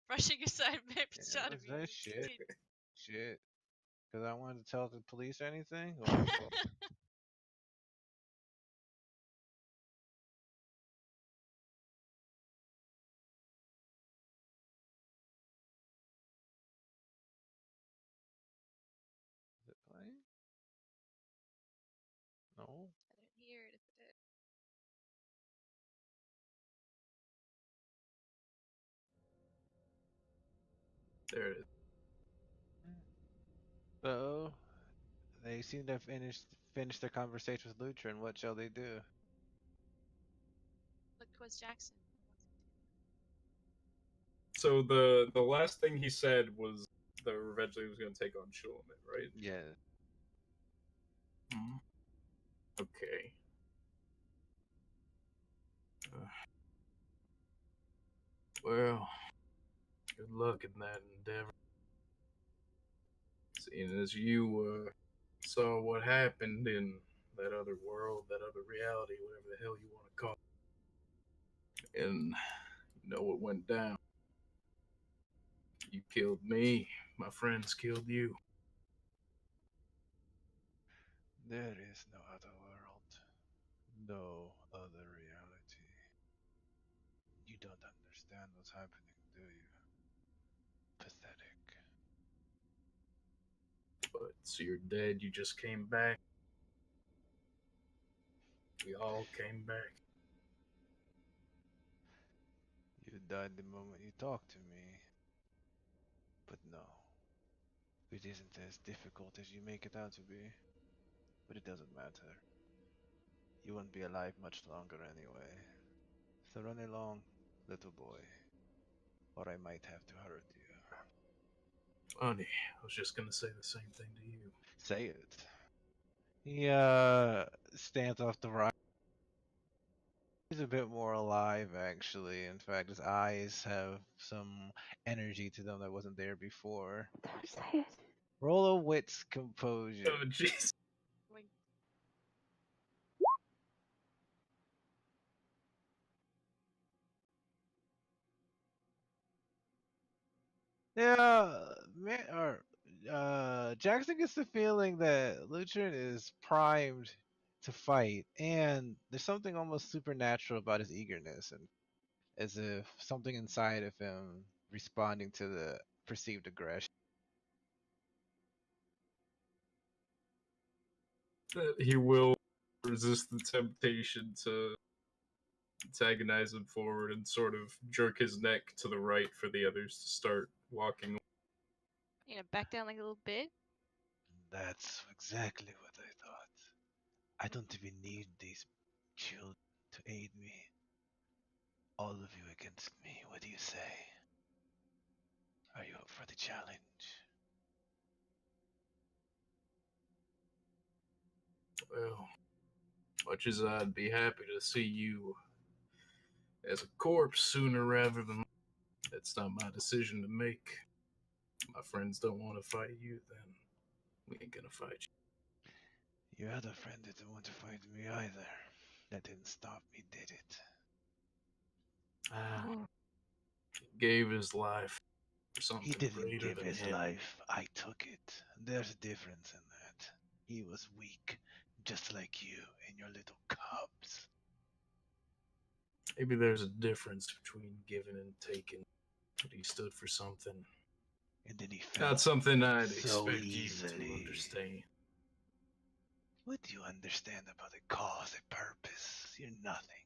Brushing aside maybe Yeah, shot was of that you. shit? Shit. Because I wanted to tell the police or anything? Or... Is it playing? No. I didn't hear it if it did. There it is. So, they seem to have finished their conversation with Lutrin. What shall they do? Look towards Jackson. So the last thing he said was that eventually he was going to take on Shulaman, right? Yeah. Okay. Well, good luck in that endeavor. Seeing as you saw what happened in that other world, that other reality, whatever the hell you want to call it, and you know what went down. You killed me, my friends killed you. There is no other world. No other reality. You don't understand what's happening, do you? Pathetic. But so you're dead, you just came back. We all came back. You died the moment you talked to me. But no. It isn't as difficult as you make it out to be. But it doesn't matter. You won't be alive much longer anyway. So run along, little boy. Or I might have to hurt you. Funny, I was just gonna say the same thing to you. Say it. He stands off the rock. He's a bit more alive, actually. In fact, his eyes have some energy to them that wasn't there before. Say it. Roll a wits composure. Oh, jeez. Wait. Yeah, Jackson gets the feeling that Lutrin is primed to fight, and there's something almost supernatural about his eagerness, and as if something inside of him responding to the perceived aggression. That he will resist the temptation to antagonize him forward and sort of jerk his neck to the right for the others to start walking. You know, back down like a little bit. That's exactly what I thought. I don't even need these children to aid me. All of you against me, what do you say? Are you up for the challenge? Well, much as I'd be happy to see you as a corpse sooner rather than that's not my decision to make. My friends don't want to fight you, then we ain't gonna fight you. Your other friend didn't want to fight me either. That didn't stop me, did it? Ah, he gave his life for something He didn't greater give than his him. life. I took it. There's a difference in that. He was weak, just like you and your little cubs. Maybe there's a difference between giving and taking, but he stood for something. And then he fell Not something I'd so expect easily. you to understand. What do you understand about a cause, a purpose? You're nothing.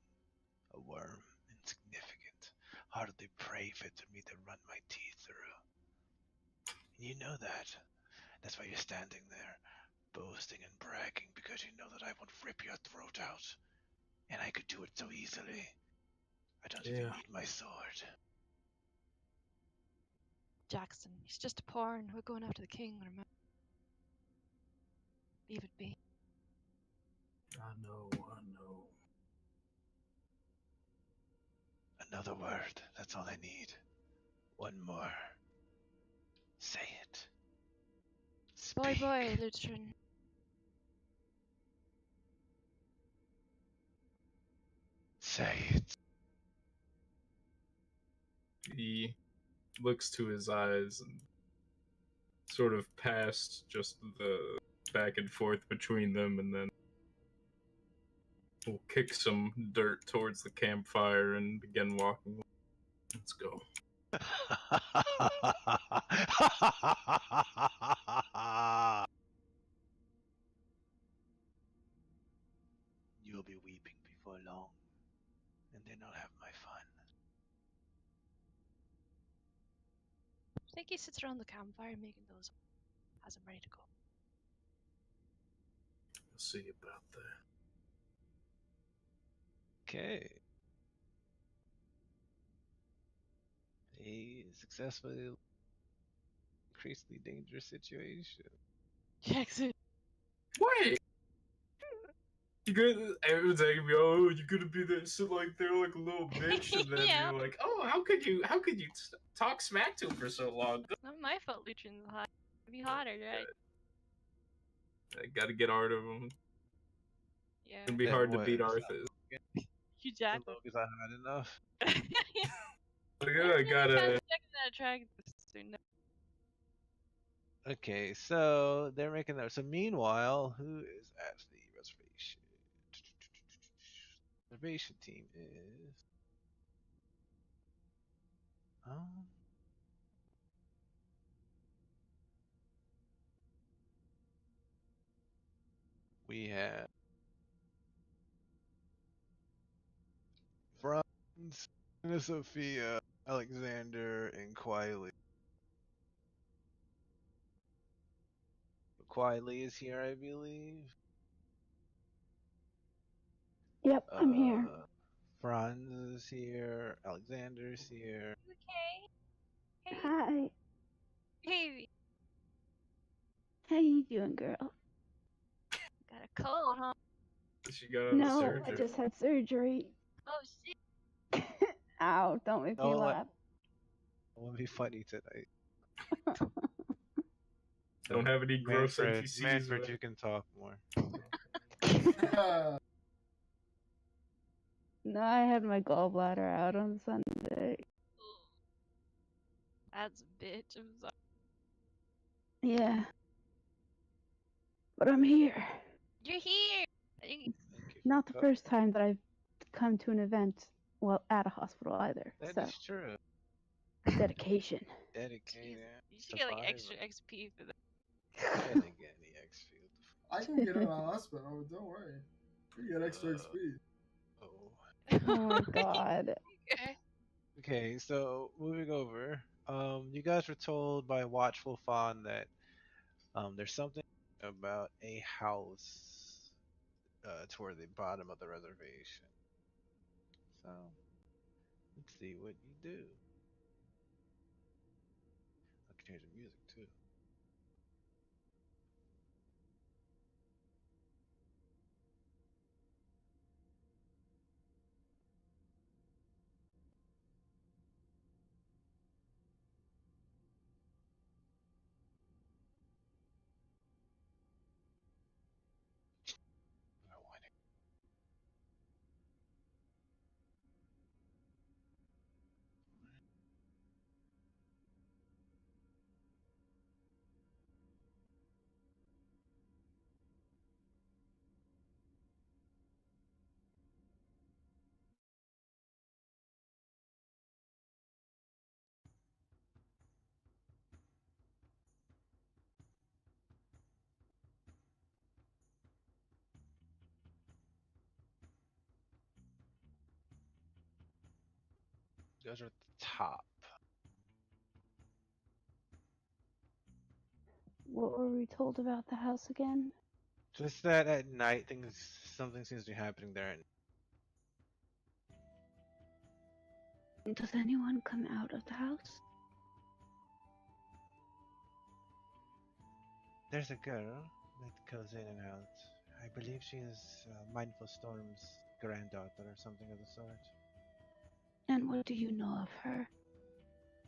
A worm, insignificant, hardly prey fit for me to run my teeth through. And you know that. That's why you're standing there, boasting and bragging, because you know that I would rip your throat out. And I could do it so easily. I don't even need my sword. Jackson, he's just a pawn. We're going after the king, remember? Leave it be. I know. Another word, that's all I need. One more. Say it. Speak. Boy, Lutrin. Say it. He looks to his eyes and sort of past just the back and forth between them, and then we'll kick some dirt towards the campfire and begin walking. Let's go. You'll be weeping before long, and then I'll have my fun. I think he sits around the campfire making those. Has him ready to go. We'll see about that. Okay. A successfully increasingly dangerous situation. Jackson. Wait! You good? Everyone's like, oh, you're gonna be there, so like they're like a little bitch, and then Yeah. you're like, oh, how could you talk smack to him for so long? Not my fault Lutrin's hot. It'd be hotter, right? I gotta get art of him. Yeah. It's gonna be Then hard to what? beat Arthur. You The jacked him. Logan's not hot enough. Like, I gotta. Okay, so they're making that. So meanwhile, who is at the reservation? Reservation team is. We have Franz, Anna Sophia, Alexander, and Quiley. Quiley is here, I believe. Yep, I'm here. Franz is here. Alexander's here. Okay. Hey. Hi. Hey. How you doing, girl? Got a cold, huh? She got out of No, surgery. I just had surgery. Oh shit. Ow, don't make me Don't let- laugh. It won't be funny tonight. Don't have any gross Manfred, NPCs. Manfred, right? you can talk more. No, I had my gallbladder out on Sunday. That's a bitch. I'm sorry. Yeah. But I'm here. You're here. Thank you Not for the first time that I've come to an event, well, at a hospital either. That So, is true. dedication. Dedicated. You should get like survivor. extra XP for that. I didn't get any XP. I can get it on hospital, don't worry. You get extra XP. Oh. Oh my god. Okay. Okay, so moving over. You guys were told by Watchful Fawn that there's something about a house toward the bottom of the reservation. So let's see what you do. I can hear the music too. I want it. You guys are at the top. What were we told about the house again? Just that at night something seems to be happening there. Does anyone come out of the house? There's a girl that goes in and out. I believe she is Mindful Storm's granddaughter or something of the sort. And what do you know of her?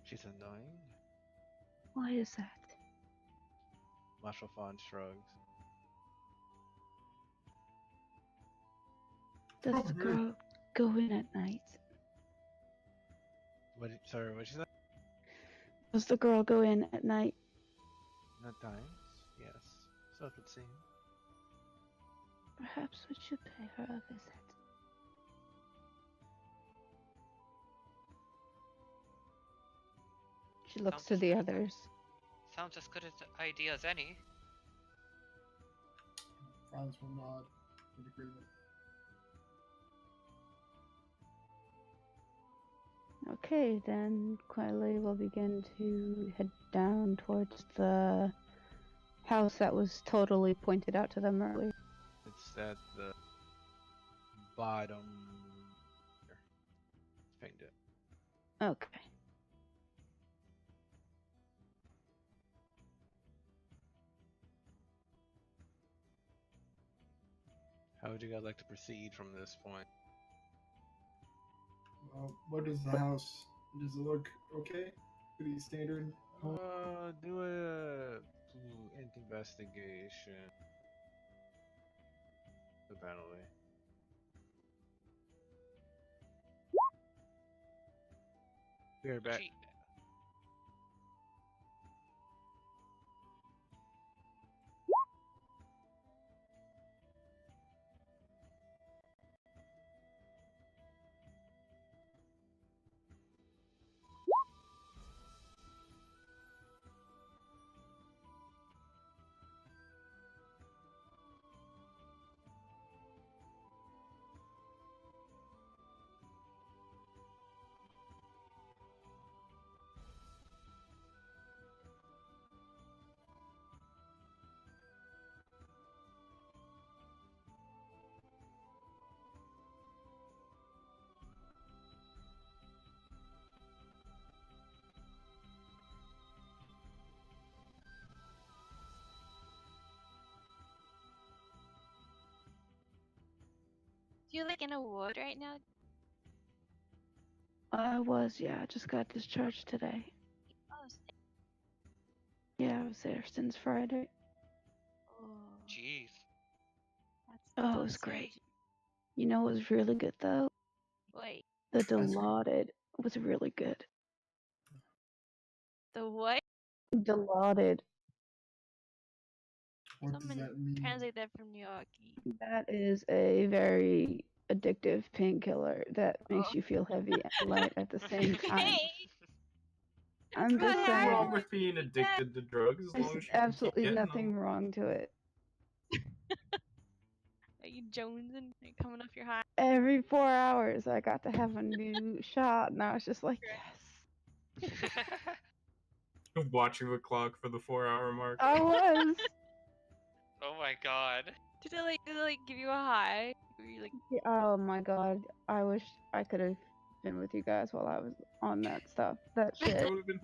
She's annoying. Why is that? Marshall Fawn shrugs. Does the girl go in at night? Sorry, what you said? Does the girl go in at night? At times, yes. So it would seem. Perhaps we should pay her a visit. She looks to the others. Sounds as good an idea as any. Franz will nod in agreement. Okay, then quietly we'll begin to head down towards the house that was totally pointed out to them earlier. It's at the bottom. Here. Pinged it. Okay. How would you guys like to proceed from this point? What is the house? Does it look okay? Pretty standard. Do a investigation. The penalty. Be right back. You like in a wood right now? I just got discharged today. Oh, Yeah, I was there since Friday. Jeez. Oh, it was great. You know what was really good though? Wait, The Dilaudid was really good. the what? Dilaudid. What does that mean? Translate that from New York. That is a very addictive painkiller that makes you feel heavy and light at the same time. I'm just Nothing saying. wrong with being addicted to drugs as long as There's you can absolutely keep getting nothing wrong to it. Are you jonesing? Are you coming off your high? Every 4 hours, I got to have a new shot, and I was just like, yes. Watching the clock for the 4-hour mark. I was. Oh my god. Did it like give you a high? Were you like, Oh my god, I wish I could have been with you guys while I was on that stuff. That shit. That would have been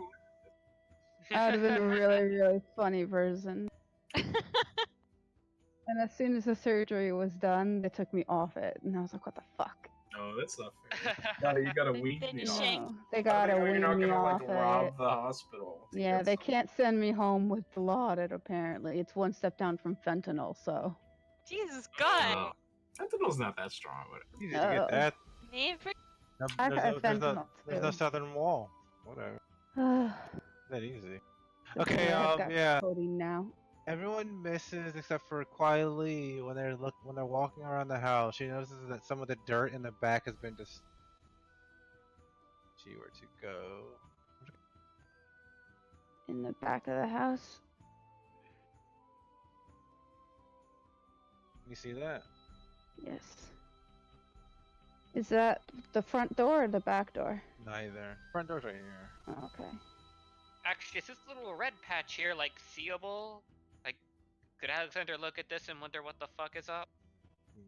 I would have been a really, really funny person. And as soon as the surgery was done, they took me off it, and I was like, "What the fuck?" No, that's not fair. You gotta wean Then me you off. shank- No, they How do gotta they know you're wean not me gonna off like it. rob the hospital? to Yeah, get they some? can't send me home with Dilaudid, apparently. It's one step down from fentanyl, so. Jesus God! Fentanyl's not that strong, but You did get that. Man, for No, I there's, got no, there's, no, fentanyl, there's no too. southern wall. Whatever. The That easy. boy Okay, has got yeah. codeine now. Everyone misses except for quietly when they're walking around the house. She notices that some of the dirt in the back has been just. She were to go. In the back of the house. You see that? Yes. Is that the front door or the back door? Neither. Front door's right here. Oh, okay. Actually, is this little red patch here like seeable? Like, could Alexander look at this and wonder what the fuck is up?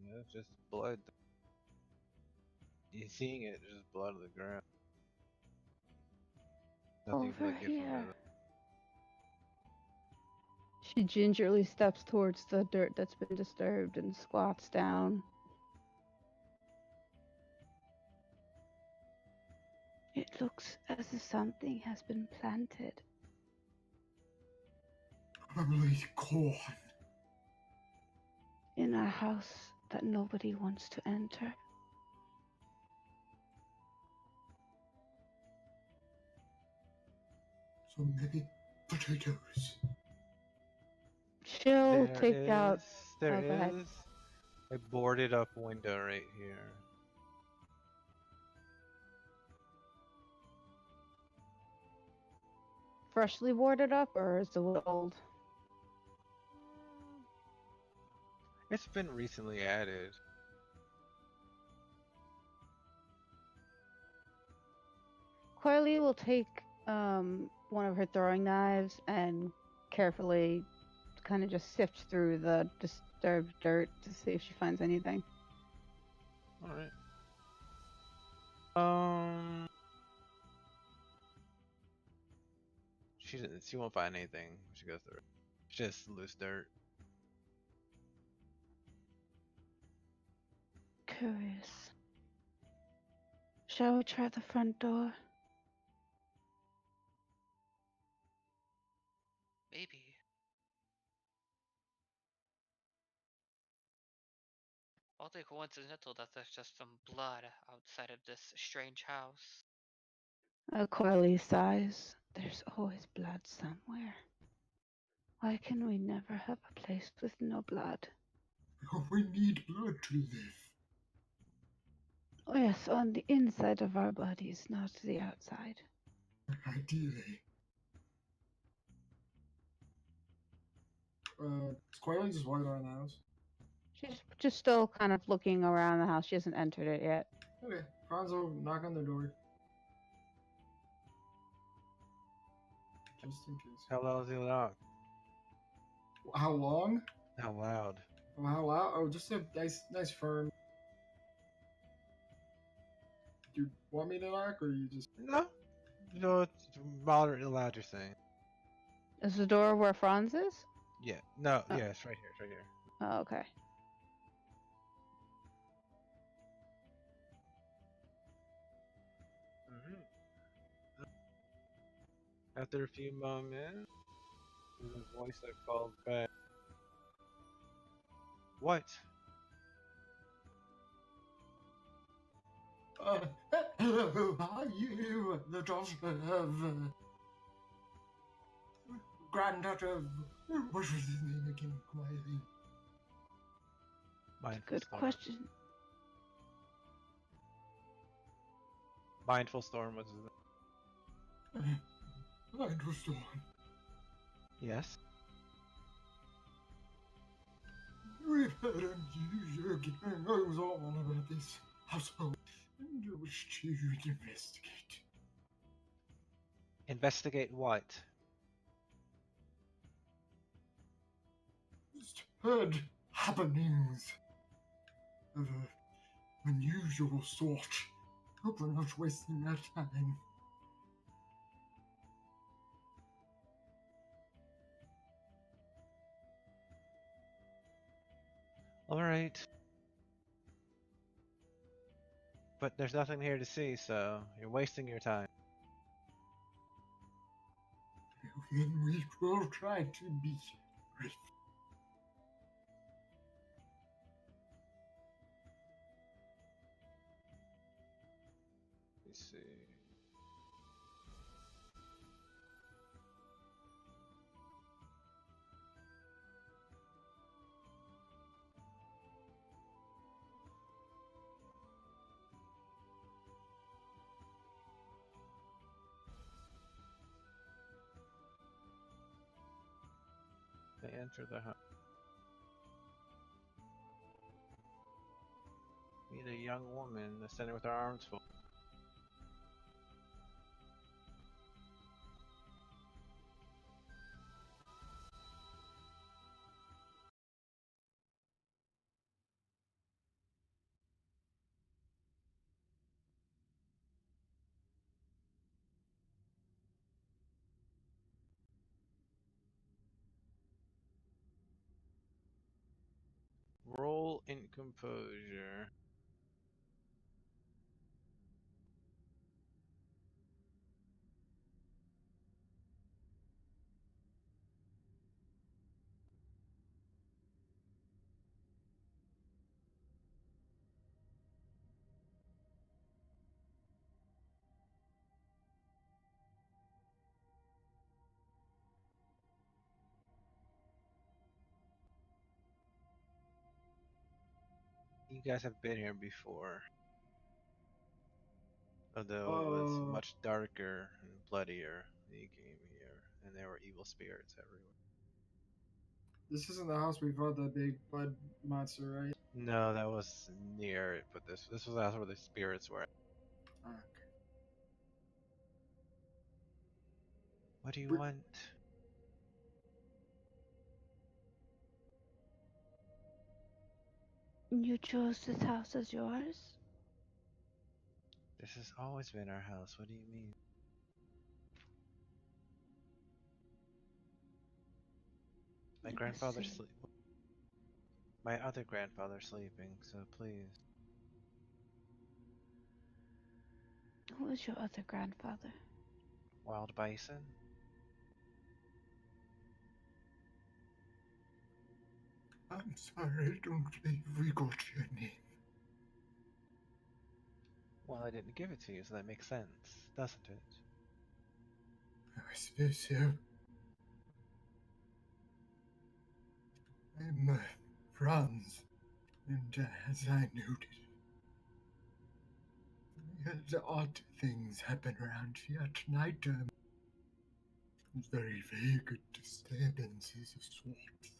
Yeah, it's just blood. You seeing it? Just blood on the ground. Nothing to Over like, get from here. it. She gingerly steps towards the dirt that's been disturbed and squats down. It looks as if something has been planted. Probably corn. In a house that nobody wants to enter. So many potatoes. She'll take out. There Oh, go ahead. is a boarded up window right here. Freshly boarded up, or is the wood old? It's been recently added. Coily will take one of her throwing knives and carefully kind of just sift through the disturbed dirt to see if she finds anything. All right. She won't find anything when she goes through. It's just loose dirt. Curious. Shall we try the front door? Maybe. Oddly coincidental that there's just some blood outside of this strange house. Coily sighs. There's always blood somewhere. Why can we never have a place with no blood? We need blood to live. Oh yes, on the inside of our bodies, not the outside. Ideally. Is Quayle just walking around the house? She's just still kind of looking around the house. She hasn't entered it yet. Okay. Franz will knock on the door. Just in case. How loud is the knock? How long? How loud? Oh, how loud? Oh, just a nice firm. Do you want me to knock, or you just... No. No, it's moderately loud, you're saying. Is the door where Franz is? Yeah. No, Oh. yeah, it's right here, it's right here. Oh, okay. After a few moments, there's a voice that calls back. What? Hello, are you the daughter of... granddaughter of... What was his name again? Quietly. Mindful Good Storm. question. Mindful Storm was his name. Mindful Storm. Yes. We've had unusual goings on about this household, and I wish to investigate. Investigate what? Just heard happenings of an unusual sort. Hope we're not wasting our time. Alright. But there's nothing here to see, so you're wasting your time. Then we will try to be brief. Let's see. They enter the house. Meet a young woman standing with her arms full. Roll in composure. You guys have been here before. Although it was much darker and bloodier when you came here, and there were evil spirits everywhere. This isn't the house we fought that big blood monster, right? No, that was near it, but this was the house where the spirits were. Okay. What do you Br- want? You chose this house as yours? This has always been our house. What do you mean? My Let me grandfather's see. sleep. My other grandfather's sleeping, so please. Who was your other grandfather? Wild bison? I'm sorry, I don't believe we got your name. Well, I didn't give it to you, so that makes sense, doesn't it? I suppose so. I'm Franz, and as I noted, we had odd things happen around here at night. Very vague disturbances of sorts.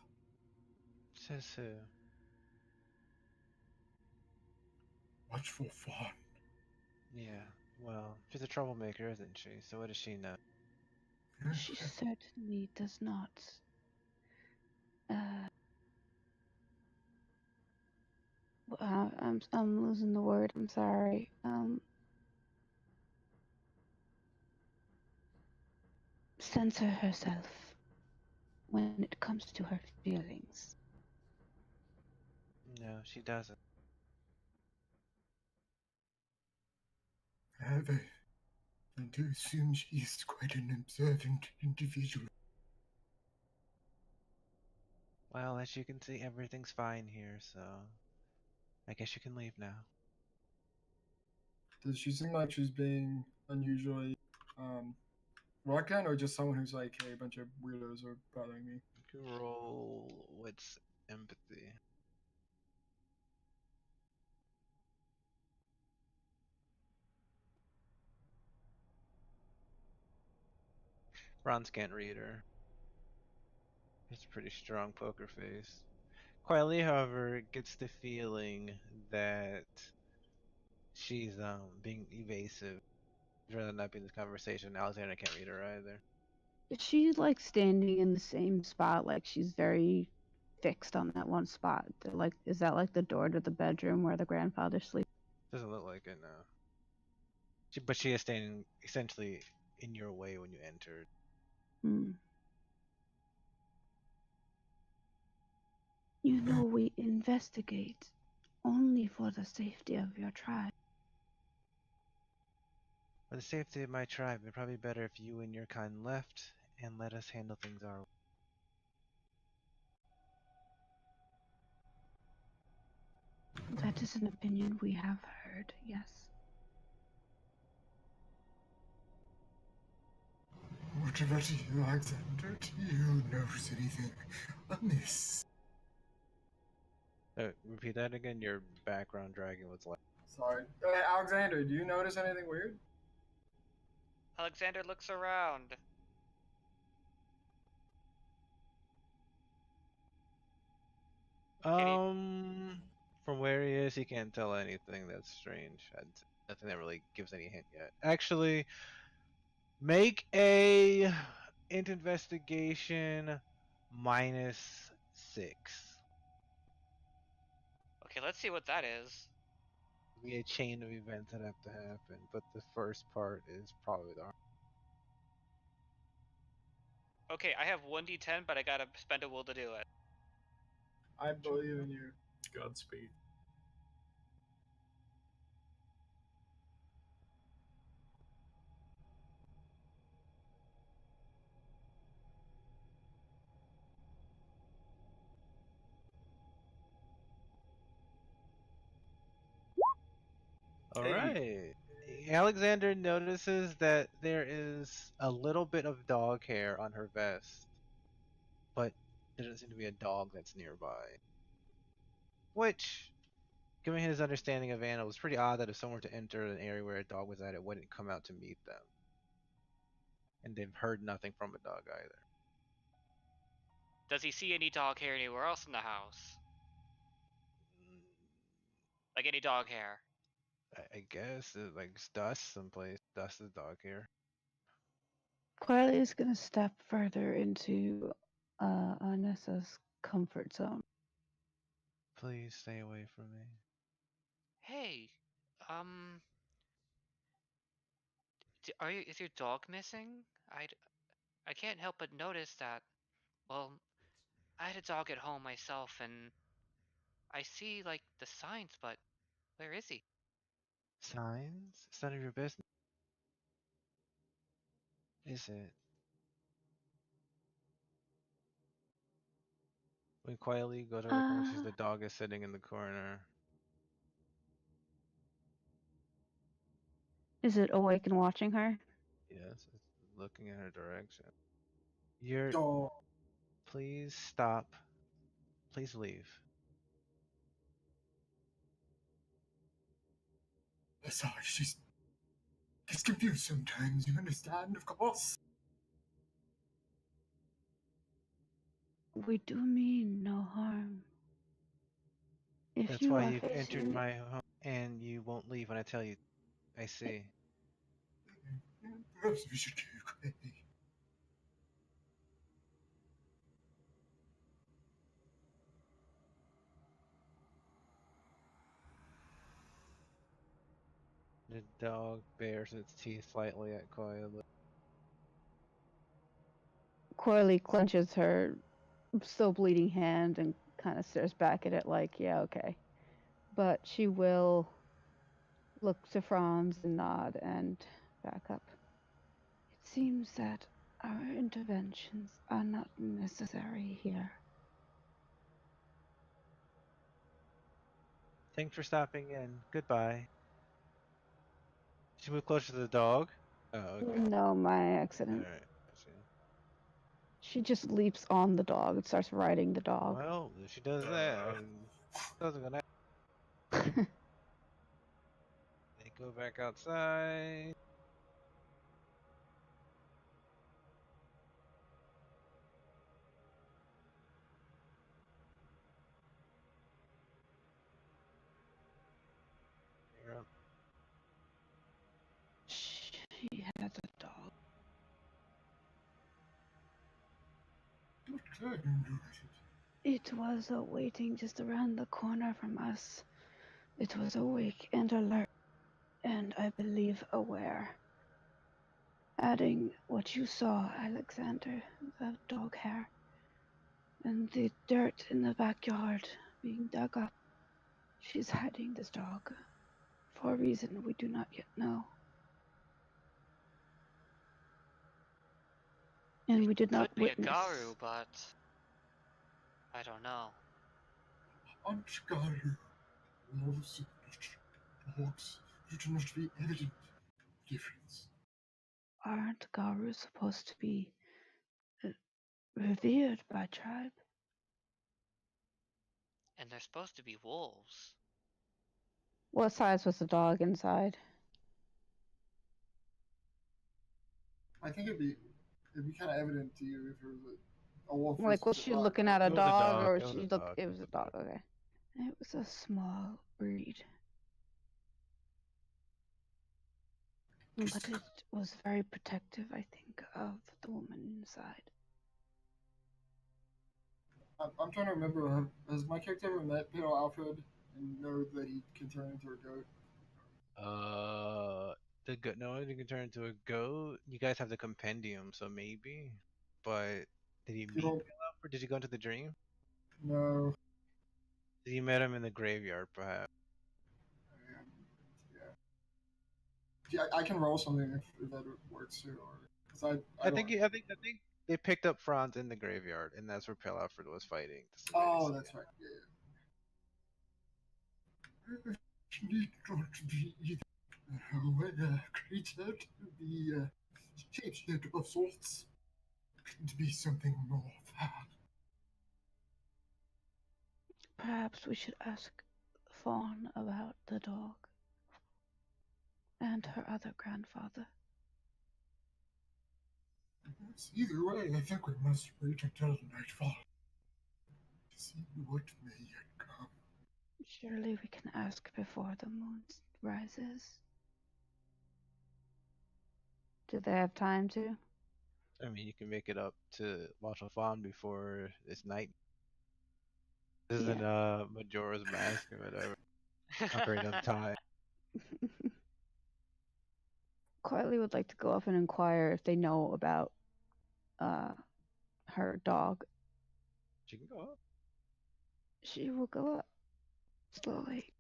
Says who? Watchful Fawn. Yeah, well, she's a troublemaker, isn't she? So what does she know? She certainly does not. I'm losing the word. I'm sorry. Censor herself when it comes to her feelings. No, she doesn't. However, I do assume she's quite an observant individual. Well, as you can see, everything's fine here, so I guess you can leave now. Does she seem like she's being unusually Wagon, or just someone who's like, hey, a bunch of weirdos are bothering me? You can roll what's empathy. Ron's can't read her. It's a pretty strong poker face. Quietly, however, gets the feeling that she's being evasive. She'd rather not be in this conversation. Alexander can't read her either. Is she like standing in the same spot? Like she's very fixed on that one spot. Like, is that like the door to the bedroom where the grandfather sleeps? Doesn't look like it now. But she is standing essentially in your way when you entered. You know, we investigate only for the safety of your tribe. For the safety of my tribe, it'd probably be better if you and your kind left and let us handle things our way. That is an opinion we have heard, yes. What about you, Alexander? Do you notice anything amiss? Repeat that again. Your background dragon was like. Sorry. Alexander, do you notice anything weird? Alexander looks around. From where he is, he can't tell anything that's strange. Nothing that really gives any hint yet. Actually, make a int investigation -6. Okay, let's see what that is. Be a chain of events that have to happen, but the first part is probably the. Okay, I have 1d10, but I gotta spend a will to do it. I believe in you. Godspeed. All Hey. right. Alexander notices that there is a little bit of dog hair on her vest, but there doesn't seem to be a dog that's nearby. Which given his understanding of animals, it's pretty odd that if someone were to enter an area where a dog was at, it wouldn't come out to meet them. And they've heard nothing from a dog either. Does he see any dog hair anywhere else in the house? Like any dog hair? I guess like it's dust someplace. Dust is dog hair. Quietly is gonna step further into Anessa's comfort zone. Please stay away from me. Hey, is your dog missing? I can't help but notice that. Well, I had a dog at home myself, and I see like the signs, but where is he? Signs? It's none of your business, is it? We quietly go to the corner. Sees the dog is sitting in the corner. Is it awake and watching her? Yes, it's looking in her direction. You're. Dog. Please stop. Please leave. Sorry, she's confused sometimes. You understand, of course. We do mean no harm. If That's you why are you've entered facing, my home and you won't leave when I tell you. I see. Perhaps we should go away. The dog bares its teeth slightly at quietly. Coily clenches her still bleeding hand and kind of stares back at it like, yeah, okay. But she will look to Franz and nod and back up. It seems that our interventions are not necessary here. Thanks for stopping in. Goodbye. She moved closer to the dog. Oh, okay. No, my accident. Alright. I see. She just leaps on the dog and starts riding the dog. Well, if she does that, doesn't gonna. They go back outside. You're up. She has a dog. What can you do with it? It was waiting just around the corner from us. It was awake and alert, and I believe aware. Adding what you saw, Alexander, the dog hair, and the dirt in the backyard being dug up. She's hiding this dog for a reason we do not yet know. And we did not Could be a witness. Garu, but I don't know. Aunt Garu loves dogs. You do not be evident difference. Aren't Garus supposed to be revered by tribe? And they're supposed to be wolves. What size was the dog inside? I think it'd be kind of evident to you if it was a wolf. Like, was she looking at a It was a dog, dog, or it was she a looked? dog, It was a dog. Okay. It was a small breed, but it was very protective, I think, of the woman inside. I'm trying to remember. Has my character ever met Pale Alfred and know that he can turn into a goat? The goat. No one can turn into a goat. You guys have the compendium, so maybe. But did he meet People- Philip, or did you go into the dream? No. Did you met him in the graveyard, perhaps? Yeah, I can roll something if that works too. Because I think they picked up Franz in the graveyard, and that's where Pale Alfred was fighting. Oh, that's right. Yeah. She need not be a creature to be shapeshifter of sorts. To be something more foul. Perhaps we should ask Fawn about the dog and her other grandfather. Yes, either way, I think we must wait until nightfall to see what may yet come. Surely we can ask before the moon rises. Do they have time to? I mean, you can make it up to Watchful Fawn before it's night. This isn't Majora's Mask or whatever. Ocarina of Time. Quietly would like to go up and inquire if they know about her dog. She can go up. She will go up slowly.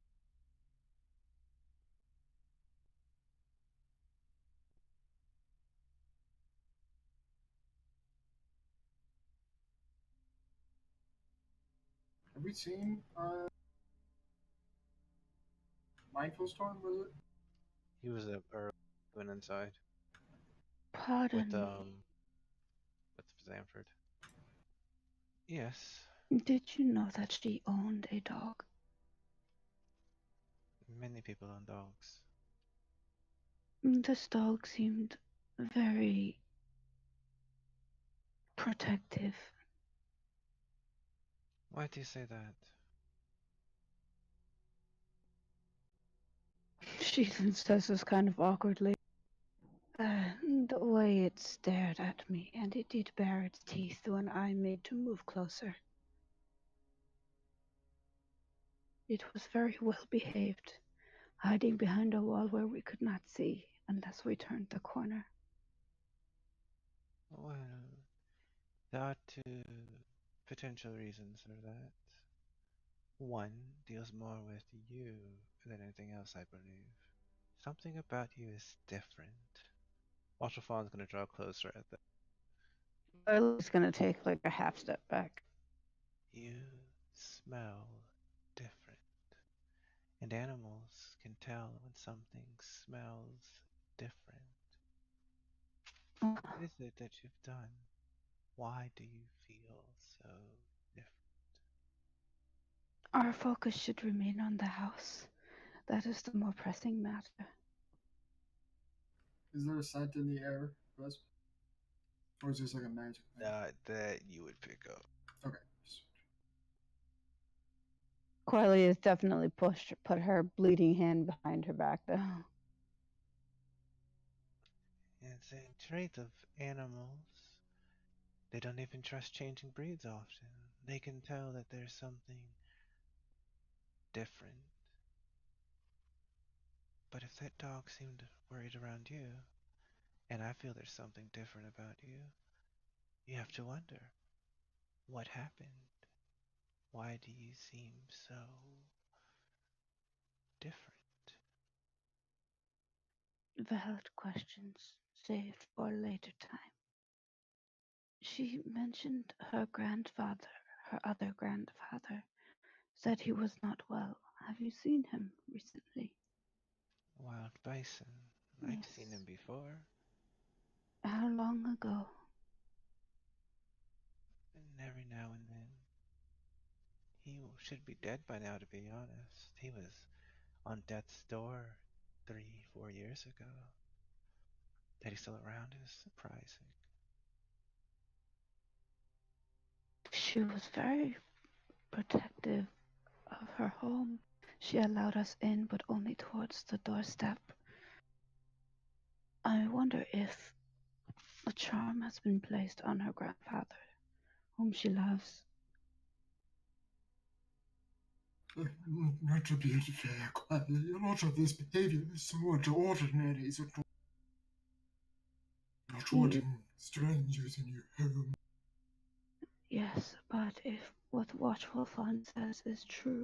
Have we seen Mindful Storm, was it? He was up early, went inside Pardon with me. with Zamford. Yes, Did you know that she owned a dog? many people own dogs. This dog seemed very protective. Why do you say that? She even says this kind of awkwardly. The way it stared at me, and it did bare its teeth when I made to move closer. It was very well behaved, hiding behind a wall where we could not see unless we turned the corner. Well, there are two potential reasons for that. One deals more with you than anything else, I believe. Something about you is different. Watchful Fawn's gonna draw closer at that. Early's gonna take like a half step back. You smell different. And animals can tell when something smells different. What is it that you've done? Why do you feel so different? Our focus should remain on the house. That is the more pressing matter. Is there a scent in the air, Res? Or is this like a magic thing? That you would pick up. Okay. Corley has definitely put her bleeding hand behind her back, though. It's a trait of animals. They don't even trust changing breeds often. They can tell that there's something different. But if that dog seemed worried around you, and I feel there's something different about you, you have to wonder, what happened? Why do you seem so different? Valid questions, saved for a later time. She mentioned her grandfather, her other grandfather, said he was not well. Have you seen him recently? Wild bison. I've seen him before. How long ago? And every now and then. He should be dead by now, to be honest. He was on death's door 3-4 years ago. That he's still around is surprising. She was very protective of her home. She allowed us in, but only towards the doorstep. I wonder if a charm has been placed on her grandfather, whom she loves. Not to be fair, quietly, a lot of this behavior is somewhat ordinary, so not wanting strangers in your home. Yes, but if what Watchful Fawn says is true,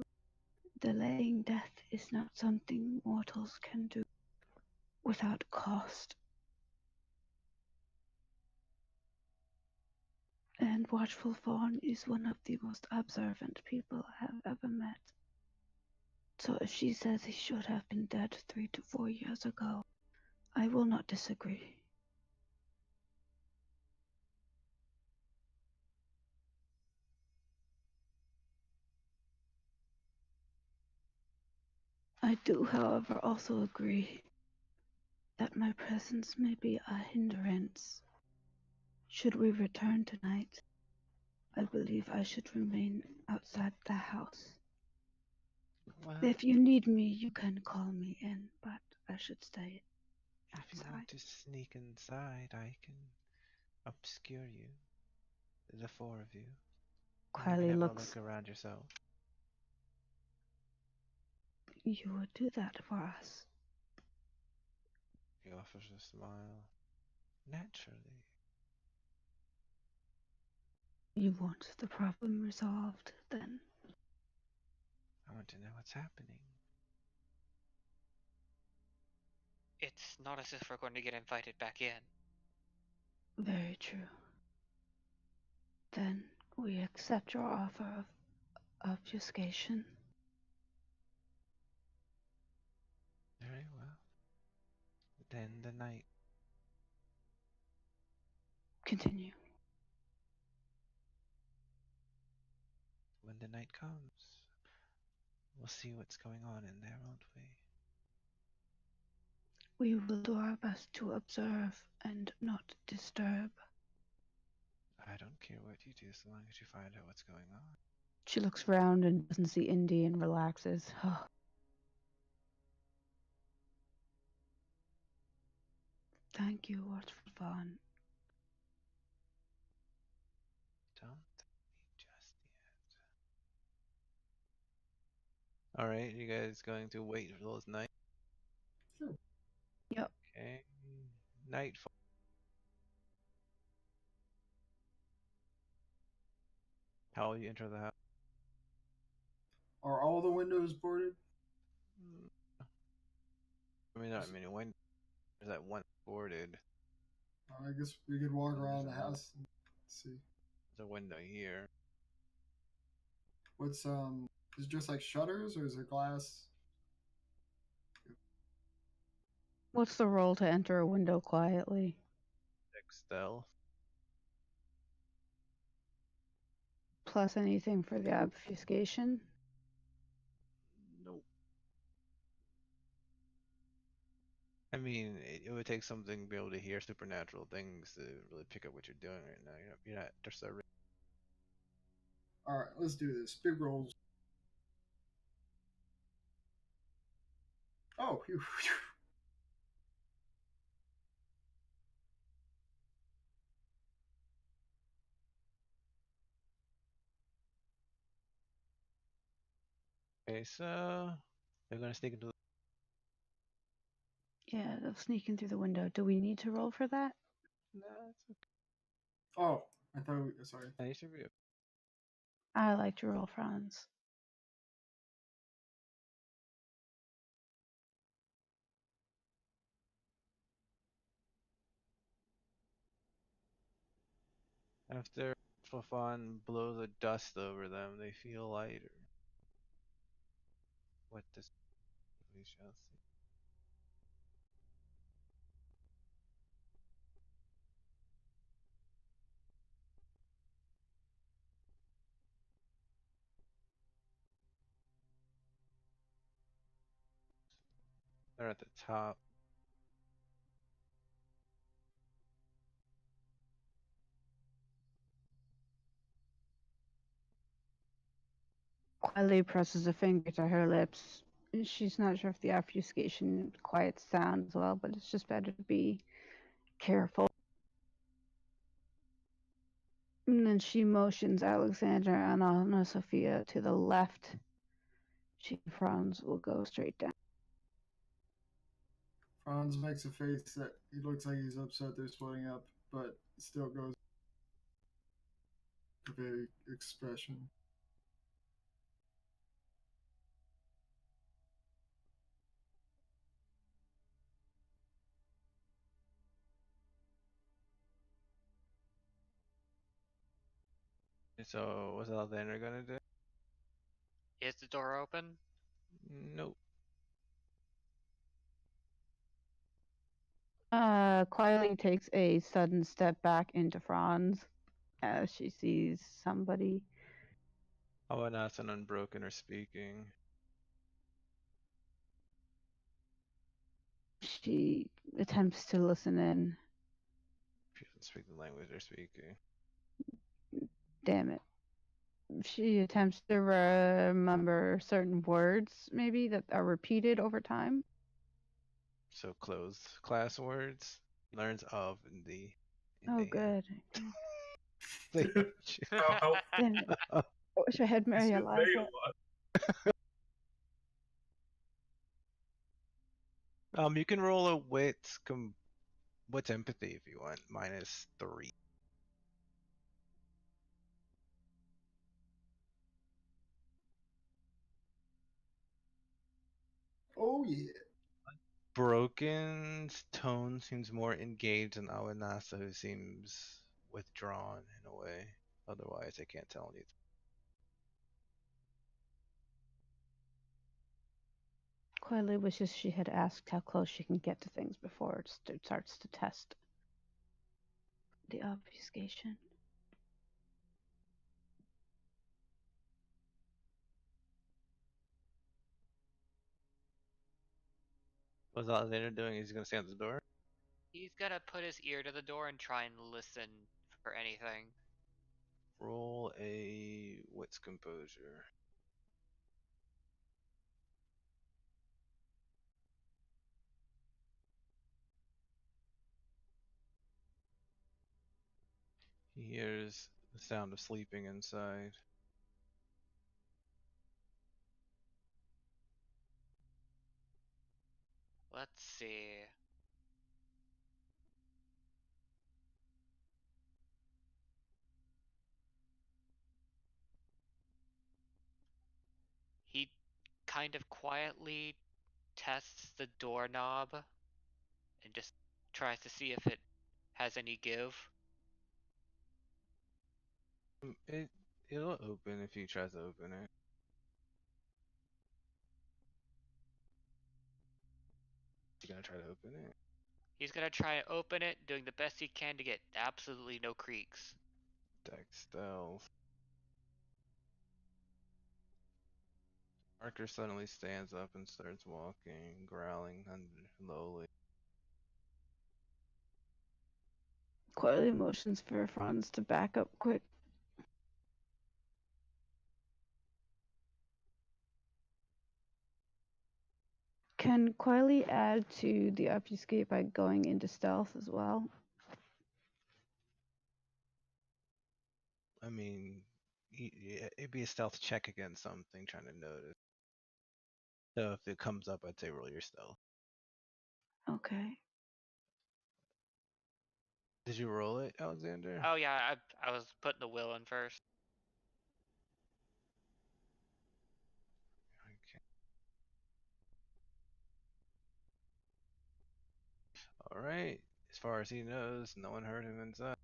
delaying death is not something mortals can do without cost. And Watchful Fawn is one of the most observant people I have ever met. So if she says he should have been dead 3 to 4 years ago, I will not disagree. I do, however, also agree that my presence may be a hindrance. Should we return tonight, I believe I should remain outside the house. Well, If you need me, you can call me in, but I should stay if you outside. want to sneak inside, I can obscure you. The four of you. And you can Kylie have a looks. look around yourself. You would do that for us. He offers a smile. Naturally. You want the problem resolved, then? I want to know what's happening. It's not as if we're going to get invited back in. Very true. Then we accept your offer of obfuscation. Very well. Then the night. Continue. When the night comes, we'll see what's going on in there, won't we? We will do our best to observe and not disturb. I don't care what you do so long as you find out what's going on. She looks round and doesn't see Indy and relaxes. Thank you, Watchful Fawn. Don't tell me just yet. Alright, you guys going to wait for those nights? Sure. Yep. Okay. Nightfall. How will you enter the house? Are all the windows boarded? I mean, not many windows. There's that one boarded. I guess we could walk And around the there's another- house and see. There's a window here. What's is it just like shutters or is it glass? What's the roll to enter a window quietly? Stealth. Plus anything for the obfuscation? Nope. I mean, it would take something to be able to hear supernatural things to really pick up what you're doing right now. You're not just a. All right, let's do this. Big rolls. Oh, phew, phew. Okay, so they're gonna sneak into the. Yeah, they'll sneak in through the window. Do we need to roll for that? No, it's okay. Oh, I thought. Sorry. I should be. I like to roll Franz. After Fafan blows the dust over them, they feel lighter. What does we shall see. They're at the top. Quietly presses a finger to her lips. She's not sure if the obfuscation quiets sound as well, but it's just better to be careful. And then she motions Alexander and Anna Sophia to the left. She and Franz will go straight down. Franz makes a face that he looks like he's upset they're splitting up, but still goes with a expression. So what's Alexander gonna do? Is the door open? Nope. Quietly takes a sudden step back into Franz as she sees somebody. How about not an unbroken or speaking? She attempts to listen in. She doesn't speak the language they're speaking. Damn it. She attempts to remember certain words, maybe, that are repeated over time. So closed class words learns of in the. Oh, good. Oh, Damn it. I wish I had Mary you alive. fail a lot. You can roll a what's empathy if you want, -3. Oh yeah. Broken's tone seems more engaged than Awanasa, who seems withdrawn in a way. Otherwise, I can't tell anything. Coily wishes she had asked how close she can get to things before it starts to test the obfuscation. What's Alexander doing? He's gonna stand at the door. He's gonna put his ear to the door and try and listen for anything. Roll a wits composure. He hears the sound of sleeping inside. Let's see. He kind of quietly tests the doorknob and just tries to see if it has any give. It'll open if he tries to open it. You gonna try to open it? He's gonna try and open it, doing the best he can to get absolutely no creaks. Dex stealth. Parker suddenly stands up and starts walking, growling lowly. Coily motions for Franz to back up quick. Can Coily add to the obfuscate by going into stealth as well? I mean, it'd be a stealth check against something trying to notice. So if it comes up, I'd say roll your stealth. Okay. Did you roll it, Alexander? Oh yeah, I was putting the will in first. Okay. All right. As far as he knows, no one heard him inside.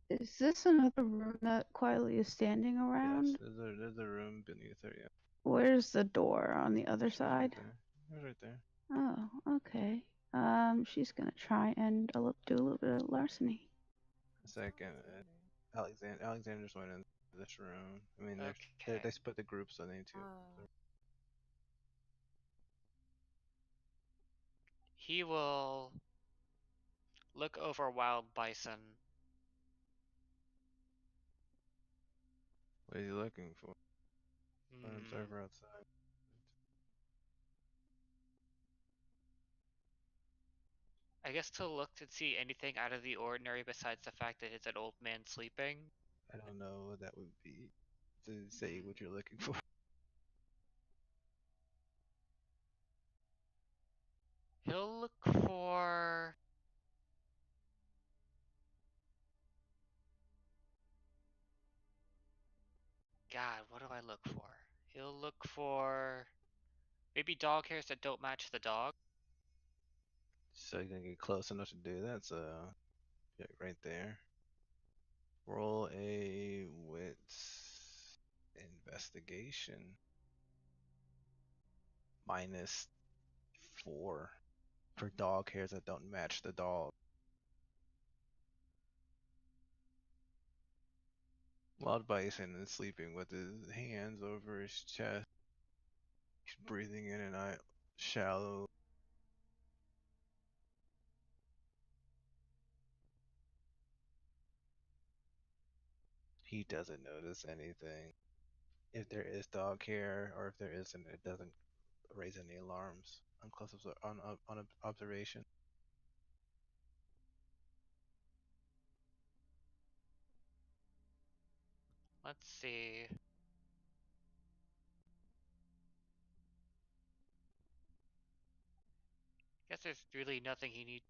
Is this another room that Coily is standing around? Yes, there's a room beneath her. Yeah. Where's the door? On the other She's right side? there. She's right there. Oh, okay. She's gonna try and do a little bit of larceny. A second. Alexander's went in this room. I mean, Okay. they split the groups, so they need to. He will look over wild bison. What are you looking for? An Hmm. observer outside. I guess to look to see anything out of the ordinary besides the fact that it's an old man sleeping. I don't know what that would be to say what you're looking for. He'll look for... God, what do I look for? He'll look for... maybe dog hairs that don't match the dog. So you're gonna get close enough to do that, so yeah, right there. Roll a wits investigation. -4 for dog hairs that don't match the dog. Wild bison is sleeping with his hands over his chest. He's breathing in and out shallow. He doesn't notice anything. If there is dog hair, or if there isn't, it doesn't raise any alarms on on observation. Let's see. Guess there's really nothing he needs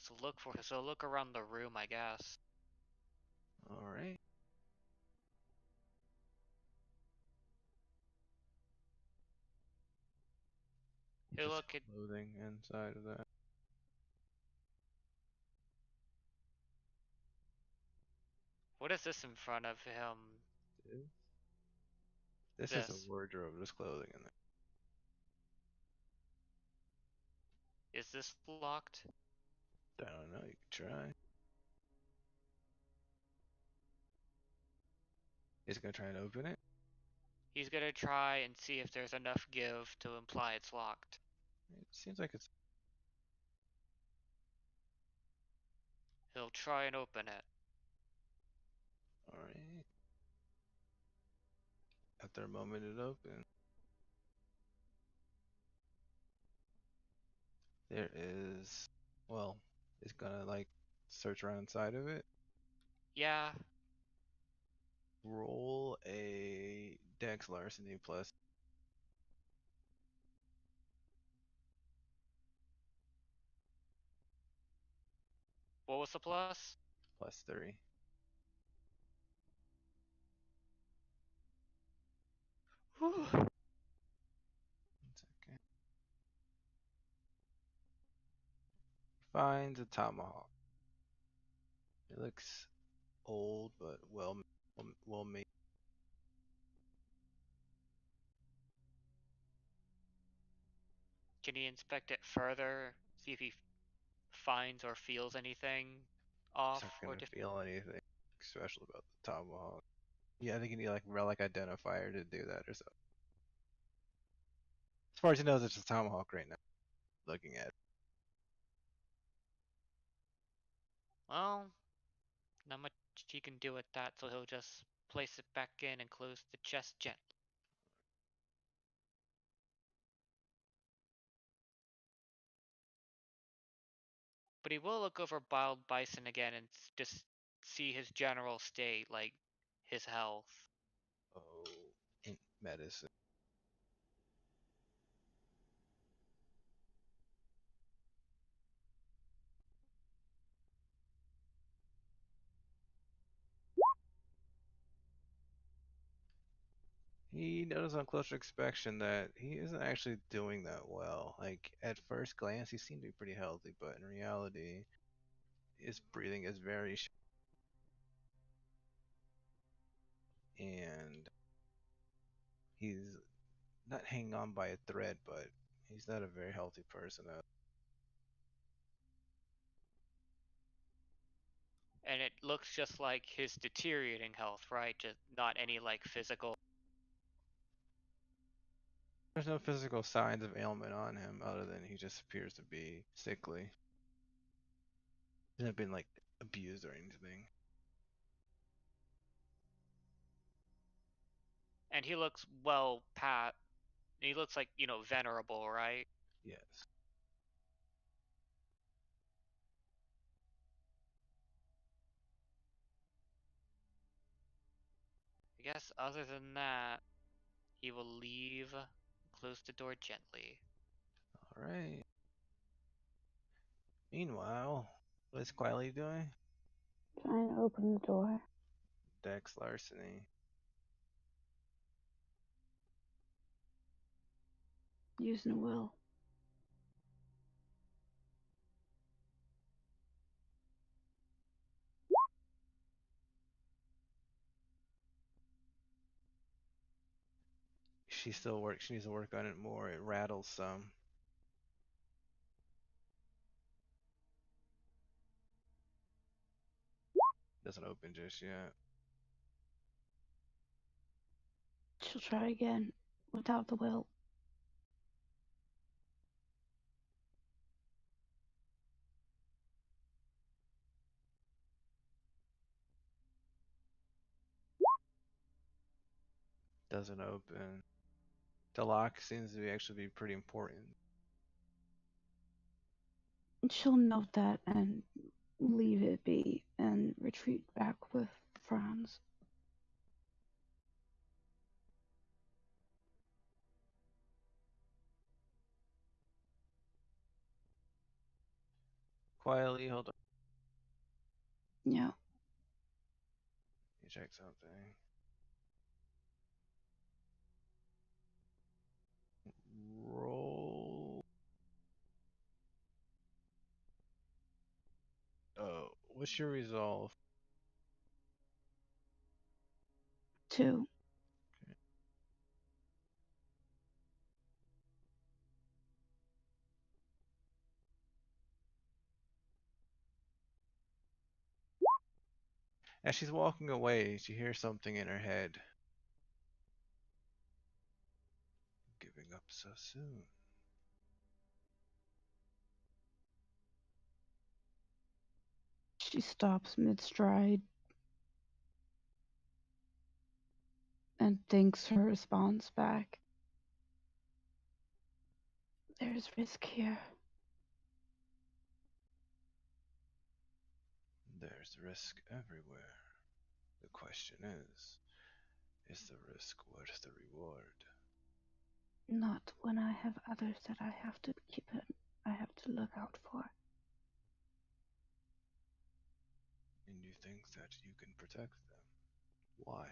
to look for, so look around the room, I guess. All right. He'll Just look at clothing inside of that. what is this in front of him? This is a This. wardrobe. There's clothing in there. Is this locked? I don't know. You can try. He's gonna try and open it. He's gonna try and see if there's enough give to imply it's locked. It seems like it's He'll try and open it. all right. After a moment, it opens. There is, well, it's gonna like search around inside of it. Yeah, Roll a Dex Larceny plus. what was the plus? +3. Whew. 1 second. Finds a tomahawk. It looks old, but well made. Can he inspect it further? See if he finds or feels anything He's off not or gonna different? feel anything special about the tomahawk. Yeah, I think you need like relic identifier to do that or so. As far as he knows, it's a tomahawk right now. Looking at it. Well, not much he can do with that, so he'll just place it back in and close the chest gently. But he will look over Wild Bison again and just see his general state, like his health. Oh, in medicine. He noticed on closer inspection that he isn't actually doing that well. Like at first glance, he seemed to be pretty healthy, but in reality, his breathing is very and he's not hanging on by a thread, but he's not a very healthy person. And it looks just like his deteriorating health, right? Just not any like physical. There's no physical signs of ailment on him other than he just appears to be sickly. He hasn't been like abused or anything. And he looks he looks like, venerable, right? Yes. I guess other than that, he will leave, close the door gently. All right. Meanwhile, what's Quietly doing? Trying to open the door. Dex Larceny. Using a will. She still works. She needs to work on it more. It rattles some. Doesn't open just yet. She'll try again without the will. Doesn't open. The lock seems to actually be pretty important. She'll note that and leave it be and retreat back with Franz. Quietly, hold on. Yeah. You check something. Roll. Oh, what's your resolve? 2. As she's walking away, she hears something in her head. Giving up so soon. She stops mid-stride and thinks her response back. There's risk here. There's risk everywhere. The question is the risk worth the reward? Not when I have others that I have to I have to look out for. And you think that you can protect them? Why?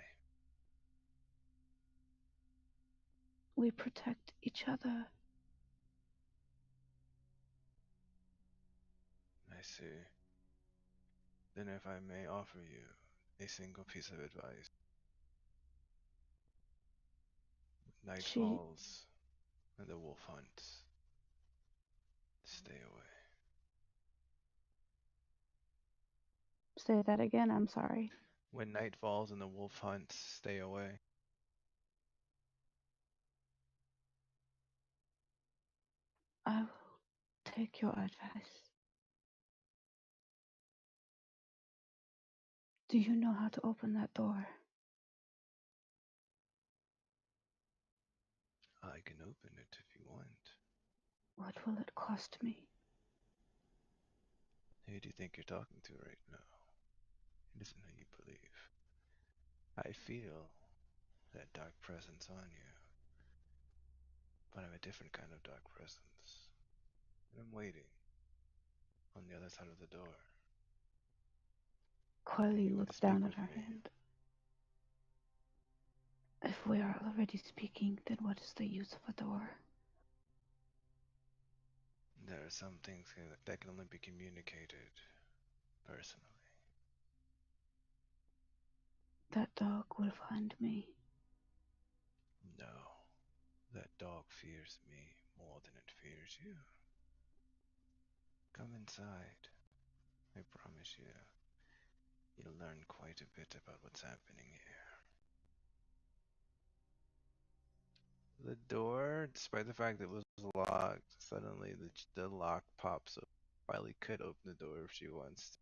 We protect each other. I see. Then if I may offer you a single piece of advice. Night She falls and the wolf hunts. Stay away. Say that again, I'm sorry. When night falls and the wolf hunts, stay away. I will take your advice. Do you know how to open that door? I can open it if you want. What will it cost me? Who do you think you're talking to right now? It isn't who you believe. I feel that dark presence on you. But I'm a different kind of dark presence. And I'm waiting on the other side of the door. Quelly You want to looks speak down at with her me? hand. If we are already speaking, then what is the use of a door? There are some things that can only be communicated personally. That dog will find me. No, that dog fears me more than it fears you. Come inside. I promise you, you'll learn quite a bit about what's happening here. The door, despite the fact that it was locked, suddenly the lock pops up. Riley could open the door if she wants to.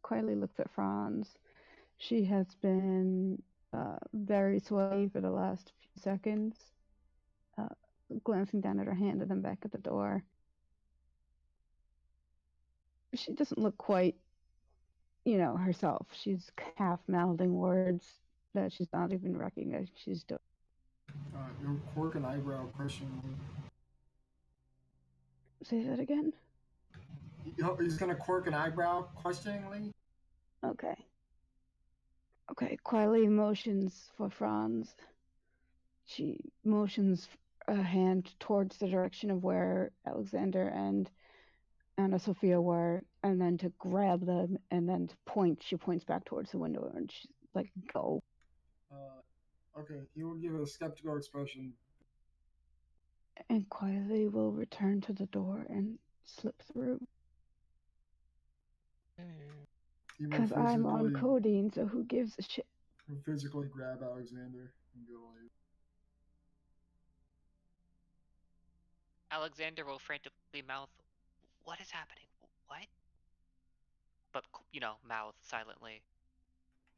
Quelly looks at Franz. She has been very sweaty for the last few seconds, glancing down at her hand and then back at the door. She doesn't look quite, herself. She's half mouthing words that she's not even recognizing she's doing. You'll quirk an eyebrow questioningly. Say that again? He's gonna quirk an eyebrow questioningly. Okay. Okay, Quelly motions for Franz. She motions a hand towards the direction of where Alexander and Anna Sophia were, and then to grab them, and then to point. She points back towards the window, and she's like, "Go." Okay, he will give a skeptical expression. And quietly will return to the door and slip through. He will Because I'm on physically, codeine, so who gives a shit? physically grab Alexander and go away. Alexander will frantically mouth, "What is happening? What?" But, mouth silently.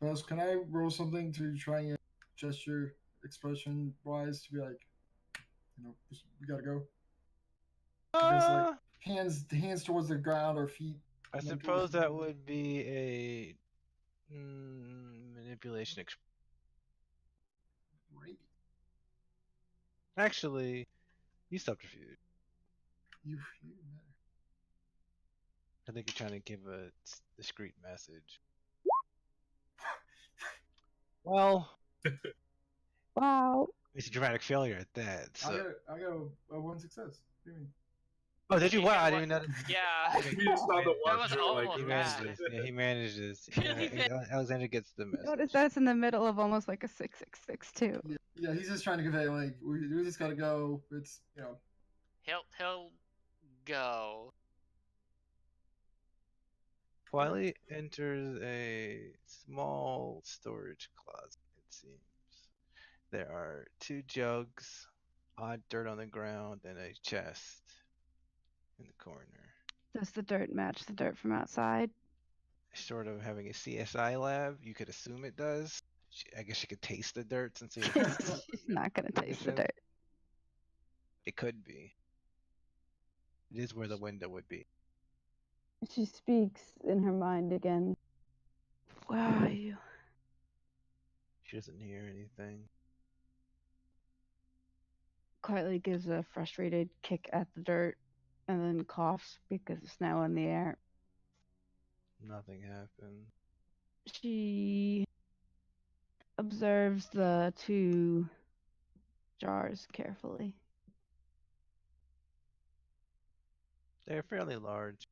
Buzz, can I roll something to try and gesture expression wise to be like, we gotta go? Because like hands towards the ground or feet. I suppose that would be a manipulation. Right. Actually, you subterfuge. You matter. I think you're trying to give a discreet message. Well, Wow. it's a dramatic failure at that. So. I got a one success. What do you mean? Oh, did you? You Wow, got I one- didn't even know. Yeah. You saw the That was watcher, like, almost He bad. manages. Yeah, he manages. Really bad. Alexander gets the message. Notice that's in the middle of almost like a 666 too. Yeah, he's just trying to convey like we just gotta go. It's He'll go. Wiley enters a small storage closet, it seems. There are 2 jugs, odd dirt on the ground, and a chest in the corner. Does the dirt match the dirt from outside? Sort of having a CSI lab, you could assume it does. I guess you could taste the dirt since it's She's not gonna taste the dirt. It could be. It is where the window would be. She speaks in her mind again. Where are you? She doesn't hear anything. Carly gives a frustrated kick at the dirt and then coughs because it's now in the air. Nothing happened. She observes the 2 jars carefully. They're fairly large,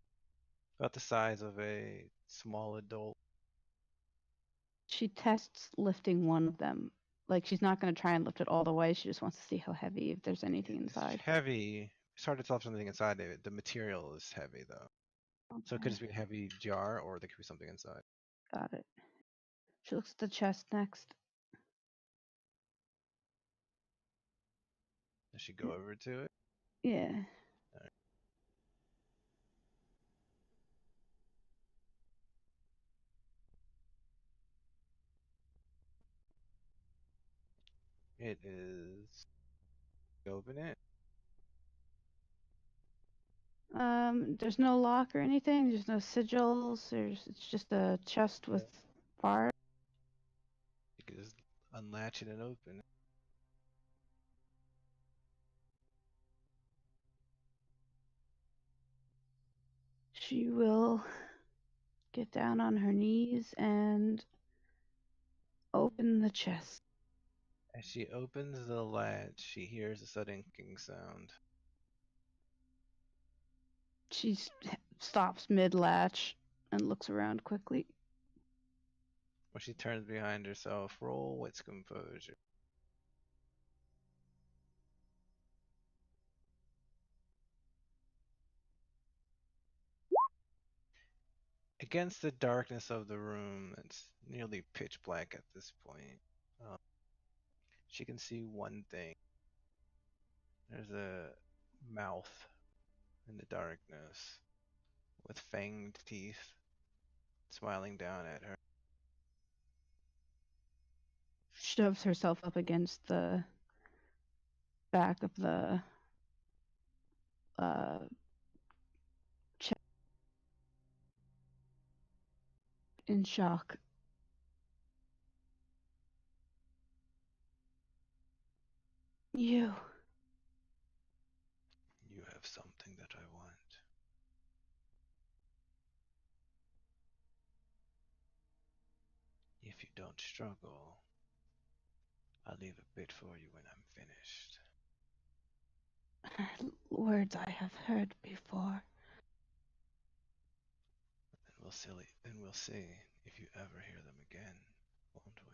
about the size of a small adult. She tests lifting one of them. Like, she's not going to try and lift it all the way. She just wants to see how heavy, if there's anything inside. It's heavy. It's hard to tell if something inside of it. The material is heavy, though. Okay. So it could just be a heavy jar, or there could be something inside. Got it. She looks at the chest next. Does she go over to it? Yeah. Alright. It is. Open it. There's no lock or anything. There's no sigils. It's just a chest with bars. You can just unlatch it and open it. She will get down on her knees and open the chest. As she opens the latch, she hears a sudden sound. She stops mid-latch and looks around quickly. When she turns behind herself, roll wits composure. Against the darkness of the room, it's nearly pitch black at this point. She can see one thing. There's a mouth in the darkness with fanged teeth smiling down at her. Shoves herself up against the back of the chest in shock. You. You have something that I want. If you don't struggle, I'll leave a bit for you when I'm finished. Words I have heard before. Then we'll see if you ever hear them again, won't we?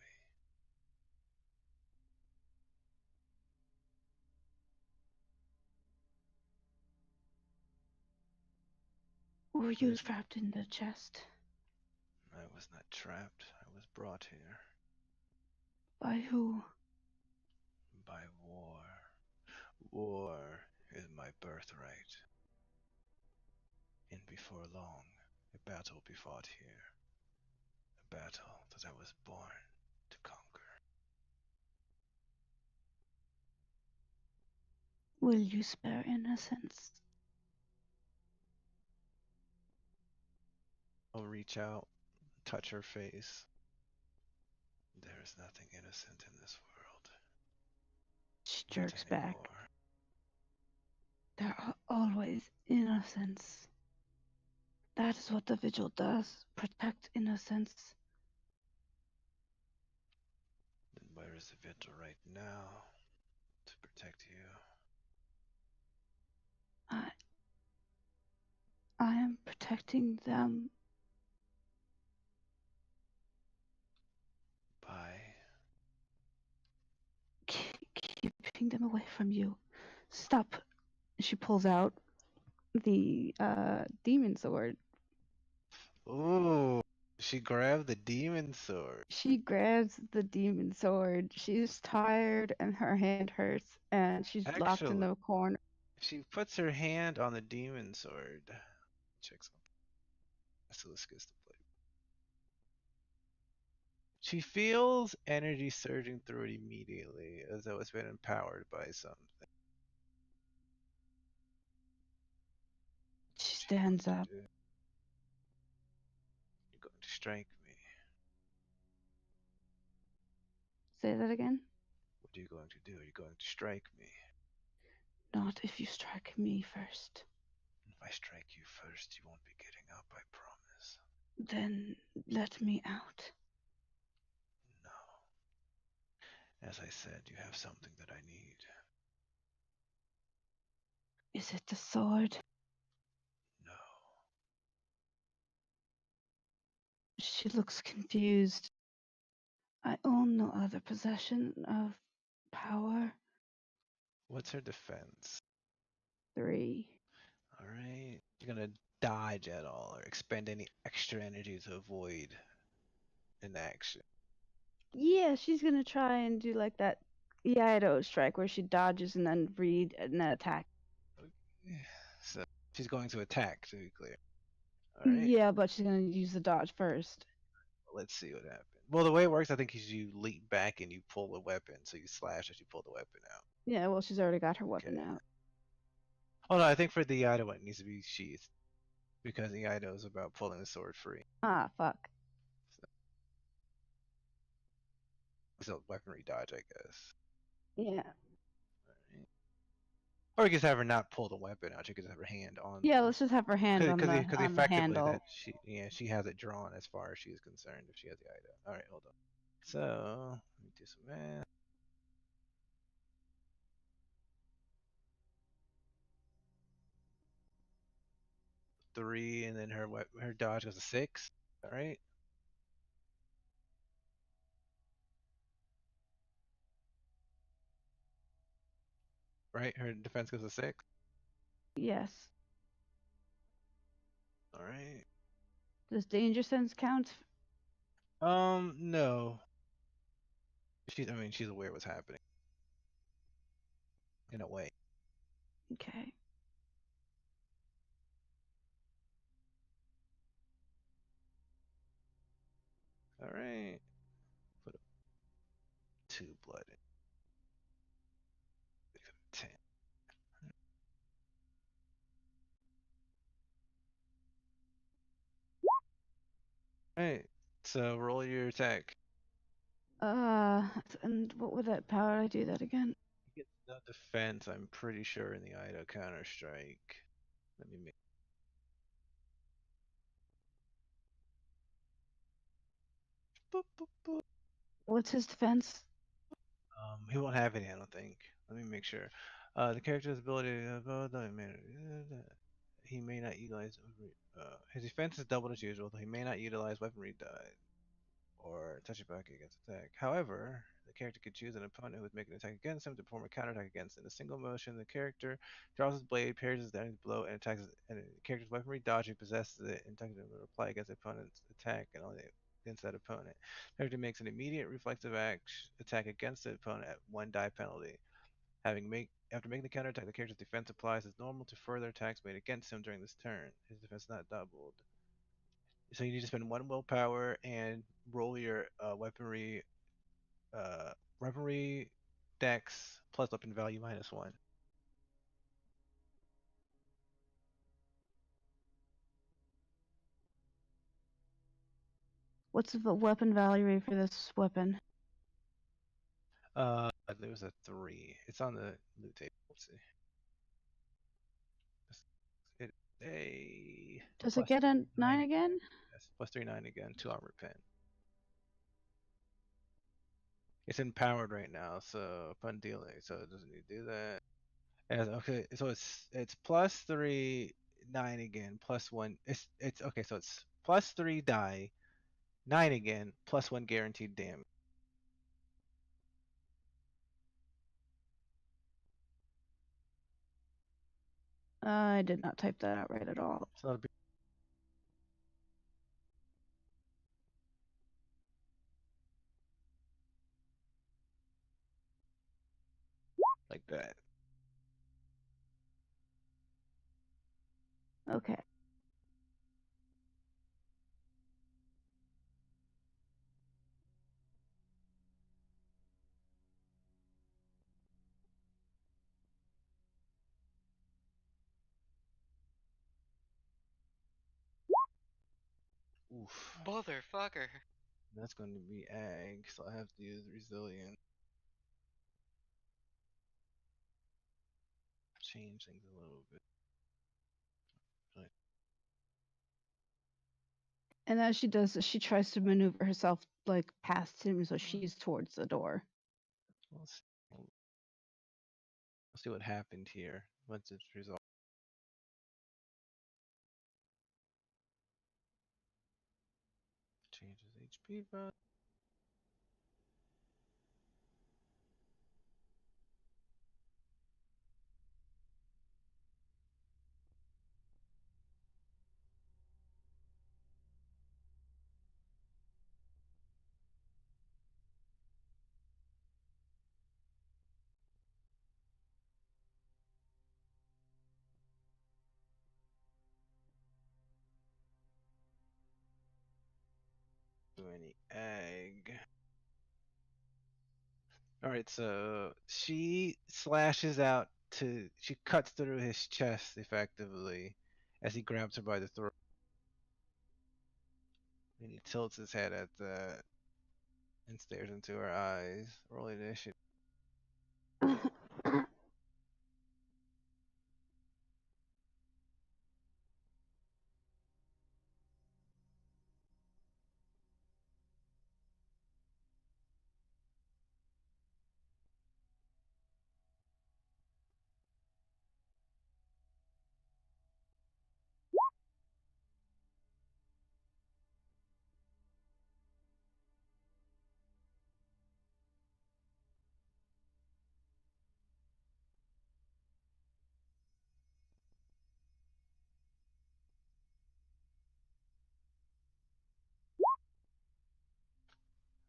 Were you trapped in the chest? I was not trapped. I was brought here. By who? By war. War is my birthright. And before long, a battle will be fought here. A battle that I was born to conquer. Will you spare innocence? I'll reach out, touch her face. There is nothing innocent in this world. She Not jerks back. anymore. There are always innocents. That is what the vigil does. Protect innocence. Then where is the vigil right now to protect you? I am protecting them. By Keeping them away from you. Stop. She pulls out the demon sword. ooh, she grabbed the demon sword. She grabs the demon sword. She's tired and her hand hurts and she's locked in Actually, the corner. she puts her hand on the demon sword. Check something. Basilisk's the blade. She feels energy surging through it immediately, as though it's been empowered by something. She What are you going stands to up. do? You're going to strike me. Say that again. What are you going to do? Are you going to strike me? Not if you strike me first. If I strike you first, you won't be getting up, I promise. Then let me out. No. As I said, you have something that I need. Is it the sword? No. She looks confused. I own no other possession of power. What's her defense? 3. Alright. You're gonna dodge at all or expend any extra energy to avoid an action. Yeah, she's gonna try and do like that Iaido strike where she dodges and then read and then attack. Okay. So she's going to attack, to be clear. Alright. Yeah, but she's gonna use the dodge first. Let's see what happens. Well, the way it works, I think, is you leap back and you pull the weapon. So you slash as you pull the weapon out. Yeah, well, she's already got her weapon Okay. out. Oh no, I think for the Iaido it needs to be sheathed. Because the Iaido is about pulling the sword free. Ah, fuck. So weaponry dodge, I guess. Yeah. Alright. Or you can just have her not pull the weapon out. You can just have her hand on. Yeah, let's just have her hand on the Effectively handle. that she has it drawn as far as she is concerned if she has the Iaido. All right, hold on. So let me do some math. Three, and then her dodge goes to 6. All right. Right, her defense goes to 6. Yes. All right. Does danger sense count? No. She's aware of what's happening. In a way. Okay. All right. Put 2 blood in. 10. All right. So roll your attack. And what would that power I do that again? You get no defense, I'm pretty sure, in the Ido Counter Strike. Let me make. Boop, boop, boop. What's his defense? He won't have any, I don't think. Let me make sure. The character's ability. He may not utilize. His defense is doubled as usual, though he may not utilize weaponry die or touch it back against attack. However, the character could choose an opponent who would make an attack against him to perform a counterattack against. In a single motion, the character draws his blade, parries his enemy's blow, and attacks. And the character's weaponry dodging possesses it, and attacks will reply against the opponent's attack and only against that opponent. The character makes an immediate reflexive attack against the opponent at 1 die penalty. After making the counterattack, the character's defense applies as normal to further attacks made against him during this turn. His defense is not doubled. So you need to spend 1 willpower and roll your weaponry dex plus weapon value -1. What's the weapon value for this weapon? There was a 3. It's on the loot table. Let's see. It a Does it plus get a 3, 9 9. again? Yes, plus 3, 9 again. 2 armor pen. It's empowered right now, so upon dealing, so it doesn't need to do that. Okay, so it's plus 3, 9 again, +1. It's okay, so it's plus 3 die, 9 again, +1 guaranteed damage. I did not type that out right at all. So that'll be like that. Okay. Oof. Motherfucker. That's going to be ag, so I have to use resilient. Change things a little bit. And as she does this, she tries to maneuver herself like past him, so she's towards the door. Let's see what happened here once it's resolved. Changes HP bonus. Do any egg. Alright, so she slashes out she cuts through his chest effectively as he grabs her by the throat. And he tilts his head at that and stares into her eyes. Roll initiative.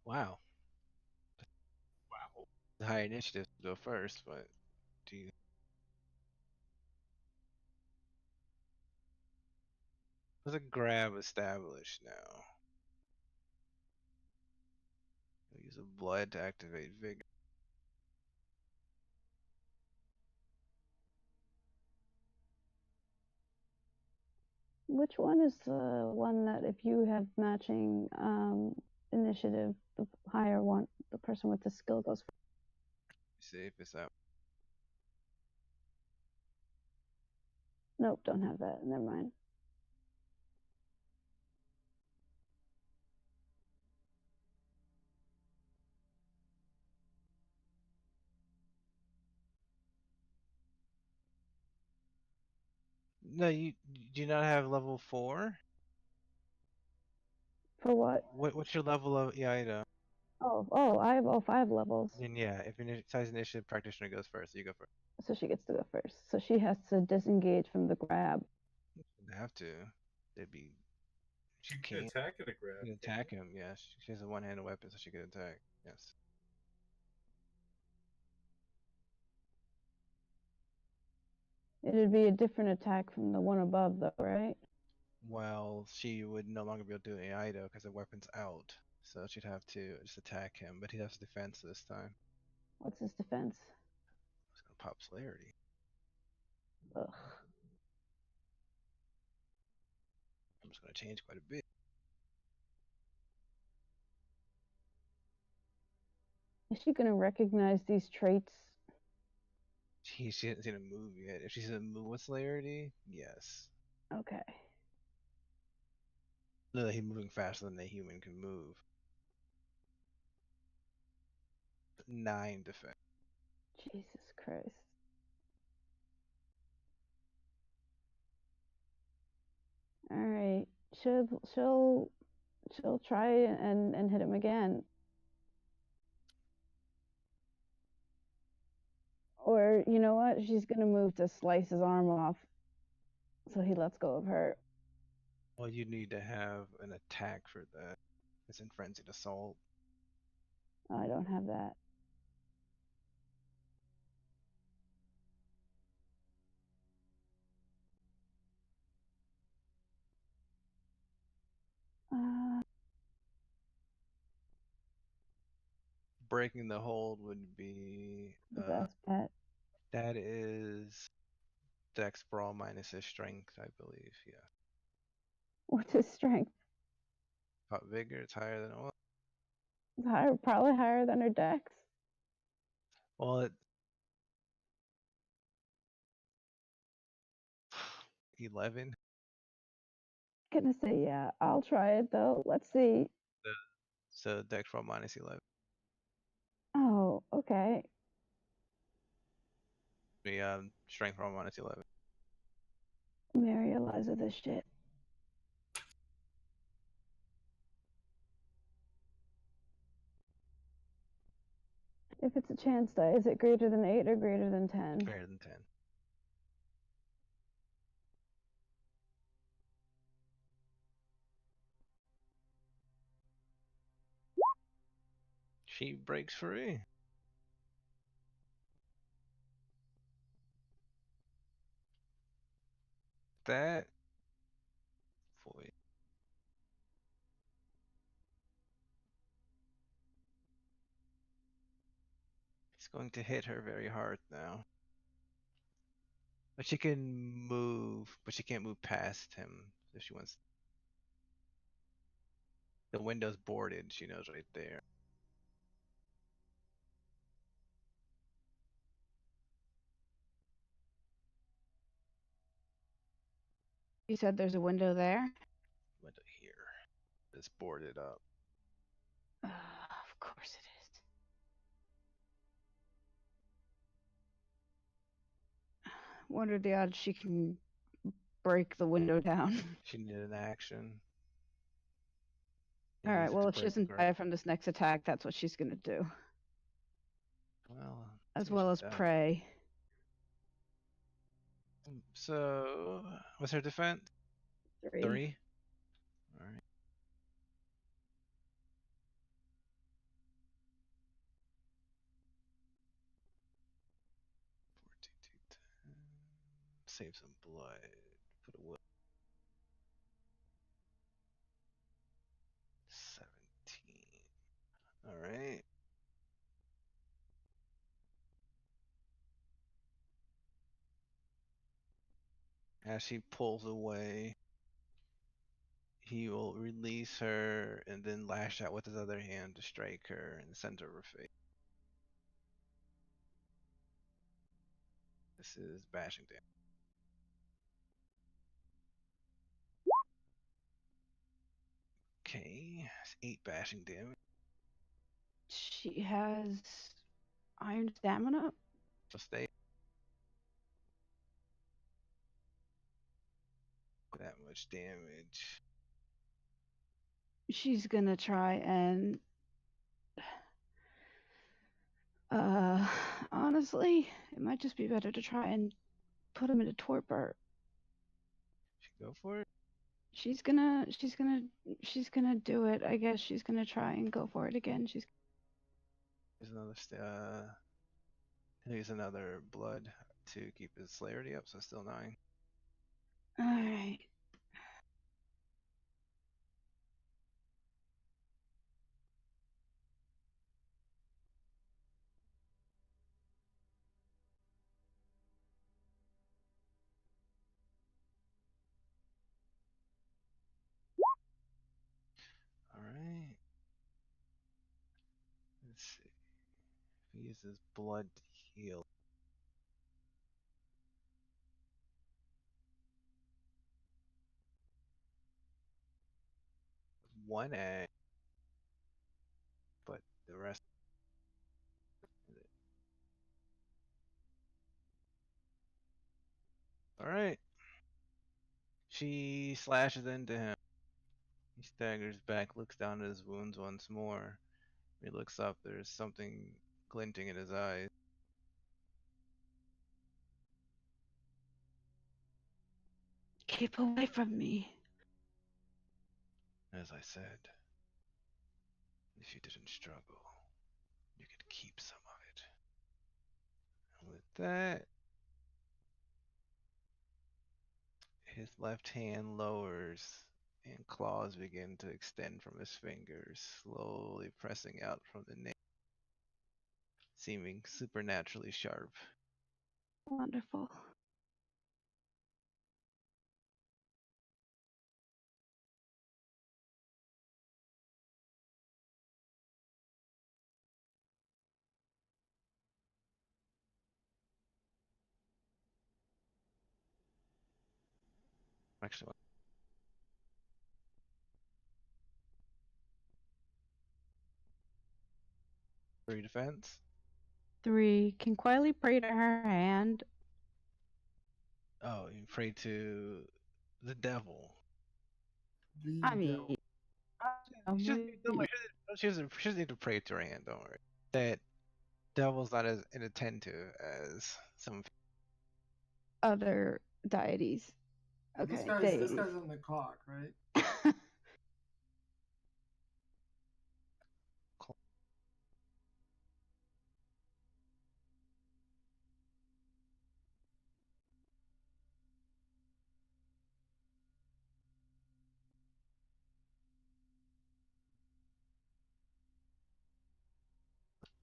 Wow. Wow. The high initiative to go first, but do you there's a grab established now. Use of blood to activate vigor. Which one is the one that if you have matching initiative, the higher one, the person with the skill goes first? See if it's out. Nope, don't have that. Never mind. No, you do not have level 4? For what? What's your level of item? Oh, I have all 5 levels. Then yeah, if size initiative practitioner goes first, you go first. So she gets to go first. So she has to disengage from the grab. You have to. It'd be. She You can can't. attack at a grab. You can attack him. Yeah, she has a one-handed weapon, so she can attack. Yes. It'd be a different attack from the one above, though, right? Well, she would no longer be able to do AI though because the weapon's out. So she'd have to just attack him, but he has defense this time. What's his defense? It's gonna pop celerity. Ugh. I'm just gonna change quite a bit. Is she gonna recognize these traits? She hasn't seen a move yet. If she's a move with celerity, yes. Okay. No, he's moving faster than a human can move. 9 defense. Jesus Christ. All right. She'll try and hit him again. Or you know what? She's gonna move to slice his arm off, so he lets go of her. Well, you need to have an attack for that. It's in frenzied assault. Oh, I don't have that. Breaking the hold would be The best bet. that is Dex Brawl minus his strength, I believe. Yeah. What's his strength? Pop vigor, it's higher than what? It's higher, probably higher than her dex. Well, it 11. Gonna say yeah. I'll try it though. Let's see. So Dex Brawl minus 11. Oh, okay. The strength roll minus 11. Mary Eliza this shit. If it's a chance die, is it greater than 8 or greater than 10? Greater than 10. She breaks free. That boy. He's going to hit her very hard now. But she can move, but she can't move past him if she wants. The window's boarded, she knows right there. You said there's a window there? Window here. It's boarded up. Of course it is. What are the odds she can break the window down? She needed an action. All right, well, if she doesn't die from this next attack, that's what she's gonna do. Well, as well as pray. So, what's her defense? 3. 3? Alright. Save some blood. Put away. 17. Alright. As she pulls away, he will release her and then lash out with his other hand to strike her in the center of her face. This is bashing damage. Okay, it's 8 bashing damage. She has iron stamina. So stay. That much damage. She's gonna try and honestly, it might just be better to try and put him into torpor. Go for it. She's gonna do it. I guess she's gonna try and go for it again. Here's another blood to keep his celerity up, so still 9. All right. He uses blood to heal. One egg, but the rest. All right. She slashes into him. He staggers back, looks down at his wounds once more. When he looks up, there's something glinting in his eyes. Keep away from me. As I said, if you didn't struggle, you could keep some of it. And with that, his left hand lowers and claws begin to extend from his fingers, slowly pressing out from the nail, seeming supernaturally sharp. Wonderful. Actually, 3 defense. 3. Can Quiley pray to her hand? Oh, you pray to the devil. I mean, She doesn't need to pray to her hand, don't worry. That devil's not as inattentive as some. other deities. Okay, This guy's on the clock, right?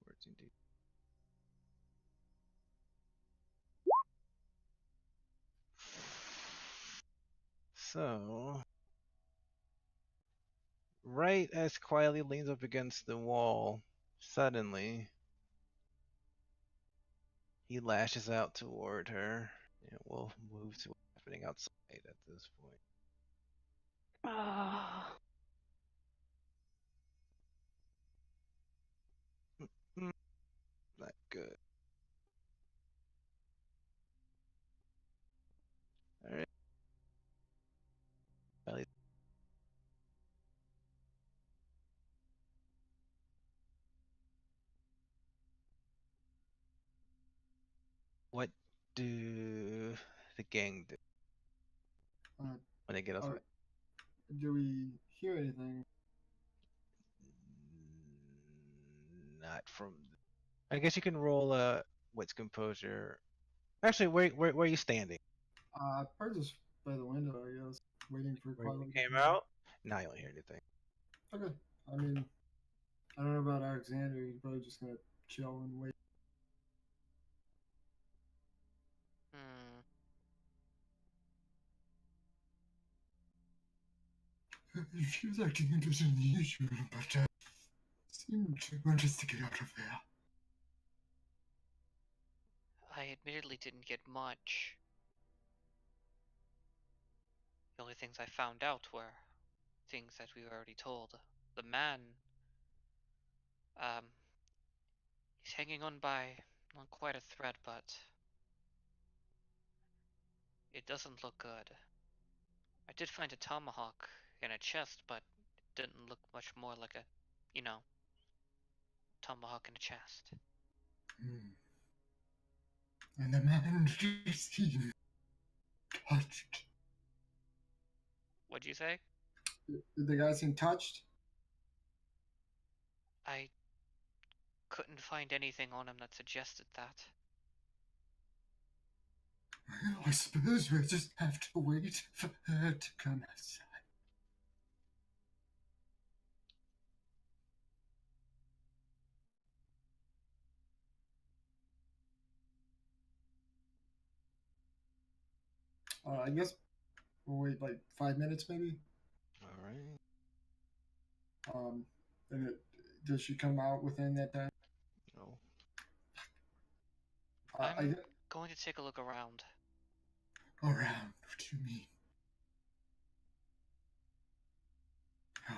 Words indeed. So, right as Quiley leans up against the wall, suddenly he lashes out toward her, and we'll move to what's happening outside at this point. Ah. Not good. All right. Quiley. What do the gang do when they get us? Do we hear anything? Not from. I guess you can roll a wits composure. Actually, where are you standing? Probably just by the window, I guess, waiting for Where you Quiley to came come out? No, you don't hear anything. Okay. I mean, I don't know about Alexander. He's probably just gonna chill and wait. Hmm. She was acting interested in the issue, but seemed to want us to get out of there. I admittedly didn't get much. The only things I found out were things that we were already told. The man, um, he's hanging on by not quite a thread, but it doesn't look good. I did find a tomahawk in a chest, but it didn't look much more like a, tomahawk in a chest. And the man seemed touched. What'd you say? Did the guy seem touched? I couldn't find anything on him that suggested that. Well, I suppose we'll just have to wait for her to come outside. I guess we'll wait like 5 minutes, maybe. All right. And does she come out within that time? No. I'm going to take a look around. Around? What do you mean? Oh,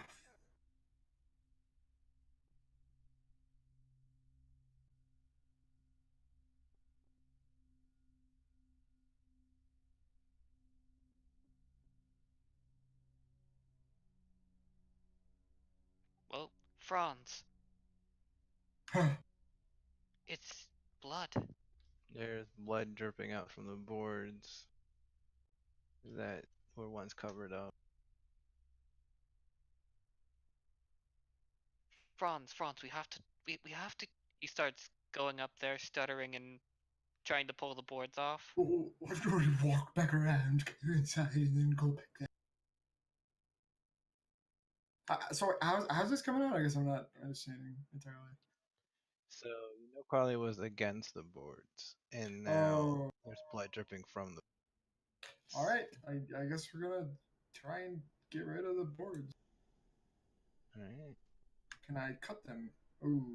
Well, Franz, huh. it's blood. There's blood dripping out from the boards that were once covered up. Franz, we have to. He starts going up there, stuttering and trying to pull the boards off. Oh, I've already walked back around, go inside, and then go back there. Sorry, how's this coming out? I guess I'm not understanding entirely. So Carly was against the boards, and now Oh, there's blood dripping from the. all right. I guess we're gonna try and get rid of the boards. All right. Can I cut them? Ooh,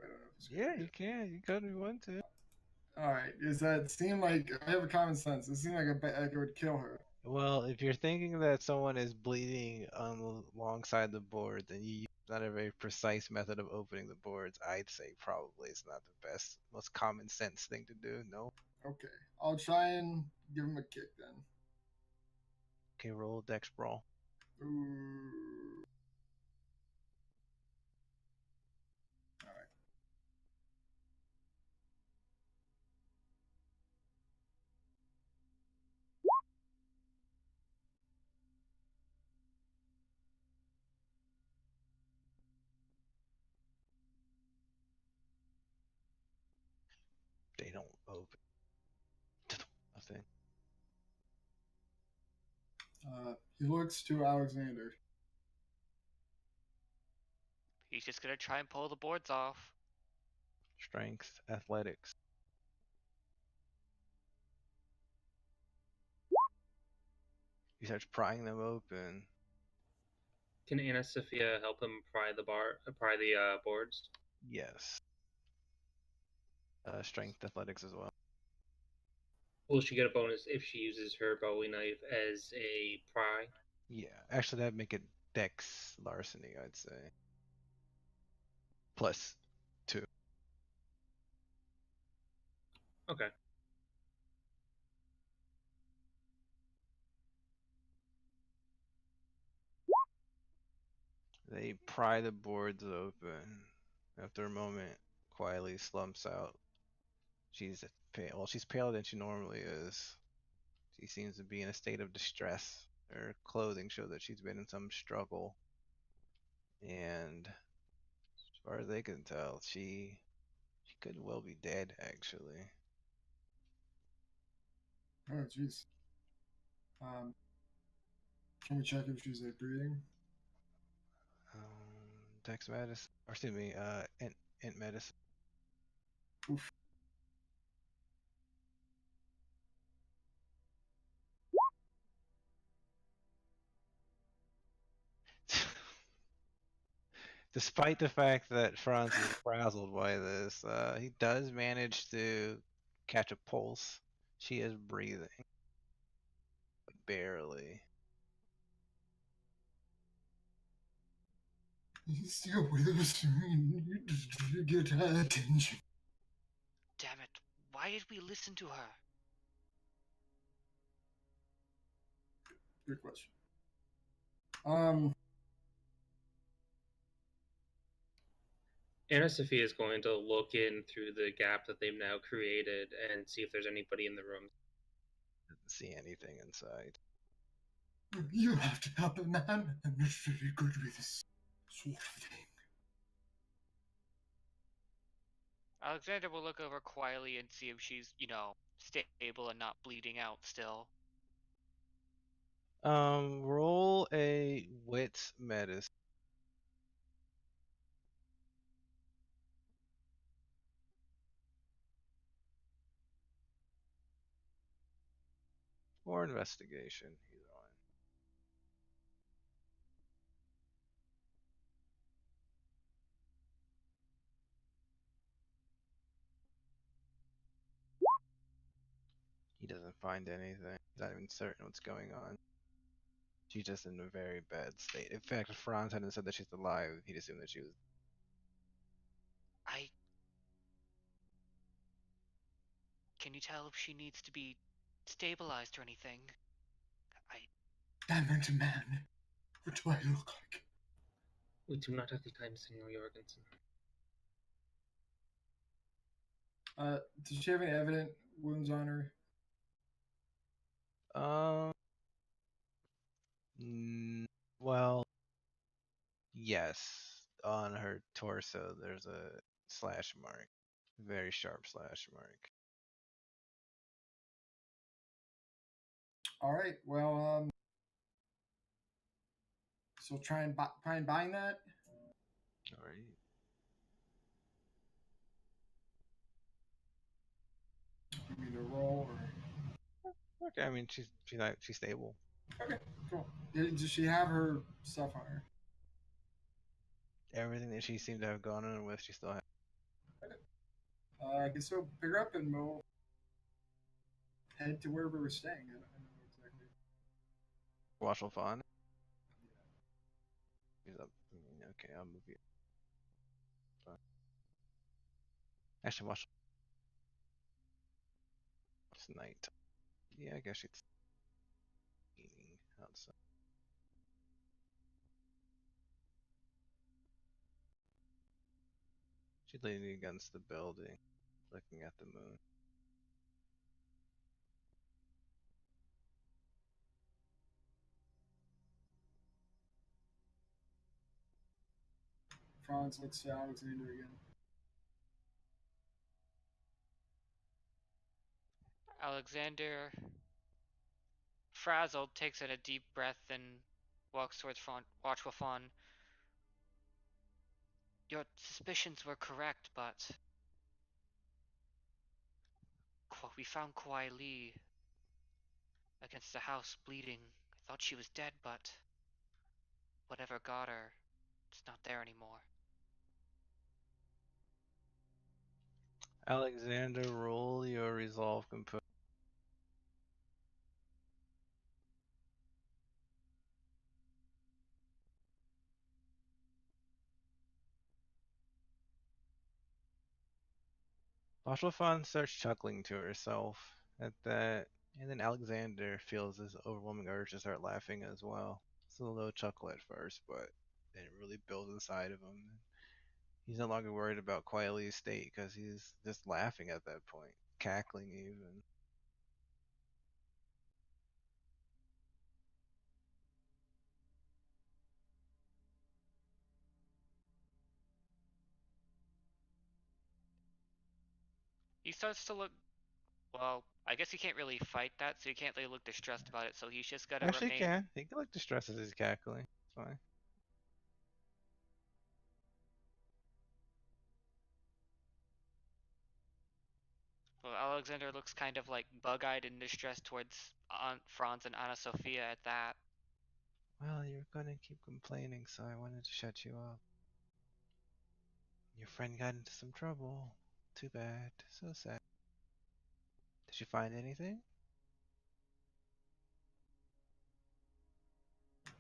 I don't know if it's a good Yeah, idea. you can. You could if you want to. All right. Does that seem like I have a common sense? It seems like like it would kill her. Well, if you're thinking that someone is bleeding alongside the board, then you use not a very precise method of opening the boards. I'd say probably it's not the best, most common sense thing to do. No. Okay, I'll try and give him a kick then. Okay, roll Dex brawl. Ooh. All right. They don't open. Nothing. He looks to Alexander. He's just gonna try and pull the boards off. Strength, athletics. He starts prying them open. Can Anna Sophia help him pry the boards? Yes. Strength, athletics as well. Will she get a bonus if she uses her Bowie knife as a pry? Yeah, actually, that'd make it Dex larceny, I'd say. +2. Okay. They pry the boards open. After a moment, quietly slumps out. She's pale. Well, she's paler than she normally is. She seems to be in a state of distress. Her clothing shows that she's been in some struggle. And as far as they can tell, she could well be dead, actually. Oh, jeez. Can we check if she's like breathing? Dex medicine, or excuse me, int medicine. Oof. Despite the fact that Franz is frazzled by this, he does manage to catch a pulse. She is breathing, but barely. He's still with us. We need to get her attention. Damn it! Why did we listen to her? Good question. Anna Sophia is going to look in through the gap that they've now created and see if there's anybody in the room. Doesn't see anything inside. You have to help a man. I'm not very good with this sort of thing. Alexander will look over quietly and see if she's, stable and not bleeding out still. Roll a wits medicine. Or investigation, either one. find anything. He's not even certain what's going on. She's just in a very bad state. In fact, if Franz hadn't said that she's alive, he'd assume that she was. I. Can you tell if she needs to be stabilized or anything? That meant a man. What do I look like? We do not have the time, Senor Jorgensen. Does she have any evident wounds on her? Well, yes. On her torso, there's a slash mark. Very sharp slash mark. All right. Well, so try and buying that. All right. Give me the roll. Okay, I mean she's stable. Okay, cool. Does she have her stuff on her? Everything that she seemed to have gone on with, she still has. I guess so. Pick her up and we'll head to wherever we're staying. I don't know exactly. Watchful Fawn. He's up. Okay, I'll move you. Actually, watch. It's night. Yeah, I guess she's eating outside. She's leaning against the building, looking at the moon. Franz looks to Alexander again. Alexander, frazzled, takes in a deep breath and walks towards Watchful Fawn. Your suspicions were correct, but we found Kuai Li against the house bleeding. I thought she was dead, but whatever got her, it's not there anymore. Alexander, roll your resolve component. Watchful Fawn starts chuckling to herself at that, and then Alexander feels this overwhelming urge to start laughing as well. It's a little chuckle at first, but then it really builds inside of him. He's no longer worried about Quiley's state because he's just laughing at that point, cackling even. He starts to look. Well, I guess he can't really fight that, so he can't really look distressed about it, so he's just gotta Actually, remain. he can look distressed as he's cackling. It's fine. Well, Alexander looks kind of like bug-eyed and distressed towards Aunt Franz and Anna Sophia at that. Well, you're gonna keep complaining, so I wanted to shut you up. Your friend got into some trouble. Too bad. So sad. Did you find anything?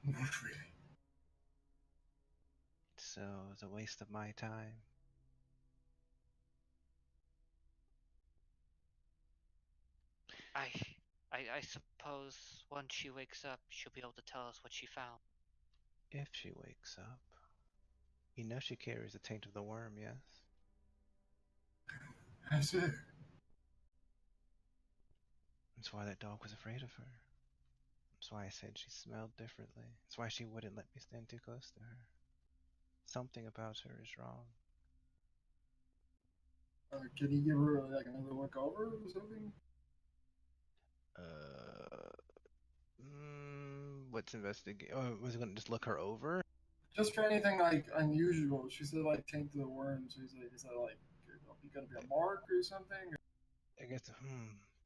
Not really. So it was a waste of my time. I suppose once she wakes up, she'll be able to tell us what she found. If she wakes up. You know she carries the taint of the worm, yes? I see. That's why that dog was afraid of her. That's why I said she smelled differently. That's why she wouldn't let me stand too close to her. Something about her is wrong. Can you give her like another look over or something? What's investigate? Oh, was it gonna just look her over? Just for anything like unusual. She said like taint to the worm. So he's like, is that like gonna be a mark or something? I guess.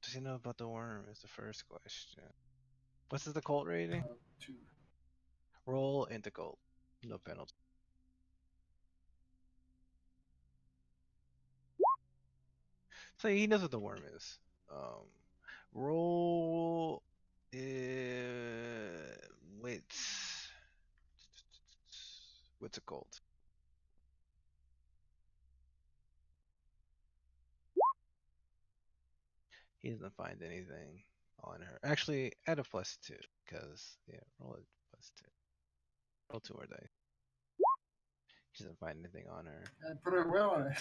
Does he know about the worm? Is the first question. What's his occult rating? 2. Roll into cult. No penalty. So he knows what the worm is. Roll. Wait. What's it called? He doesn't find anything on her. Actually, add a +2, because yeah, roll a +2. Roll 2 more dice. He doesn't find anything on her. And put a well on it.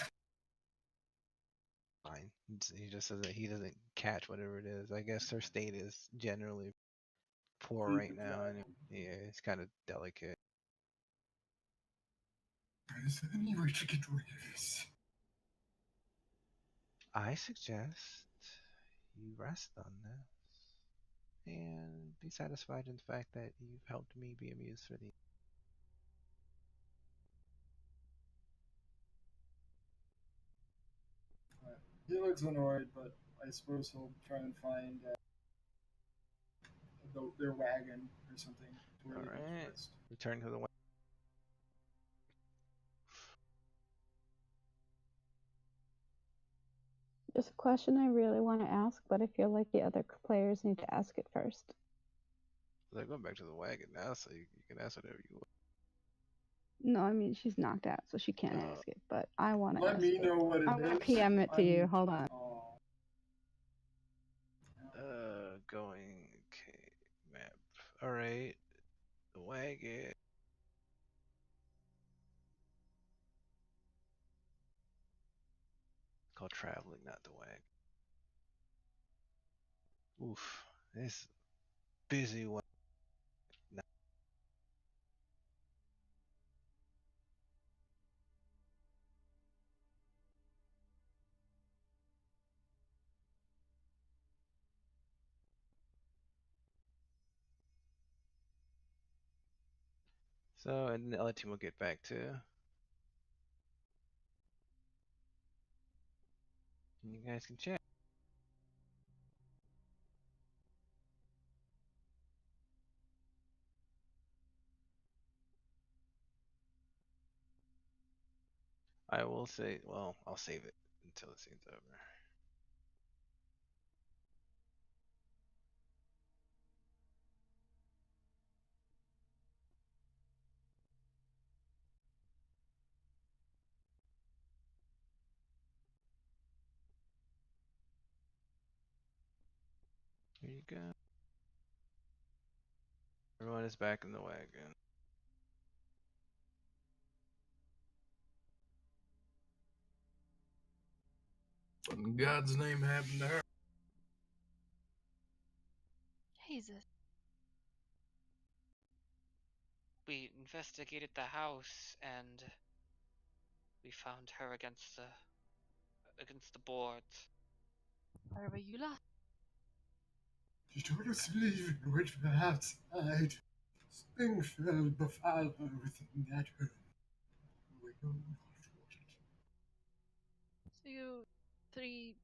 Fine. He just says that he doesn't catch whatever it is. I guess her state is generally poor right now, and yeah, it's kind of delicate. Is there any way to get rid of this? I suggest you rest on this and be satisfied in the fact that you've helped me be amused for the. He looks annoyed, but I suppose he'll try and find their wagon or something to where All they can right. rest. Return to the. There's a question I really want to ask, but I feel like the other players need to ask it first. They're going back to the wagon now, so you can ask whatever you want. No, I mean she's knocked out, so she can't ask it. But I want to Let ask me it. know what it I'm gonna is. PM it to you. Hold on. Going. Okay. Map. All right. The wagon. It's called traveling, not the wagon. Oof. This busy one. So, and the other team will get back to. You guys can check. I will say, well, I'll save it until the scene's over. Here you go. Everyone is back in the wagon. What in God's name happened to her? Jesus. We investigated the house and we found her against the boards. Where were you last? She told us to leave and wait for her outside. Something befell her within that room. We know not what it. So you three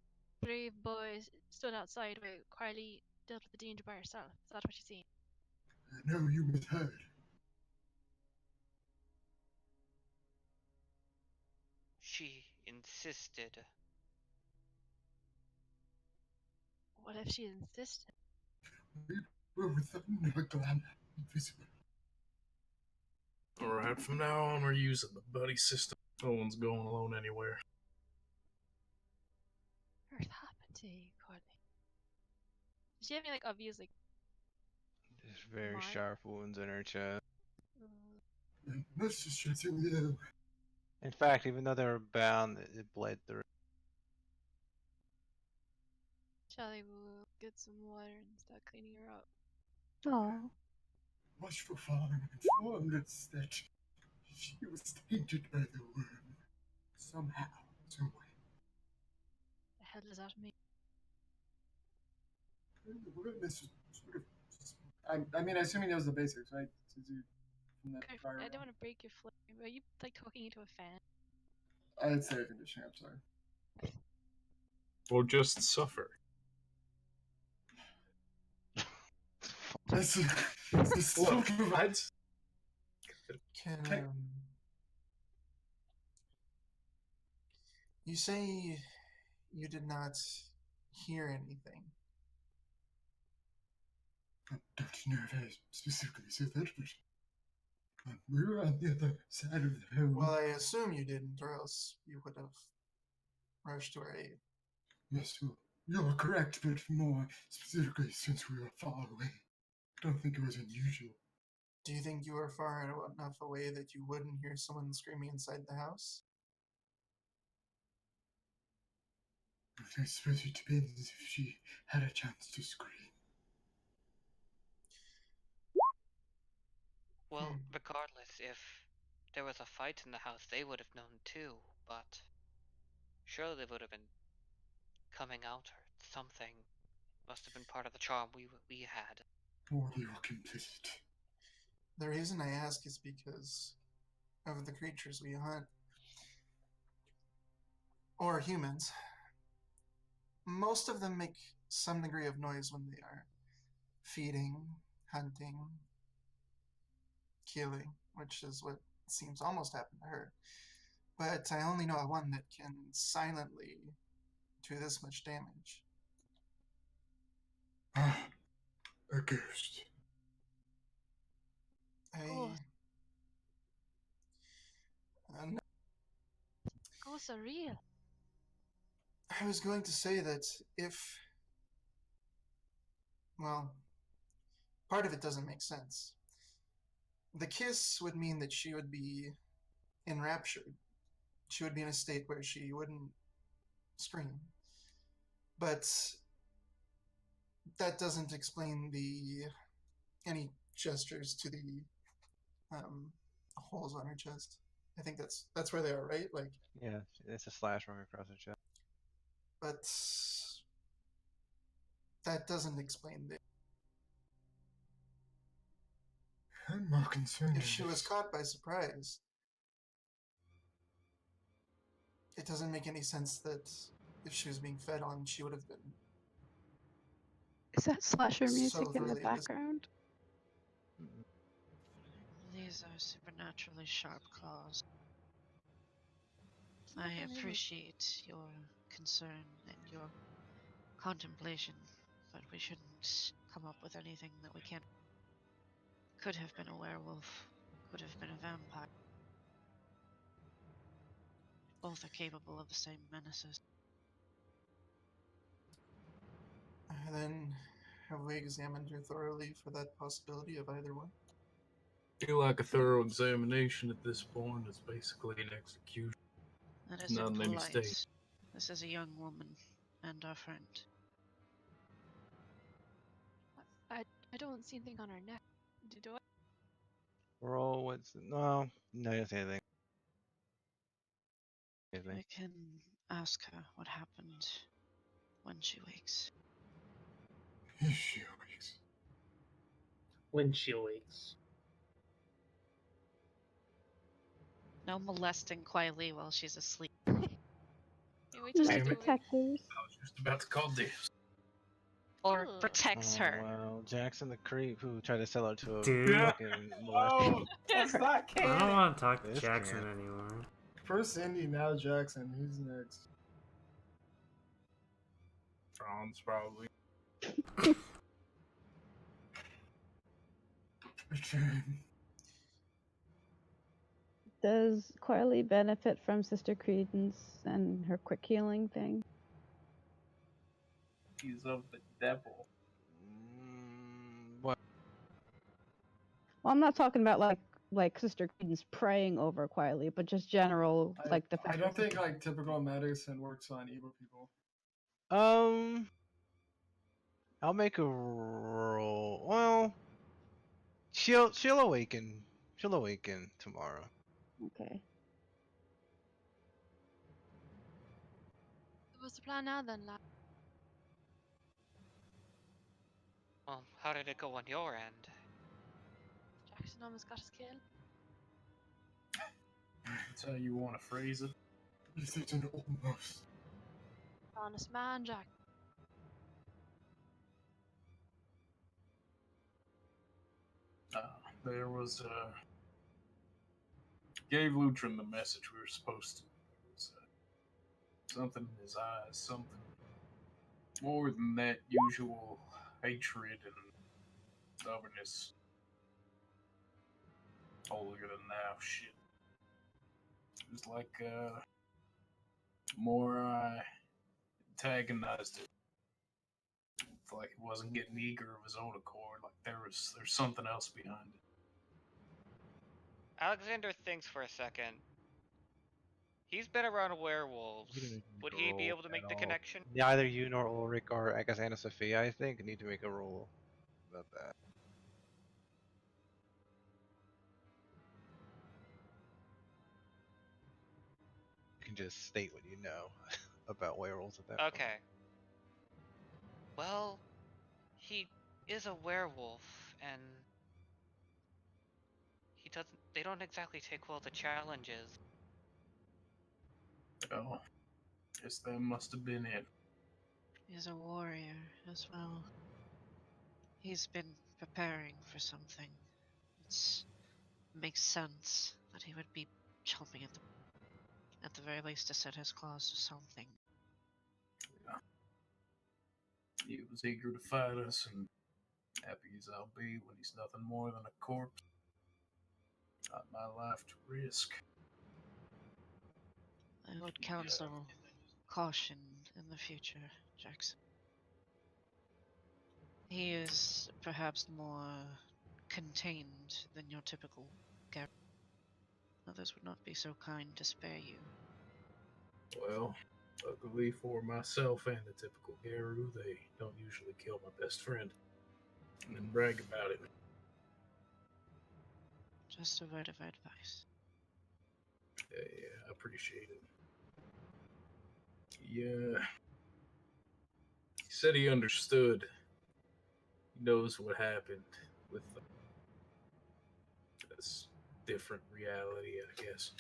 brave boys stood outside while Carly dealt with the danger by herself. Is that what you're saying? I know you misheard. She insisted. What if she insisted? We were within her glamour, invisible. Alright, from now on we're using the buddy system. No one's going alone anywhere. What earth happened to you, Carly? Did she have any obvious There's very mark? sharp wounds in her chest. And most distressingly, though, In fact, even though they were bound, it bled through. Charlie will get some water and start cleaning her up. Oh, Watchful Fawn informed us that she was tainted by the worm. Somehow, someway. The hell does that mean? The worm is sort of. I mean, I assume he knows the basics, right? From that Okay, prior I don't want to break your flame. Are you talking into a fan? I'd say air conditioning, I'm sorry. Or just suffer. That's Look, I'd... Can you say you did not hear anything? don't know if I specifically said that, but we were on the other side of the home. Well, I assume you didn't, or else you would have rushed to our aid. Yes, well, you're correct, but more specifically since we were far away. I don't think it was unusual. Do you think you were far enough away that you wouldn't hear someone screaming inside the house? I suppose it depends if she had a chance to scream. Well, regardless, if there was a fight in the house, they would have known too, but surely they would have been coming out or something. Must have been part of the charm we had. Or they were complicit. The reason I ask is because of the creatures we hunt, or humans. Most of them make some degree of noise when they are feeding, hunting, killing, which is what seems almost happened to her. But I only know of one that can silently do this much damage. Ah, a ghost. No. Ghosts are real. I was going to say that if, well, part of it doesn't make sense. The kiss would mean that she would be enraptured. She would be in a state where she wouldn't scream. But that doesn't explain any gestures to the holes on her chest. I think that's where they are, right? Like, Yeah, it's a slash mark across her chest. but that doesn't explain the. I'm more concerned. If she was caught by surprise, it doesn't make any sense that if she was being fed on, she would have been. Is that slasher music So in the really background? These are supernaturally sharp claws. I appreciate your concern and your contemplation, but we shouldn't come up with anything that we can't. Could have been a werewolf, could have been a vampire. Both are capable of the same menaces. Then have we examined her thoroughly for that possibility of either one? I feel like a thorough examination at this point is basically an execution. That It's is not in any impolite. state. This is a young woman and our friend. I don't see anything on her neck. Do I? Roll what's no, you don't see anything. I can ask her what happened when she wakes. If she wakes. When she wakes. No molesting quietly while she's asleep. Yeah, we just Damn do it. it. Detectives. I was just about to call dibs. Or Ugh. protects her. Well, Jackson the creep who tried to sell her to a Dude. fucking Oh, molester. that's not I canon. don't want to talk to This Jackson can't. anymore. First Indy, now Jackson. Who's next? Franz, probably. Return. Does Carly benefit from Sister Credence and her quick healing thing? He's of the devil. What? Well, I'm not talking about like Sister Credence praying over quietly, but just general like the. I don't think like typical medicine works on evil people. I'll make a roll. Well, she'll awaken. She'll awaken tomorrow. Okay. So what's the plan now then, lad? Well, how did it go on your end? Jackson almost got his kill. That's how you want to phrase it. Is it an almost? Honest man, Jack. There was gave Lutrin the message we were supposed to. There was something in his eyes, something more than that usual hatred and Stubbornness. Holier than thou shit. It was like, more I antagonized it. It's like it wasn't getting eager of his own accord. Like there's something else behind it. Alexander thinks for a second. He's been around werewolves. You don't need to Would make a he be roll able to make at the all. connection? Neither you nor Ulrich or I guess Anna Sophia, I think, need to make a roll about that. You can just state what you know about werewolves at that point. Okay. Well, he is a werewolf, and they don't exactly take well to challenges. Oh, guess that must have been it. He's a warrior as well. He's been preparing for something. It makes sense that he would be chomping at the very least to set his claws to something. Yeah. He was eager to fight us, and happy as I'll be when he's nothing more than a corpse. Not my life to risk. I would counsel caution in the future, Jackson. He is perhaps more contained than your typical Garrett. Others would not be so kind to spare you. Well, luckily for myself and the typical Garu, they don't usually kill my best friend and then brag about it. Just a word of advice. Yeah, I appreciate it. Yeah. He said he understood. He knows what happened with this different reality, I guess.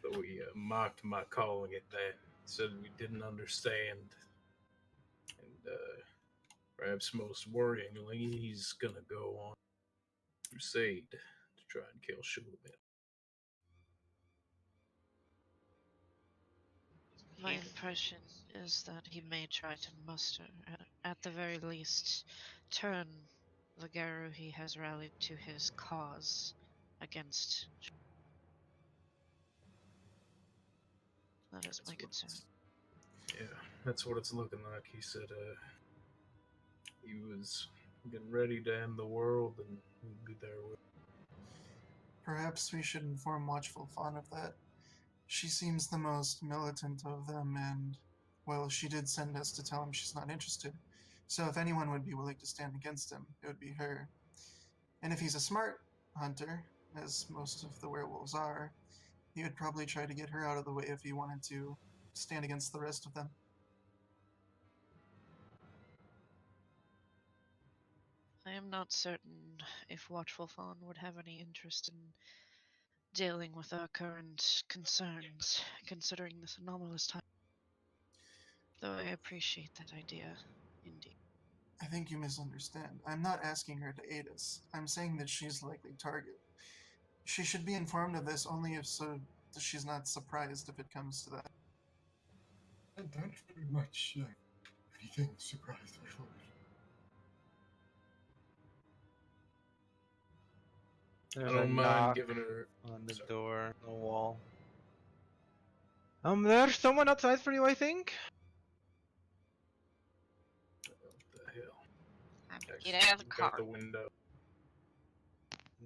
But we mocked my calling it that. Said we didn't understand. And perhaps most worryingly, he's gonna go on a crusade to try and kill Shulman. My impression is that he may try to muster, at the very least, turn the Garu he has rallied to his cause against. That is my concern. Yeah, that's what it's looking like. He said he was getting ready to end the world and we'd be there with. Perhaps we should inform Watchful Fawn of that. She seems the most militant of them, and, well, she did send us to tell him she's not interested. So if anyone would be willing to stand against him, it would be her. And if he's a smart hunter, as most of the werewolves are, he would probably try to get her out of the way if he wanted to stand against the rest of them. I am not certain if Watchful Fawn would have any interest in dealing with our current concerns, considering this anomalous time. Though I appreciate that idea, indeed. I think you misunderstand. I'm not asking her to aid us. I'm saying that she's a likely target. She should be informed of this only if so that she's not surprised if it comes to that. I don't very much anything surprised me. There's I a don't mind knock giving her on the door, on the wall. There's someone outside for you, I think. what the hell. Get out of the Look car. out the window.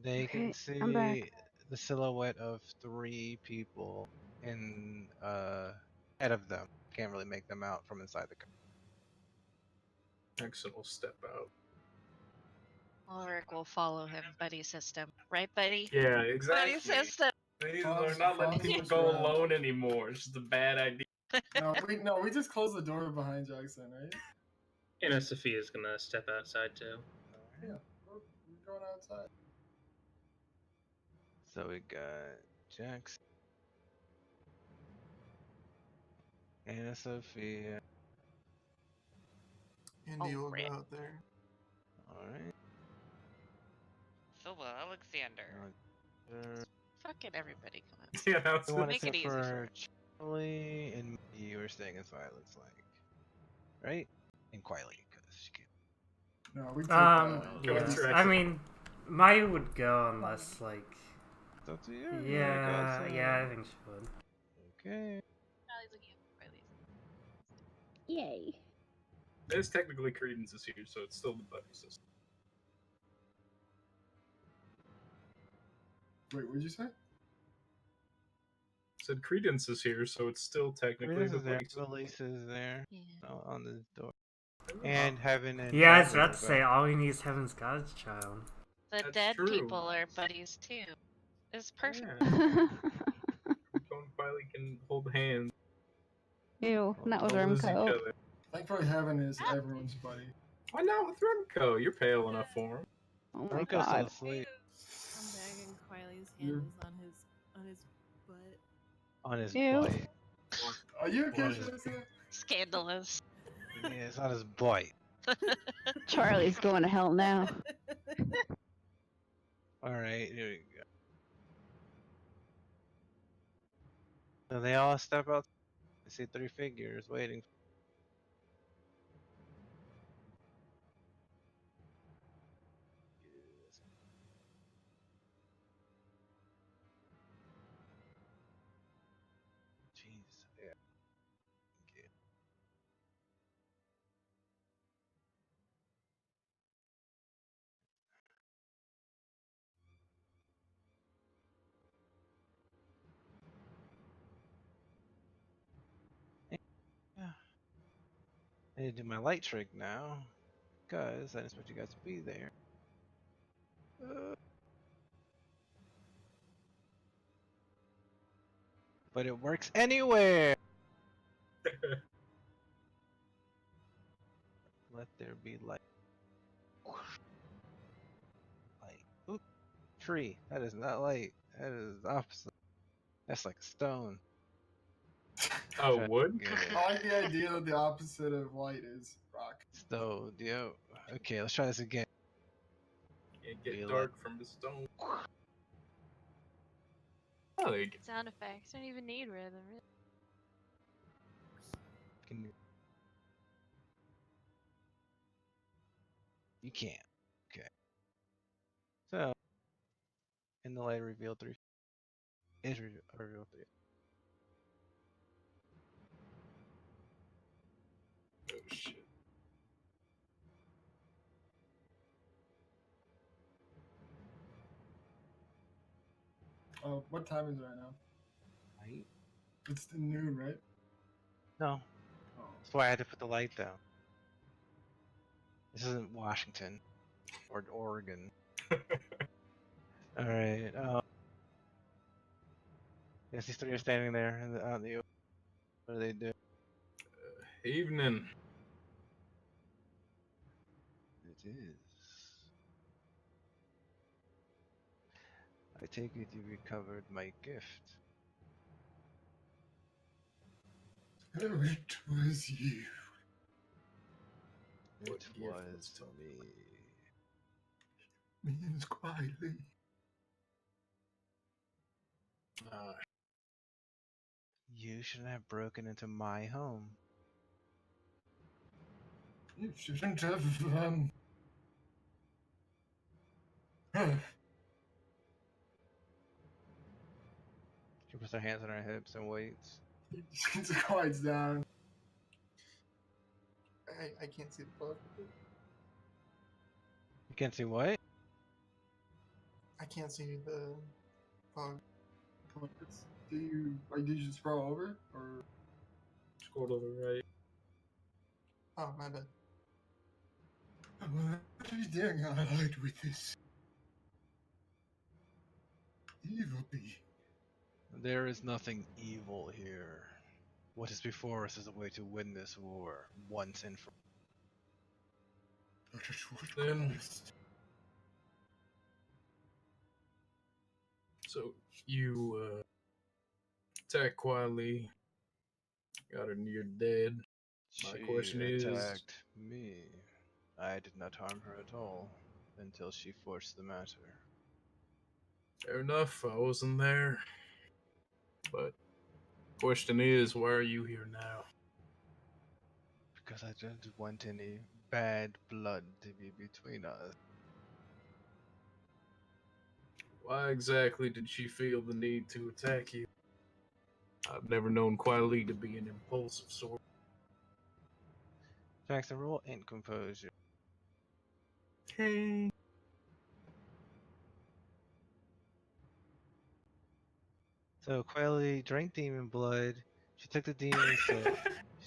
They Okay, can I'm back. see the silhouette of 3 people in ahead of them. Can't really make them out from inside the car. Jackson will step out. Ulrich will follow him, buddy system. Right, buddy? Yeah, Buddy exactly. system. They're Fonz- not letting Fonz people was go around. alone anymore. It's just a bad idea. No, we just closed the door behind Jackson, right? Anna Sophia's gonna step outside too. Yeah, we're going outside. So we got Jax, Anna Sophia. Indy will rip. go out there. Alright. So, Alexander. Fucking everybody come out. Yeah, that's The one Make it except easy for for him. Charlie and you are staying inside, looks like. Right? And Quiley, because she can't. No, we take Yeah. track I it. mean, Maya would go unless, like... It's up to you. You wanna go Yeah, outside? yeah, I think she would. Okay. Riley's looking at Riley's. Yay. There's technically Credence is here, so it's still the buddy system. Wait, what did you say? Said Credence is here, so it's still technically Credence the is there. buddy system. Valise is there. Yeah. On the door. And Heaven and Yeah, I was Traveler about to say, all we need is Heaven's God's Child. The That's dead true. people are buddies too. It's perfect. Yeah. Rico and Quietly can hold hands. Ew, not with Don't lose each Remco. other. Thankfully, Heaven is everyone's buddy. Why not with Remco? You're pale enough for him. Oh my Remco's still god. asleep I'm bagging Quiley's hand is on his butt. on his Ew. bite. Are you okay, What is- Shazia? Scandalous. Yeah, it's on his bite. Charlie's going to hell now. Alright, here we go. So they all step out. I see 3 figures waiting. Jeez, yeah. Okay. Yeah. I need to do my light trick now. Because I didn't expect you guys to be there. But it works anywhere! Let there be light. Light. Oop. Tree. That is not light. That is the opposite. That's like a stone. Oh, wood? Good. I like the idea that the opposite of light is rock. Stone, yo. Okay, let's try this again. Can't Be get like- dark from the stone. Oh, there you go. Sound effects don't even need rhythm. Really. Can you... You can't. Okay. So, in the light reveal 3. Is reveal 3. Oh, shit. What time is it right now? Light? It's the noon, right? No. Oh. That's why I had to put the light down. This isn't Washington. Or Oregon. Alright, yes, these 3 are standing there in out in the open. What do they do? Evening. It is. I take it you recovered my gift. Oh, it was you. It What gift was was to me. Means quietly. You shouldn't have broken into my home. You shouldn't have, She puts her hands on her hips and waits. He quiets down. I can't see the bug. You can't see what? I can't see the bug. Do you just scroll over or? Scroll to the right. Oh, my bad. What are you doing outside with this evil bee? There is nothing evil here. What is before us is a way to win this war once and for That is what Then- caused. So, you, attack quietly. Got her near dead. My She question is- attacked me. I did not harm her at all until she forced the matter. Fair enough, I wasn't there. But, question is, why are you here now? Because I didn't want any bad blood to be between us. Why exactly did she feel the need to attack you? I've never known Quiley to be an impulsive sort. Jackson, roll and composure. Hey. So Quelly drank demon blood. She took the demon soul.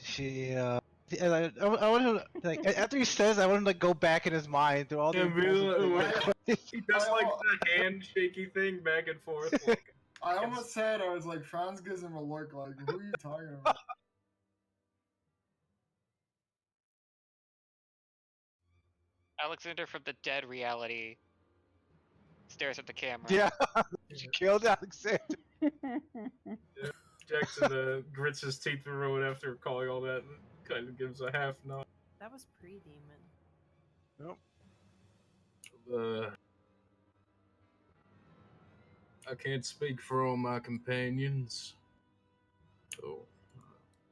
She I want him to, like after he says, I want him to go back in his mind through all the impulsive things. He does like the hand shaky thing back and forth. Like, I almost said, I was like, Franz gives him a look like, who are you talking about? Alexander from the dead reality stares at the camera. Yeah, she killed Alexander. Jackson grits his teeth through it after calling all that and kind of gives a half nod. That was pre-demon. Nope. I can't speak for all my companions, so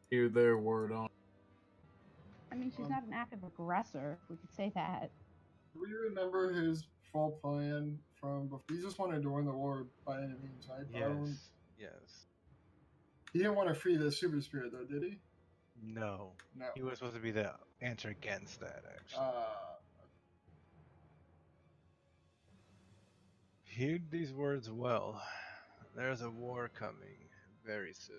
hear their word on. I mean, she's not an active aggressor, if we could say that. Do we remember his full plan from before? He just wanted to win the war by any means, right? Yes. He didn't want to free the super spirit, though, did he? No. No. He was supposed to be the answer against that, actually. Heed these words well. There's a war coming very soon.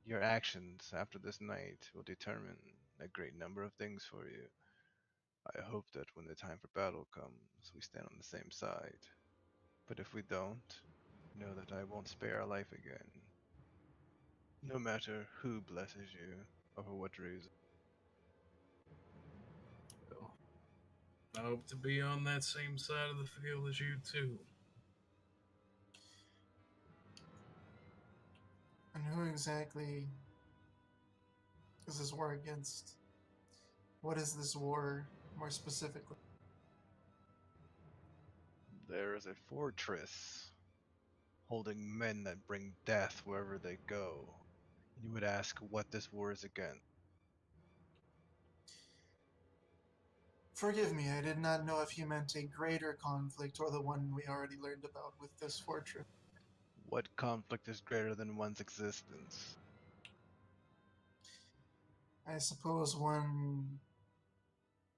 Your actions after this night will determine a great number of things for you. I hope that when the time for battle comes, we stand on the same side. But if we don't, know that I won't spare our life again. No matter who blesses you, or for what reason. Well, I hope to be on that same side of the field as you too. And who exactly is this war against? What is this war, more specifically? There is a fortress holding men that bring death wherever they go. You would ask what this war is against. Forgive me, I did not know if you meant a greater conflict or the one we already learned about with this fortress. What conflict is greater than one's existence? I suppose one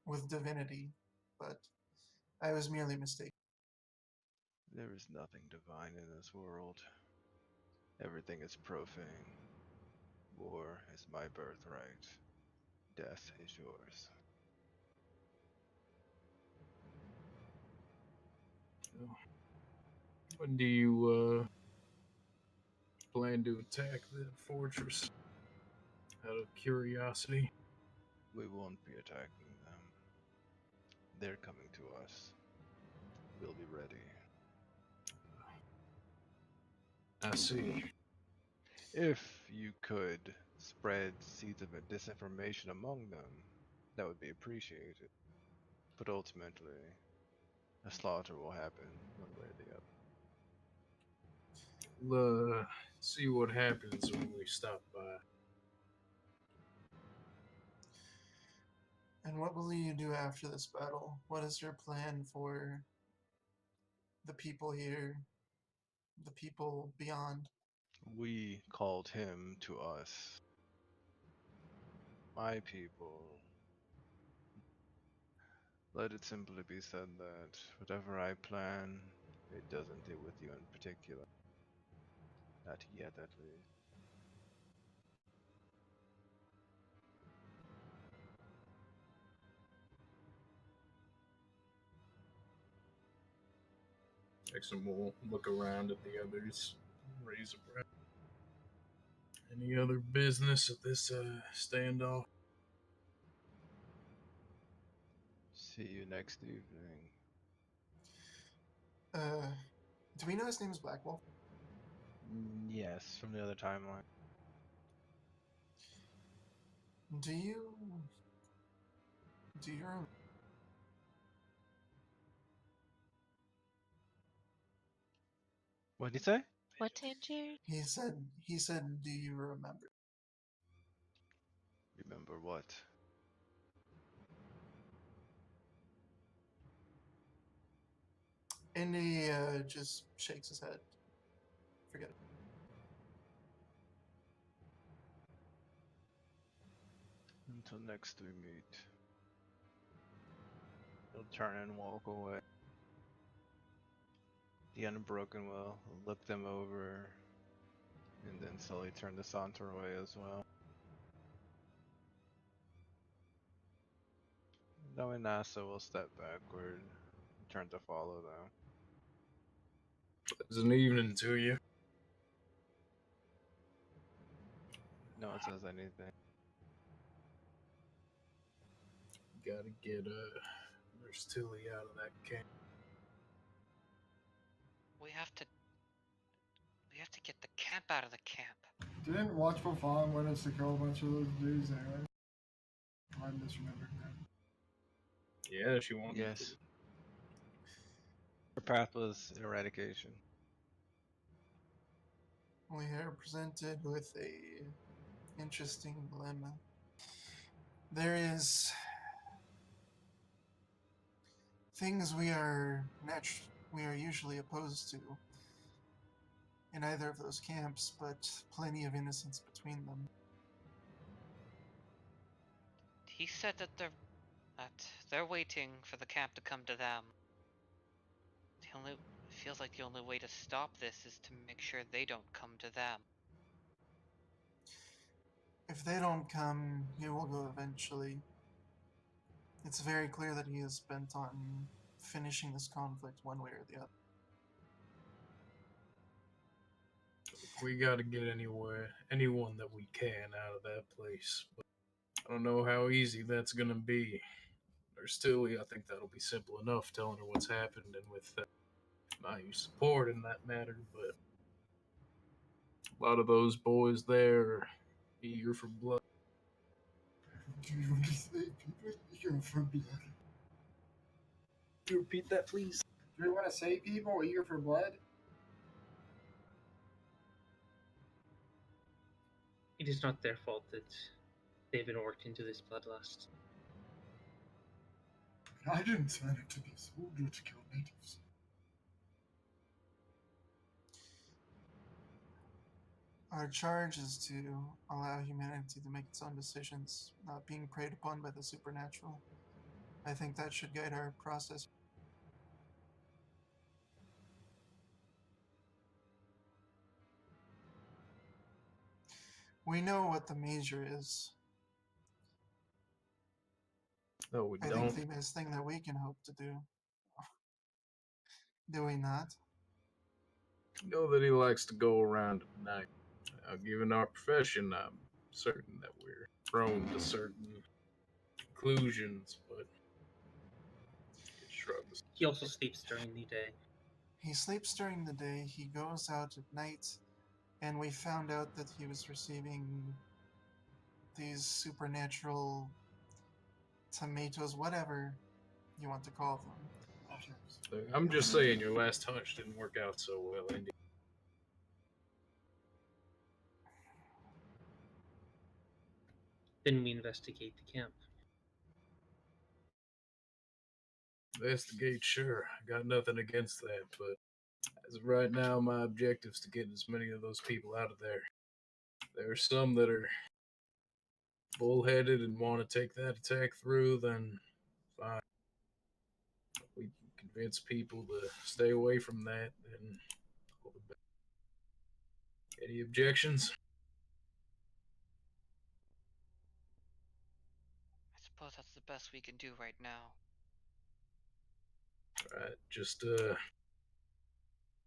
with divinity, but I was merely mistaken. There is nothing divine in this world. Everything is profane. War is my birthright. Death is yours. When do you plan to attack the fortress? Out of curiosity. We won't be attacking them. They're coming to us. We'll be ready. I see. If you could spread seeds of disinformation among them, that would be appreciated. But ultimately, a slaughter will happen one way or the other. We'll see what happens when we stop by. And what will you do after this battle? What is your plan for the people here, the people beyond? We called him to us. My people. Let it simply be said that whatever I plan, it doesn't deal with you in particular. Not yet, at least. Jackson will look around at the others, raise a breath. Any other business at this standoff? See you next evening. Do we know his name is Black Wolf? Yes, from the other timeline. Do you remember? What did he say? What, Tangier? He said, do you remember? Remember what? And he just shakes his head. Forget it. Until next we meet. He'll turn and walk away. The Unbroken will look them over and then slowly turn the saunter away as well. Knowing Nasa will step backward and turn to follow them. Pleasant evening to you. No one says anything. Gotta get Nurse Tilly out of that camp. We have to get the camp out of the camp. Didn't Watchful Fawn want us to kill a bunch of those dudes anyway? I'm misremembering that. Yeah, she wanted Yes. to. Her path was eradication. We are presented with a interesting dilemma. There is things we are usually opposed to in either of those camps, but plenty of innocence between them. He said that they're waiting for the camp to come to them. It feels like the only way to stop this is to make sure they don't come to them. If they don't come, he will go eventually. It's very clear that he is bent on finishing this conflict one way or the other. We gotta get anyone that we can out of that place. But I don't know how easy that's gonna be. Nurse Tilly, I think that'll be simple enough, telling her what's happened and with my support in that matter, but a lot of those boys there are eager for blood. Do you want to say people eager for blood? Can you repeat that, please? Do you want to say people eager for blood? It is not their fault that they've been worked into this bloodlust. I didn't sign up to be a soldier to kill natives. Our charge is to allow humanity to make its own decisions, not being preyed upon by the supernatural. I think that should guide our process. We know what the major is. No, we I don't. think the best thing that we can hope to do. Do we not? You know that he likes to go around at night. Now, given our profession, I'm certain that we're prone to certain conclusions, but he shrugs. He also sleeps during the day. He sleeps during the day, he goes out at night, and we found out that he was receiving these supernatural tomatoes, whatever you want to call them. Look, I'm just saying your last hunch didn't work out so well, Indy. Then we investigate the camp. Investigate, sure. I got nothing against that, but as of right now, my objective is to get as many of those people out of there. There are some that are bullheaded and want to take that attack through, then fine. If we can convince people to stay away from that, then all the better. Any objections? I suppose that's the best we can do right now. Alright, just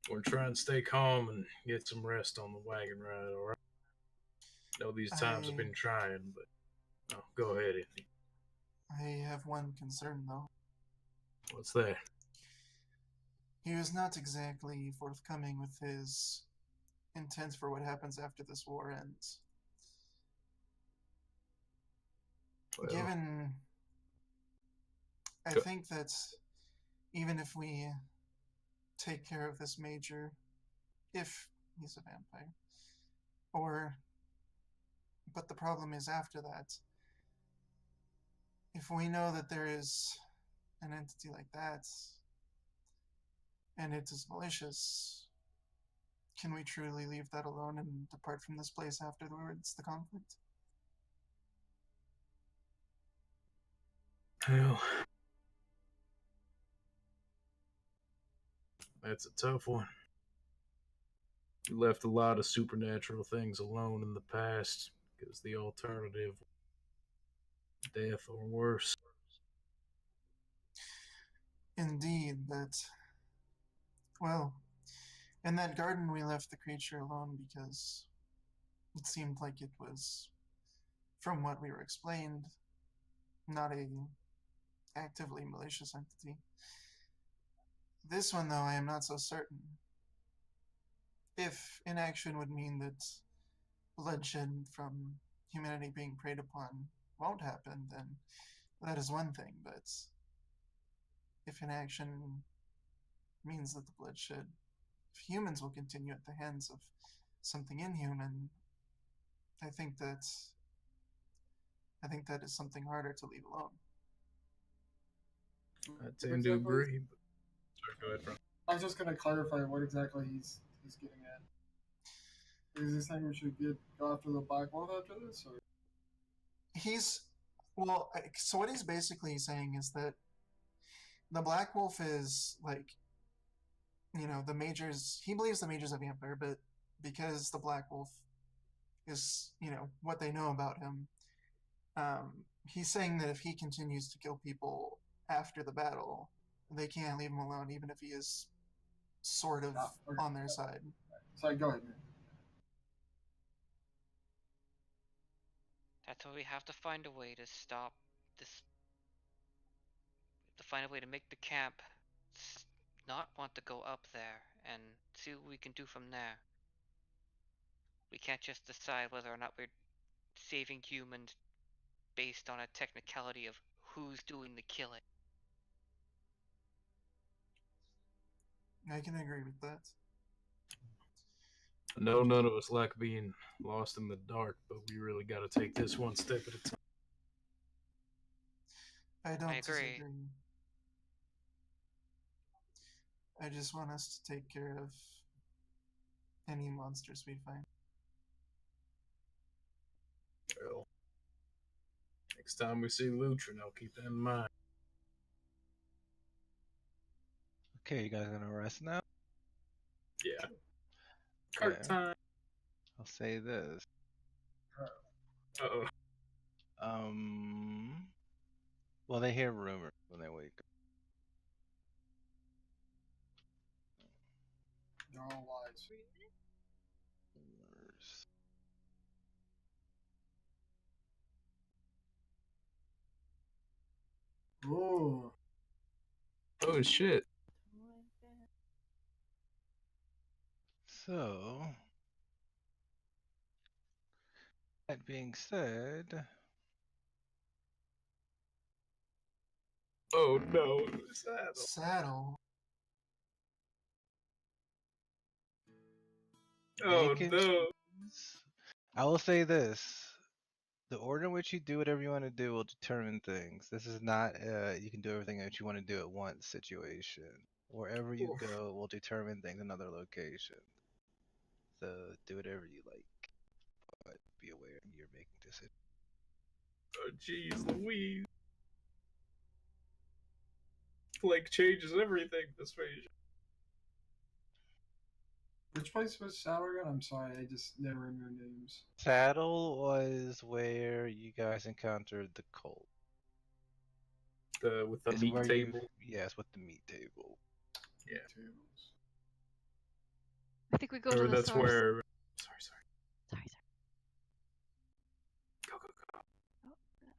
we're trying to stay calm and get some rest on the wagon ride, alright? I know these times have been trying, but go ahead, Andy. I have one concern, though. What's that? He was not exactly forthcoming with his intent for what happens after this war ends. Well, Given, I think that even if we take care of this major, if he's a vampire, but the problem is after that, if we know that there is an entity like that, and it is malicious, can we truly leave that alone and depart from this place afterwards, the conflict? Well, that's a tough one. You left a lot of supernatural things alone in the past because the alternative, death or worse. Indeed, but, well, in that garden we left the creature alone because it seemed like it was, from what we were explained, not a actively malicious entity. This one, though, I am not so certain. If inaction would mean that bloodshed from humanity being preyed upon won't happen, then that is one thing, but if inaction means that the bloodshed of humans will continue at the hands of something inhuman, I think that is something harder to leave alone. I tend to agree. But... Sorry, go ahead, Frank. I was just going to clarify what exactly he's getting at. Is he saying we should go after the Black Wolf after this? Or? So what he's basically saying is that the Black Wolf is like, the Majors, he believes the Major's a vampire, but because the Black Wolf is, what they know about him, he's saying that if he continues to kill people after the battle, they can't leave him alone, even if he is sort of on their side. Sorry, go ahead, man. That's why we have to find a way to stop this. To find a way to make the camp not want to go up there and see what we can do from there. We can't just decide whether or not we're saving humans based on a technicality of who's doing the killing. I can agree with that. No, none of us like being lost in the dark, but we really got to take this one step at a time. I don't agree. disagree. I just want us to take care of any monsters we find. Well, next time we see Lutrin, I'll keep that in mind. Okay, you guys gonna rest now? Yeah. Okay. Cart time. I'll say this. Uh-oh. Well, they hear rumors when they wake up. They're all lies. Rumors. Oh. Oh, shit. So, that being said, Oh no, Saddle. Oh they can no. choose. I will say this. The order in which you do whatever you want to do will determine things. This is not you can do everything that you want to do at once situation. Wherever you go will determine things in other locations. So do whatever you like. But be aware you're making decisions. Oh jeez Louise. Like changes everything this version. Which place was Saddle again? I'm sorry, I just never remember names. Saddle was where you guys encountered the cult. With the It's meat where table. Yes, with the meat table. Yeah. I think we go to the that's source. where. Sorry. Go.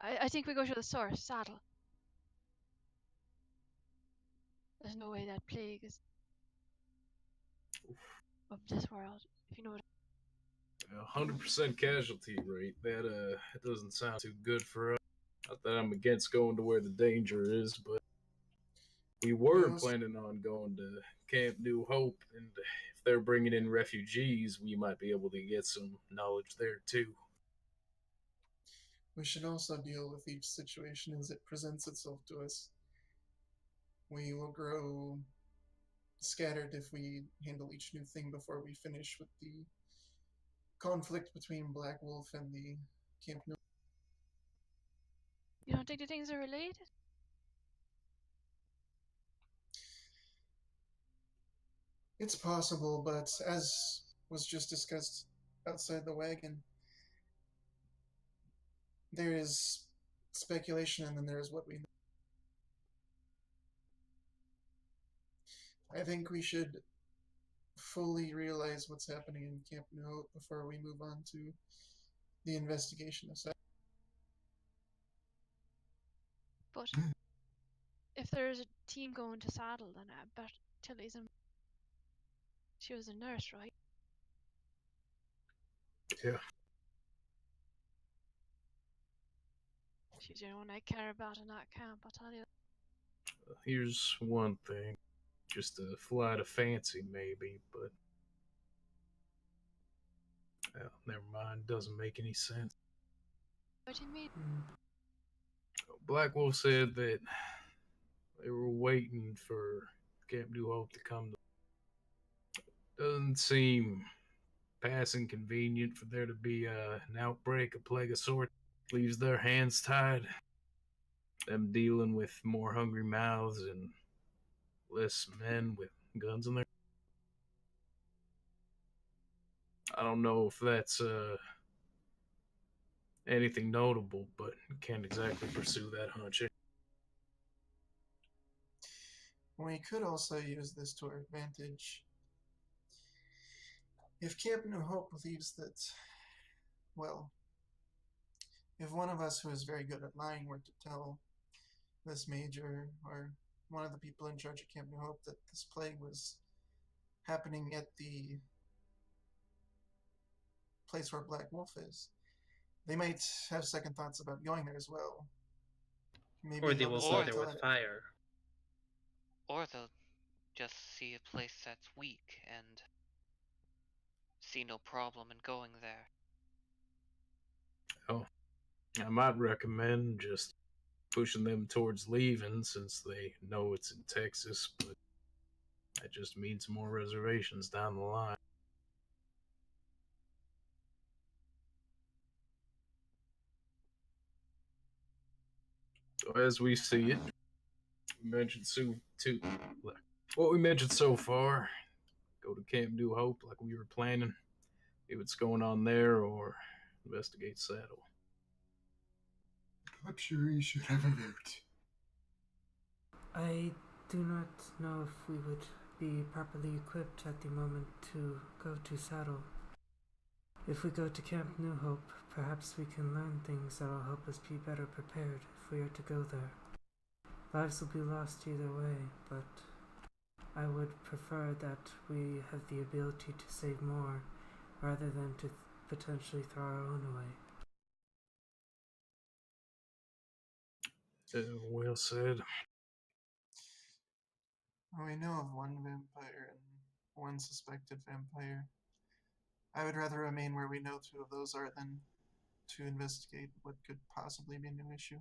I think we go to the source, Saddle. There's no way that plague is of this world, if you know what 100% casualty rate. That it doesn't sound too good for us. Not that I'm against going to where the danger is, but we were planning on going to Camp New Hope, and if they're bringing in refugees, we might be able to get some knowledge there too. We should also deal with each situation as it presents itself to us. We will grow scattered if we handle each new thing before we finish with the conflict between Black Wolf and the Camp No. You don't think the things are related? It's possible, but as was just discussed outside the wagon, there is speculation and then there is what we know. I think we should fully realize what's happening in Camp New Hope before we move on to the investigation of that. But if there's a team going to Saddle, then I bet Tilly's in. She was a nurse, right? Yeah. She's the only one I care about in that camp, I'll tell you. Here's one thing. Just a flight of fancy, maybe, but... well, never mind. Doesn't make any sense. What do you mean? Black Wolf said that they were waiting for Camp New Hope to come. Doesn't seem passing convenient for there to be an outbreak, a plague of sorts. Leaves their hands tied. Them dealing with more hungry mouths and less men with guns in their... I don't know if that's anything notable, but can't exactly pursue that hunch. We could also use this to our advantage. If Camp New Hope believes that, well, if one of us who is very good at lying were to tell this major or one of the people in charge of Camp New Hope that this plague was happening at the place where Black Wolf is, they might have second thoughts about going there as well. Maybe Or they will go there decide with fire. Or they'll just see a place that's weak and see no problem in going there. Oh, I might recommend just pushing them towards leaving since they know it's in Texas, but that just means more reservations down the line. So as we see it, we mentioned what we mentioned so far. Go to Camp New Hope like we were planning. See what's going on there, or investigate Saddle. I'm sure you should have a vote. I do not know if we would be properly equipped at the moment to go to Saddle. If we go to Camp New Hope, perhaps we can learn things that will help us be better prepared if we are to go there. Lives will be lost either way, but I would prefer that we have the ability to save more rather than to potentially throw our own away. Well said. We know of one vampire and one suspected vampire. I would rather remain where we know two of those are than to investigate what could possibly be a new issue.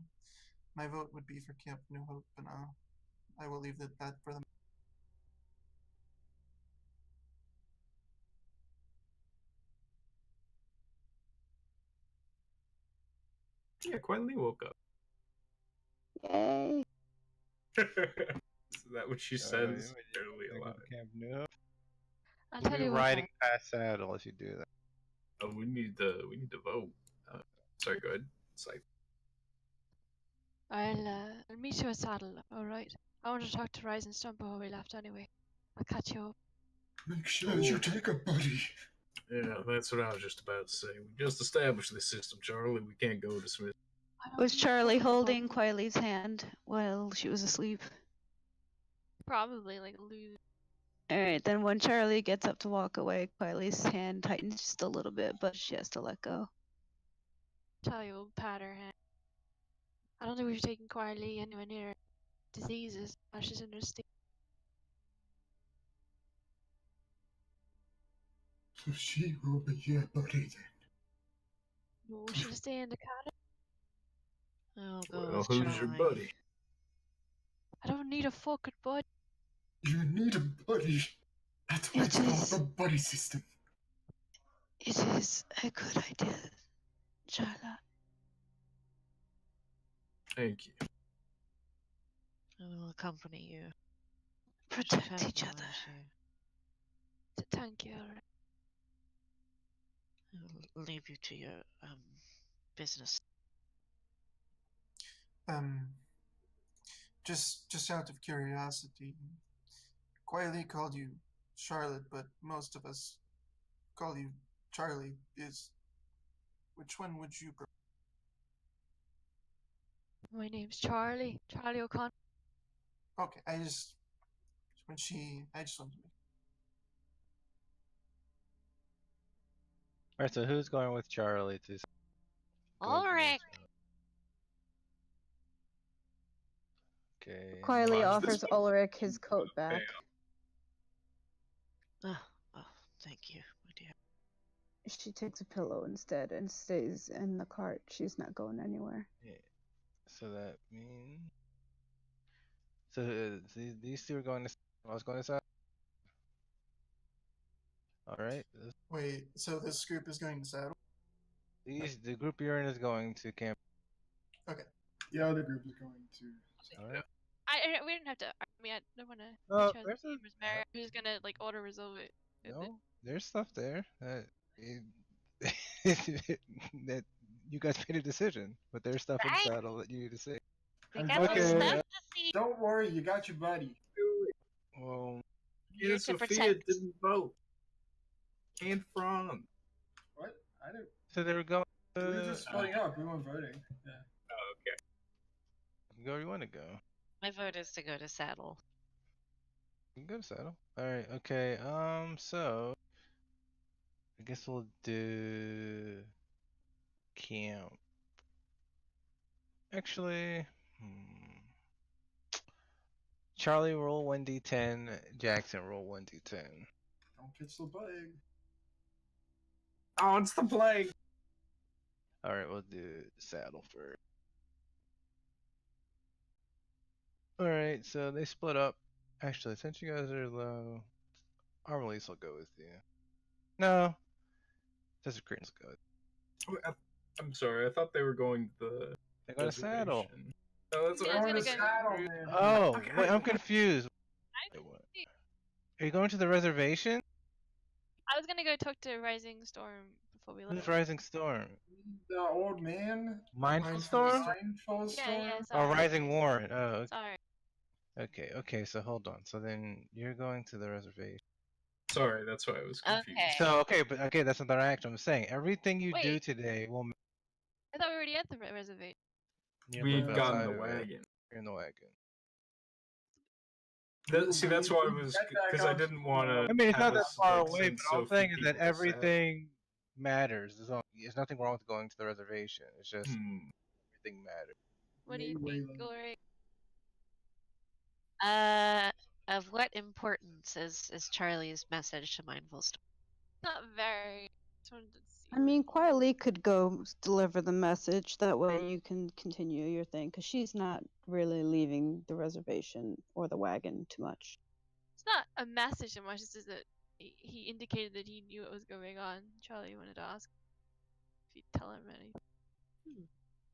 My vote would be for Camp New Hope, and I will leave that for them. Yeah, Quentin woke up. Yay! Is that what she says? Barely alive. Camp New Hope. I'll You'll tell be you riding what. past Saddle if you do that. Oh, we need to vote. Sorry, go ahead. I'll meet you at Saddle, alright? I want to talk to Rise and Stump before we left anyway. I'll catch you up. Make sure you take a buddy. Yeah, that's what I was just about to say. We just established this system, Charlie. We can't go to Smith. Was Charlie holding Quiley's hand while she was asleep? Probably like lose. Alright, then when Charlie gets up to walk away, Quiley's hand tightens just a little bit, but she has to let go. Tell you, we'll pat her hand. I don't think we should take Quiley anywhere near diseases while she's in her state. So she will be your buddy then. No, she'll stay in the cottage. I'll go Well, with who's your Charlie. buddy? I don't need a fucking bud. You need a buddy. That's why it's called the buddy system. It is a good idea, Charlotte. Thank you. I will accompany you. Protect each other. Thank you. I will leave you to your business. Just out of curiosity, Quietly called you Charlotte, but most of us call you Charlie. Which one would you prefer? My name's Charlie. Charlie O'Connor. Okay, I just wanted to make. Alright, so who's going with Charlie to Ulrich! Okay. Quietly Watch offers this. Ulrich his coat back. Oh, thank you, my dear. She takes a pillow instead and stays in the cart. She's not going anywhere. Yeah. So that means. So these two are going to. I was going to say. All right. Wait, so this group is going to saddle? The group you're in is going to camp. Okay. The other group is going to. All right. We don't have to. I mean, I don't want to. There's I'm just gonna like auto resolve it. No, there's stuff there that you guys made a decision, but there's stuff in saddle that you need to see. We got some stuff to see. Don't worry, you got your buddy. Well, Yeah, Sophia didn't vote. And Franz. What? I didn't. So they were going. We were just splitting up. We weren't voting. Yeah. Oh, okay. Go where you want to go. My vote is to go to Saddle. You can go to saddle. All right. Okay. So I guess we'll do camp. Actually, Charlie roll 1d10. Jackson roll 1d10. Don't catch the plague. Oh, it's the plague. All right, we'll do saddle first. All right, so they split up. Actually, since you guys are low, Armalise will go with you. No, just Critten's go. I'm sorry, I thought they were going to the. They got a saddle. Oh, that's Yeah, what I was I'm gonna saying. go. Oh, Okay. wait, I'm confused. Wait, what? Are you going to the reservation? I was gonna go talk to Rising Storm before we left. Who's Rising Storm? The old man. Mindful Storm? Mindful Storm. Yeah, Oh, sorry. Rising Warren. Oh, okay. Sorry. Okay, so hold on. So then you're going to the reservation. Sorry, that's why I was confused. Okay. So, that's another action. I'm saying everything you do Wait. today will. I thought we were already at the reservation. We've both gotten outside the of it. wagon. You're in the wagon. See, that's why I was because I didn't want to. I mean, it's not that far away, but all I'm saying is that everything matters. There's nothing wrong with going to the reservation. It's just everything matters. What do you think, Ulrich? Of what importance is Charlie's message to Mindful Storm? Not very. Just wanted to see. I mean, Quietly could go deliver the message. That way you can continue your thing, because she's not really leaving the reservation or the wagon too much. It's not a message so much. It's just that he indicated that he knew what was going on. Charlie wanted to ask if you'd tell him anything.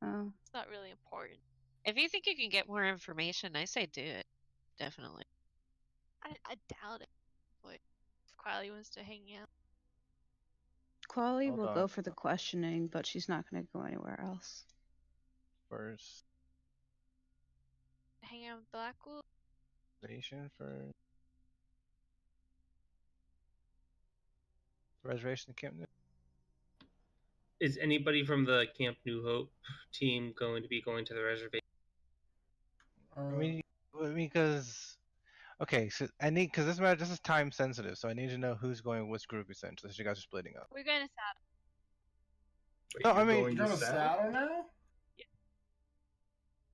Oh. It's not really important. If you think you can get more information, I say do it. Definitely. I doubt it. But if Quietly wants to hang out. Quietly Hold will on. go for the questioning, but she's not going to go anywhere else. First Hang out with Blackwood. reservation for reservation Camp New. Is anybody from the Camp New Hope team going to be going to the reservation? I mean, because okay, so I need because this is time sensitive, so I need to know who's going with which group essentially. So you guys are splitting up. We're going to Saddle. Wait, No, you're I mean- going You're to on a saddle? saddle now?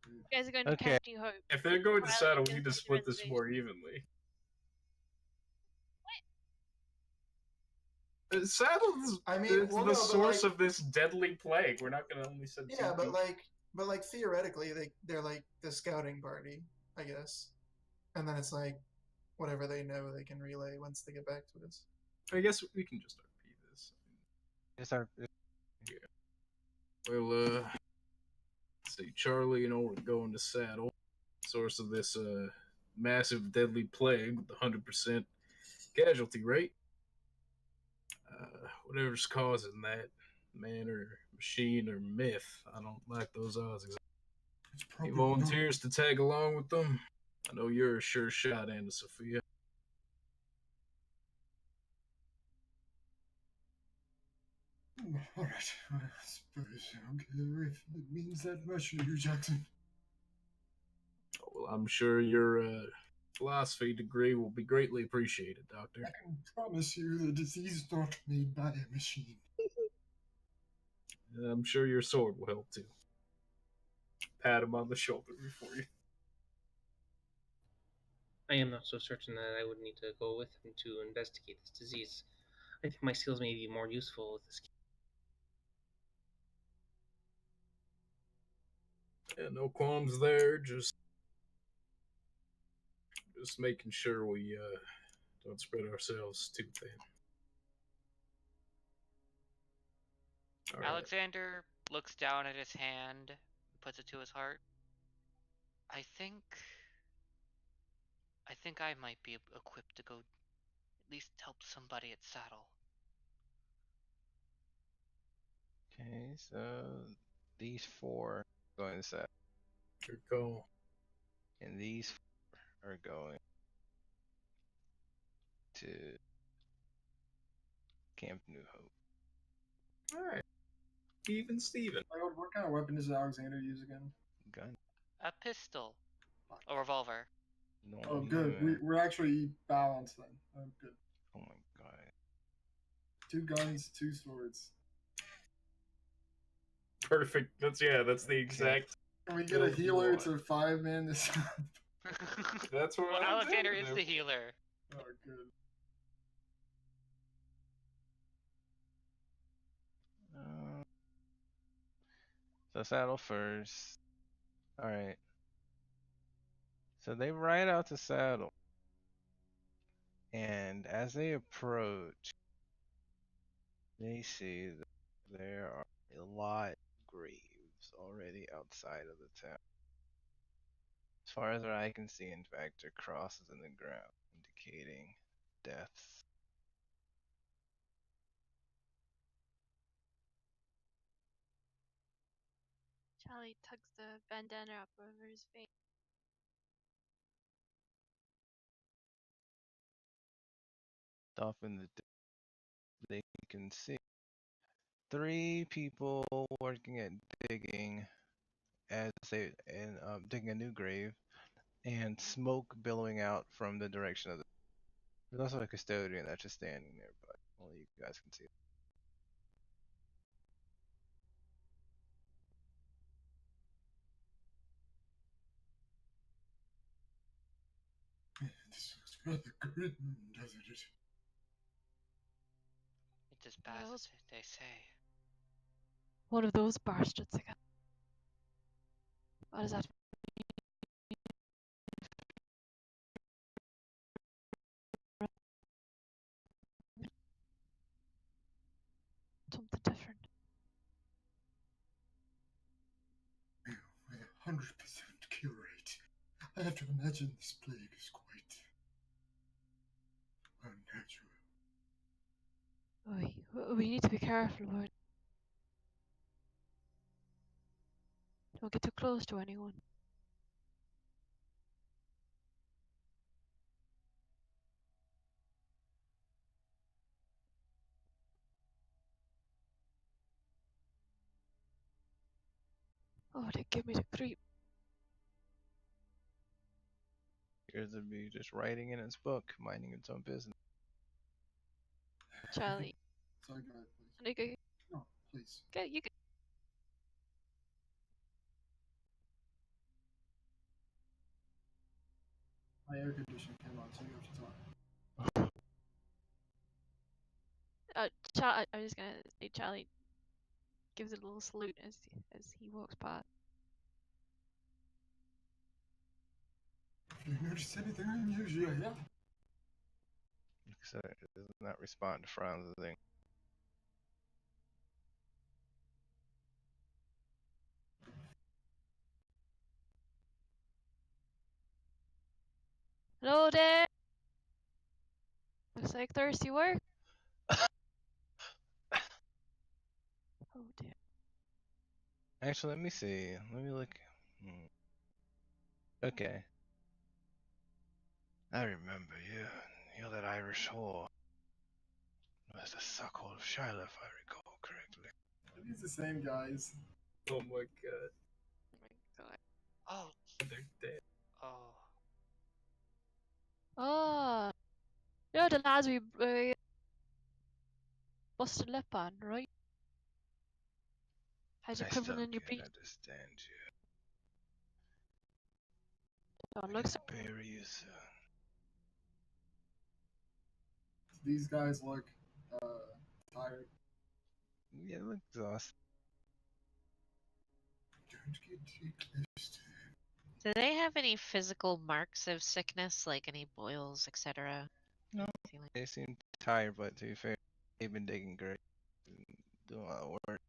You guys are going to Okay. Camp New Hope. If they're going to Riley saddle, goes we need to to the split this reservation. more evenly. Saddle is I mean, the well, no, but source like- of this deadly plague. We're not going to only send Yeah, two but people. like theoretically, they're like the scouting party, I guess. And then it's like whatever they know they can relay once they get back to us. I guess we can just RP this. It's our. Well, see, Charlie and I are going to saddle. Source of this massive deadly plague with the 100% casualty rate. Whatever's causing that, man or machine or myth, I don't like those odds. He volunteers to tag along with them. I know you're a sure shot, Anna Sophia. Alright, I suppose. Okay, if it means that much to you, Jackson. Well, I'm sure your philosophy degree will be greatly appreciated, Doctor. I can promise you the disease is not made by a machine. I'm sure your sword will help too. Pat him on the shoulder before you. I am not so certain that I would need to go with him to investigate this disease. I think my skills may be more useful with this. Yeah, no qualms there. Just making sure we don't spread ourselves too thin. All right. Alexander looks down at his hand, puts it to his heart. I think I might be equipped to go at least help somebody at Saddle. Okay, so these 4 are going to set. Good call. And these 4 are going to Camp New Hope. All right. Even Steven. What kind of weapon does Alexander use again? Gun. A pistol. A revolver. No, Oh, good. We're actually balanced then. Oh, good. Oh my god. 2 guns, 2 swords. Perfect. That's the exact. Can we get a healer to 5 man this time? That's what Alexander is the healer. Oh, good. So saddle first. Alright. So they ride out to saddle. And as they approach, they see that there are a lot of graves already outside of the town. As far as I can see, in fact, are crosses in the ground indicating deaths. Charlie tugs the bandana up over his face. Off in the they can see 3 people working at digging as they digging a new grave, and smoke billowing out from the direction of the. There's also a custodian that's just standing there, but only you guys can see it. This looks rather grim, doesn't it? It's as bad as they say. One of those bastards again. What does that mean? Something different. With 100% kill rate, I have to imagine this plague is quite unnatural. We need to be careful about it. Don't get too close to anyone. Oh, they give me the creep. Appears to be just writing in its book, minding its own business. Charlie. Sorry, go ahead, please. No, please. Okay, you can. My air conditioning came on, so you have to talk. I was just gonna say Charlie gives it a little salute as he walks past. If you notice anything unusual, yeah? So it does not respond to Franz's thing. Hello there. Looks like thirsty work. Oh dear. Actually, let me see. Let me look. Okay. I remember you. You're that Irish whore. It was the suckhole of Shiloh, if I recall correctly. These the same guys. Oh my god. Oh my god. Oh, They're dead. oh. Oh. You're the lads we busted lip on, right? Had you I criminal still in your can't beat. understand you. Don't I look can so. bury you soon. These guys look tired. Yeah, look exhausted. Don't get too close to Do they have any physical marks of sickness, like any boils, etc.? No, Anything like- they seem tired, but to be fair, they've been digging great. Doing a lot of work.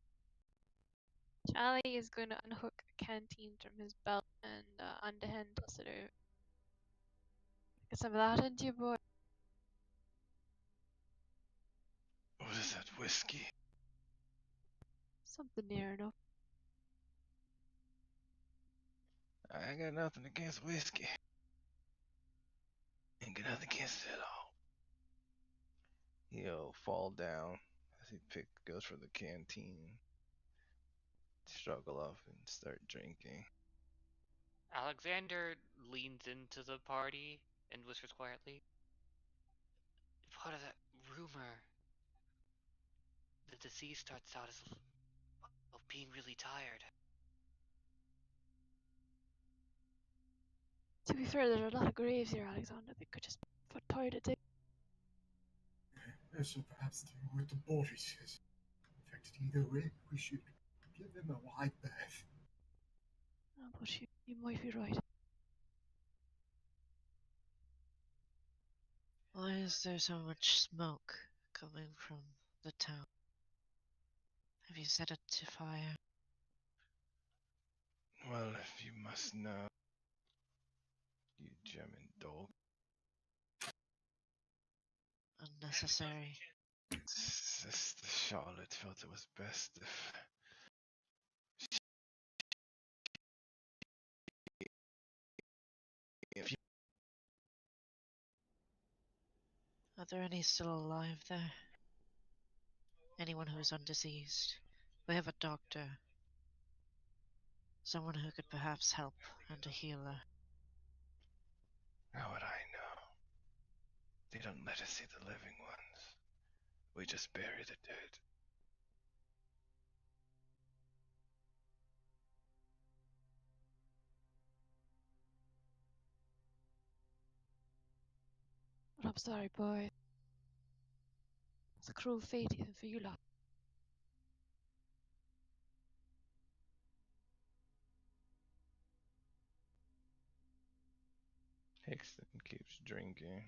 Charlie is going to unhook a canteen from his belt and on the hand toss it out. Get some of that into you, boy. What is that, whiskey? Something near enough. I ain't got nothing against whiskey. Ain't got nothing against it at all. He'll fall down as he goes for the canteen, struggle up and start drinking. Alexander leans into the party and whispers quietly. Part of that rumor, the disease starts out as of being really tired. To be fair, there are a lot of graves here, Alexander. They could just put tired at it. so perhaps they were the bodies. Infected either way, we should give them a wide berth. Oh, but you might be right. Why is there so much smoke coming from the town? Have you set it to fire? Well, if you must know, you German dog. Unnecessary. Sister Charlotte felt it was best if you... Are there any still alive there? Anyone who is undeceased? We have a doctor. Someone who could perhaps help and a healer. How would I know? They don't let us see the living ones. We just bury the dead. But I'm sorry, boy. It's a cruel fate even for you lot. Hickson keeps drinking.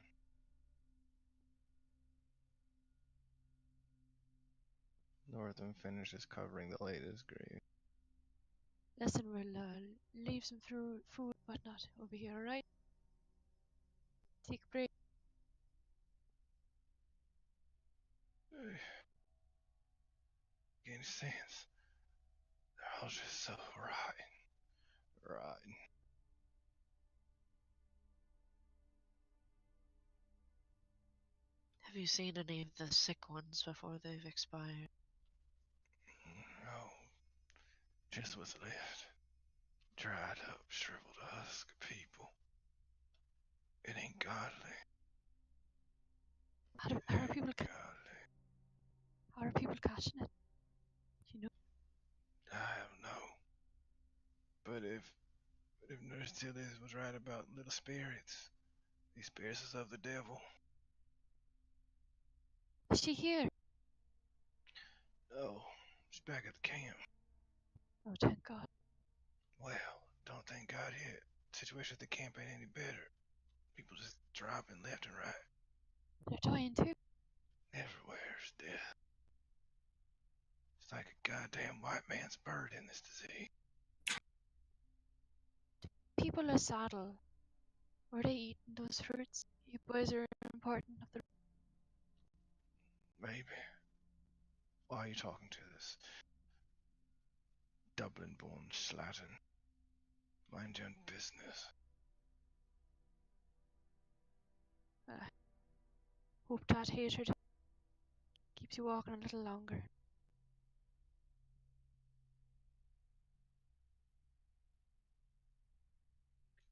Northern finishes covering the latest grave. Listen, we'll leave some food, whatnot over here, alright? Take a break. Any sense? They're all just so rotten. Have you seen any of the sick ones before they've expired? No, just what's left. Dried up, shriveled husk of people. It ain't godly. How are people Godly. how are people catching it? You know? I don't know. But if Nurse Tilly was right about little spirits, these spirits is of the devil. Is she here? Oh, she's back at the camp. Oh, thank God. Well, don't thank God yet. Situation at the camp ain't any better. People just dropping left and right. They're dying too. Everywhere's death. It's like a goddamn white man's bird in this disease. People are saddle. Were they eating those fruits? You boys are important of the. Maybe. Why are you talking to this Dublin-born slattern? Mind your own business. Hope that hatred keeps you walking a little longer.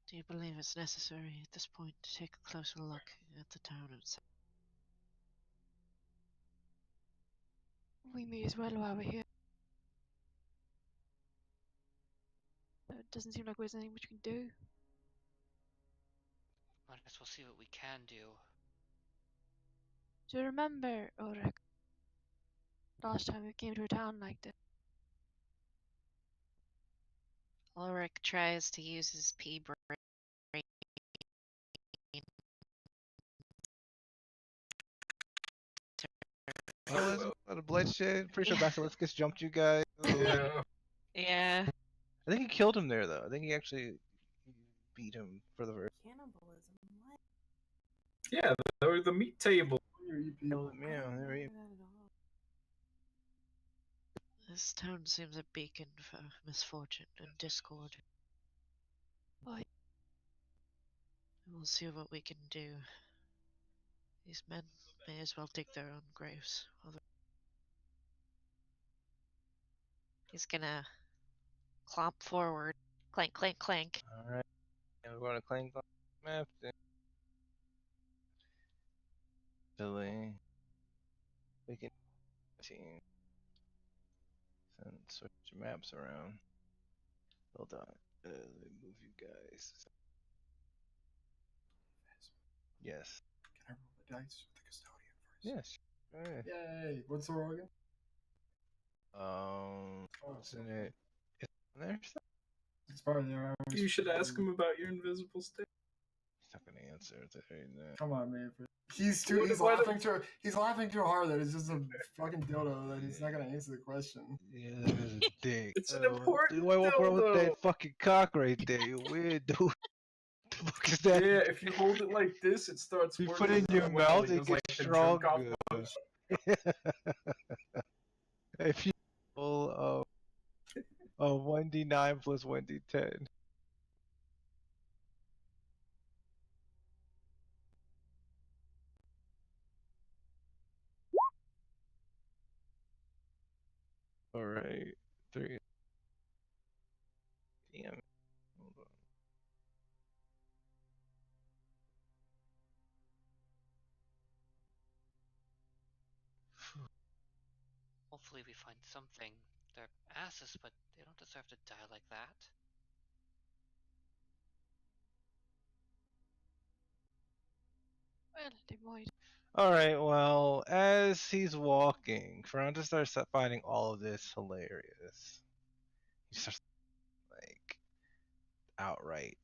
Do you believe it's necessary at this point to take a closer look at the town outside? We may as well while we're here. It doesn't seem like there's anything much we can do. Might as well see what we can do. Do you remember, Ulrich, last time we came to a town like this? Ulrich tries to use his pea brain. Oh, a lot of bloodshed. Pretty sure Basiliscus jumped you guys. Yeah. Yeah. I think he killed him there, though. I think he actually beat him for the first. Cannibalism. What? Yeah, the meat table. Yeah, there he. This town seems a beacon for misfortune and discord. Why? We'll see what we can do. These men may as well dig their own graves. He's gonna clomp forward. Clank, clank, clank. Alright. And we're going to claim the map then. Silly. We can team. Switch your maps around. Hold on. Let me move you guys. Yes. Can I roll the dice with the custodian first? Yes. Alright. Yay! What's the roll again? Isn't it? It's on there. It's probably there. You should ask him about your invisible state. He's not gonna answer it right now. Come on, man. He's laughing too hard that it's just a fucking dildo that he's not gonna answer the question. Yeah, that is a dick. It's an important Why walk around with dildo. that fucking cock right there? You weird dude. The fuck is that? Yeah, if you hold it like this, it starts. You working put it in your well. mouth, it goes like gets the stronger. jerk-off motion. If you roll 1d9 plus 1d10. Alright, 3. Damn. Hold on. Hopefully we find something. They're asses, but they don't deserve to die like that. Well, they might. Alright, well, as he's walking, Ferrante starts finding all of this hilarious. He starts, like, outright.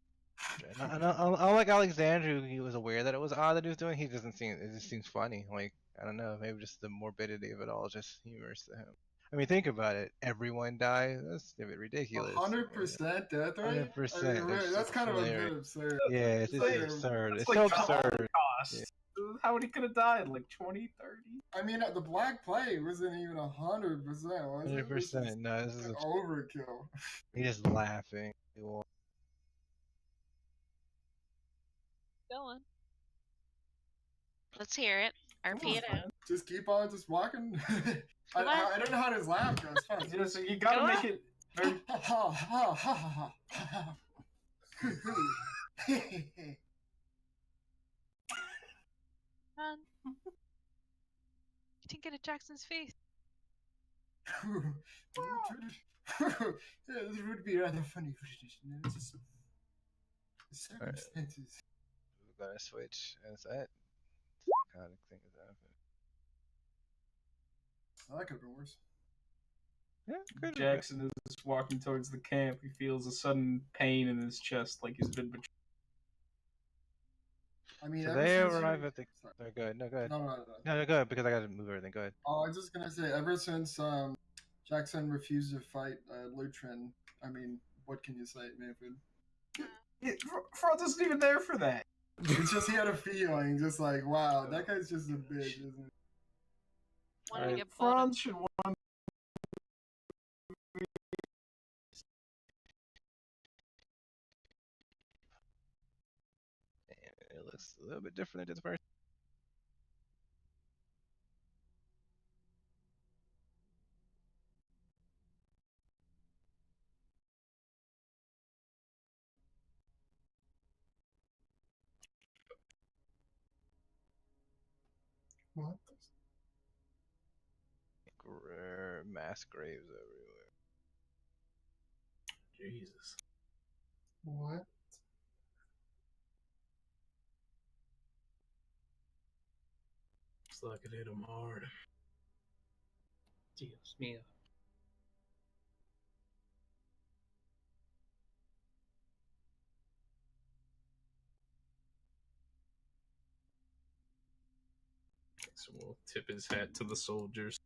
And unlike Alexander, he was aware that it was odd that he was doing, it just seems funny. Like, I don't know, maybe just the morbidity of it all just humorous to him. I mean, think about it. Everyone dies. That's a bit ridiculous. 100% death rate? 100%. I mean, that's kind of a bit hilarious. absurd. Yeah, it's like, absurd. It's like so the absurd. Holocaust. Yeah. How many could have died? Like 20, 30? I mean, the Black Plague wasn't even 100%, was it? 100%. No, this is An overkill. He's just laughing. Go on. Let's hear it. RP it out. Just keep on just walking. I don't know how this laugh goes. You gotta make it very. Man. You didn't get at Jackson's face. Yeah, this would be rather funny for tradition. It's just the circumstances. We're gonna switch as that kind of thing is happening. Oh, that could have been worse. Yeah, good. Jackson is walking towards the camp. He feels a sudden pain in his chest, like he's been betrayed. I mean, So ever they since arrive you... at the. Sorry. Sorry, go ahead. No, go ahead. No, No, go ahead because I got to move everything. Go ahead. I was just gonna say, ever since Jackson refused to fight Lutrin, I mean, what can you say, Manfred? Front isn't even there for that. It's just he had a feeling, just like, wow, that guy's just a bitch, isn't he? Wanted to get Franz should want. It looks a little bit different than the first. What? Rare mass graves everywhere. Jesus. What? It's like it hit him hard. Dios mío. So we'll tip his hat to the soldiers.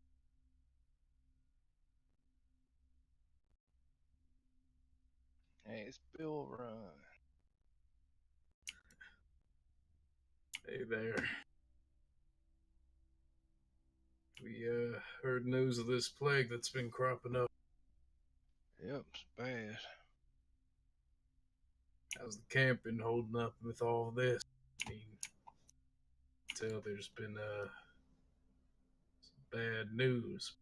Hey, it's Bill Run. Hey there. We heard news of this plague that's been cropping up. Yep, it's bad. How's the camp been holding up with all this? I mean, tell there's been some bad news.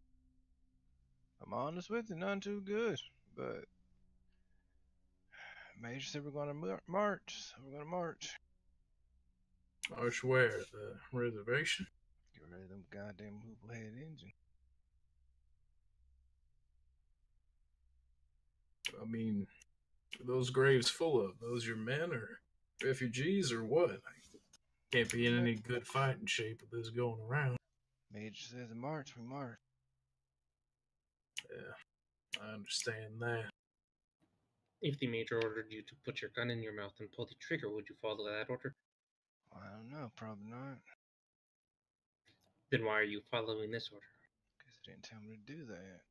I'm honest with you, none too good. But Major said we're going to march. So we're going to march. March where? The reservation? Get rid of them goddamn hoop-head engine. I mean, are those graves full of? Those your men or refugees or what? Can't be in any good fighting shape with this going around. Major says to march, we march. Yeah, I understand that. If the Major ordered you to put your gun in your mouth and pull the trigger, would you follow that order? Well, I don't know, probably not. Then why are you following this order? Because they didn't tell me to do that.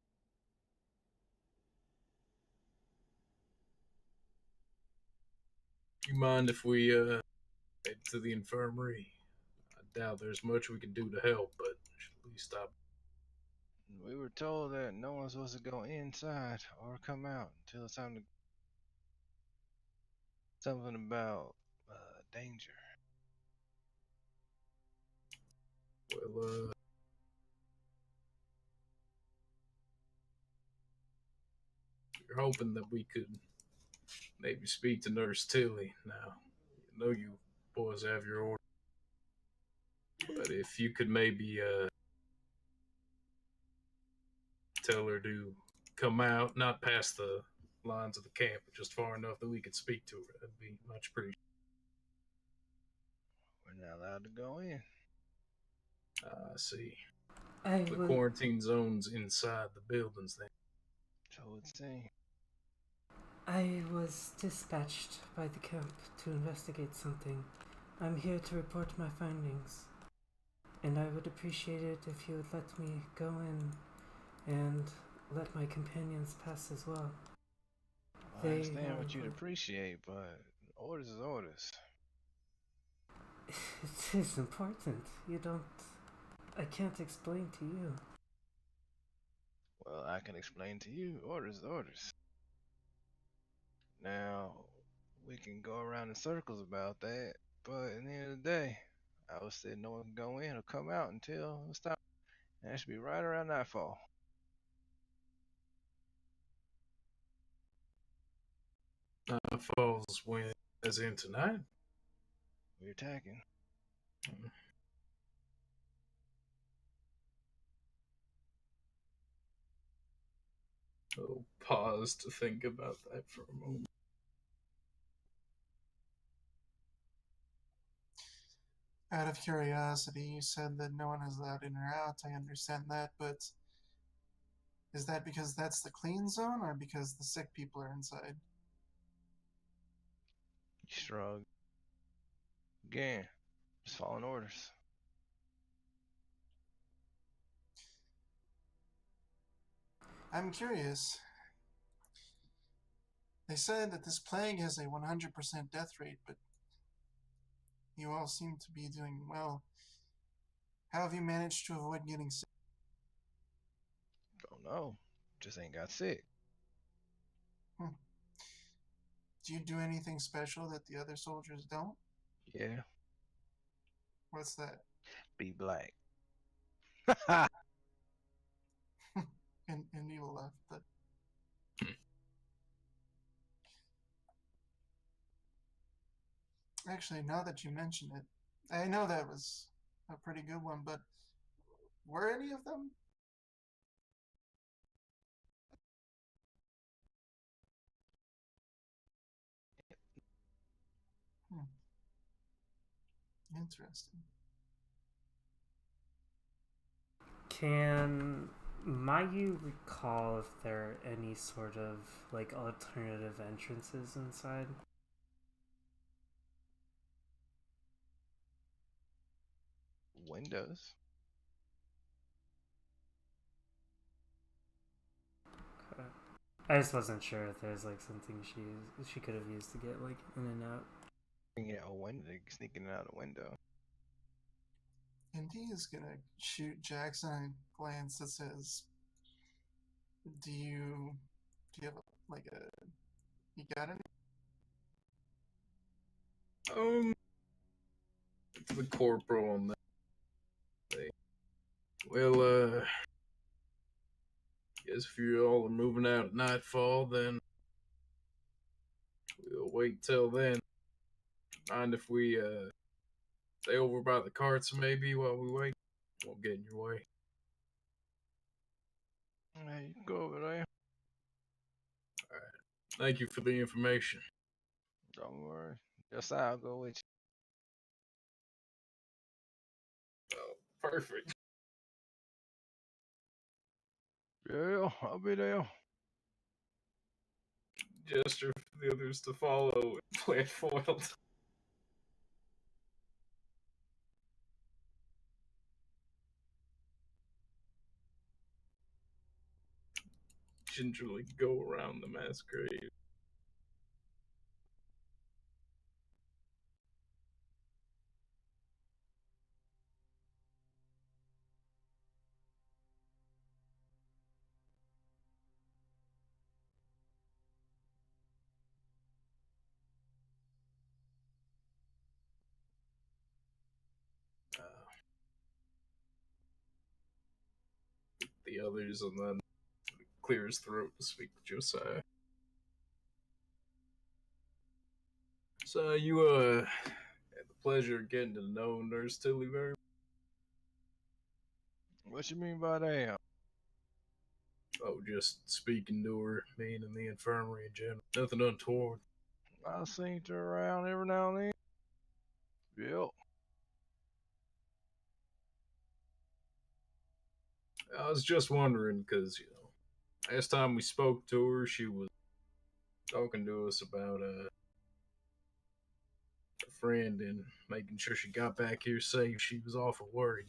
You mind if we head to the infirmary? I doubt there's much we can do to help, but should at least stop. We were told that no one's supposed to go inside or come out until it's time to. Something about danger. Well, we're hoping that we could maybe speak to Nurse Tilly now. You know you boys have your order. But if you could maybe tell her to come out, not past the lines of the camp, but just far enough that we could speak to her, that'd be much appreciated. We're not allowed to go in. I see. The quarantine zone's inside the buildings then. So it seems. I was dispatched by the camp to investigate something. I'm here to report my findings. And I would appreciate it if you would let me go in and let my companions pass as well. I understand what you'd appreciate, but orders is orders. It is important. I can't explain to you. Well, I can explain to you. Orders is orders. Now, we can go around in circles about that, but at the end of the day, I would say no one can go in or come out until it's time. And that should be right around nightfall. Falls when, as in tonight? We're attacking. I'll pause to think about that for a moment. Out of curiosity, you said that no one is allowed in or out. I understand that, but is that because that's the clean zone or because the sick people are inside? You shrug. Again, just following orders. I'm curious. They said that this plague has a 100% death rate, but you all seem to be doing well. How have you managed to avoid getting sick? Don't know. Just ain't got sick. Do you do anything special that the other soldiers don't? Yeah. What's that? Be black. And you left, but actually, now that you mention it, I know that was a pretty good one, but were any of them? Interesting. Can Mayu recall if there are any sort of like alternative entrances inside? Windows. Okay. I just wasn't sure if there's like something she could have used to get like in and out. Yeah, a window, sneaking out a window. And he is gonna shoot Jackson a glance that says, Do you have like a you got any? The corporal on that. Well, guess if you all are moving out at nightfall, then we'll wait till then. Mind if we stay over by the carts maybe while we wait? Won't get in your way. Hey, you can go over there. Alright. Thank you for the information. Don't worry. Just I'll go with you. Oh, perfect. Yeah, I'll be there. Gesture for the others to follow. Plan foiled. Gingerly go around the mass grave. The others, and then clear his throat to speak to Josiah. So you had the pleasure of getting to know Nurse Tilly very. What you mean by that? Oh, just speaking to her, being in the infirmary in general. Nothing untoward. I seen her around every now and then. Yep. I was just wondering, because, last time we spoke to her, she was talking to us about a friend and making sure she got back here safe. She was awful worried.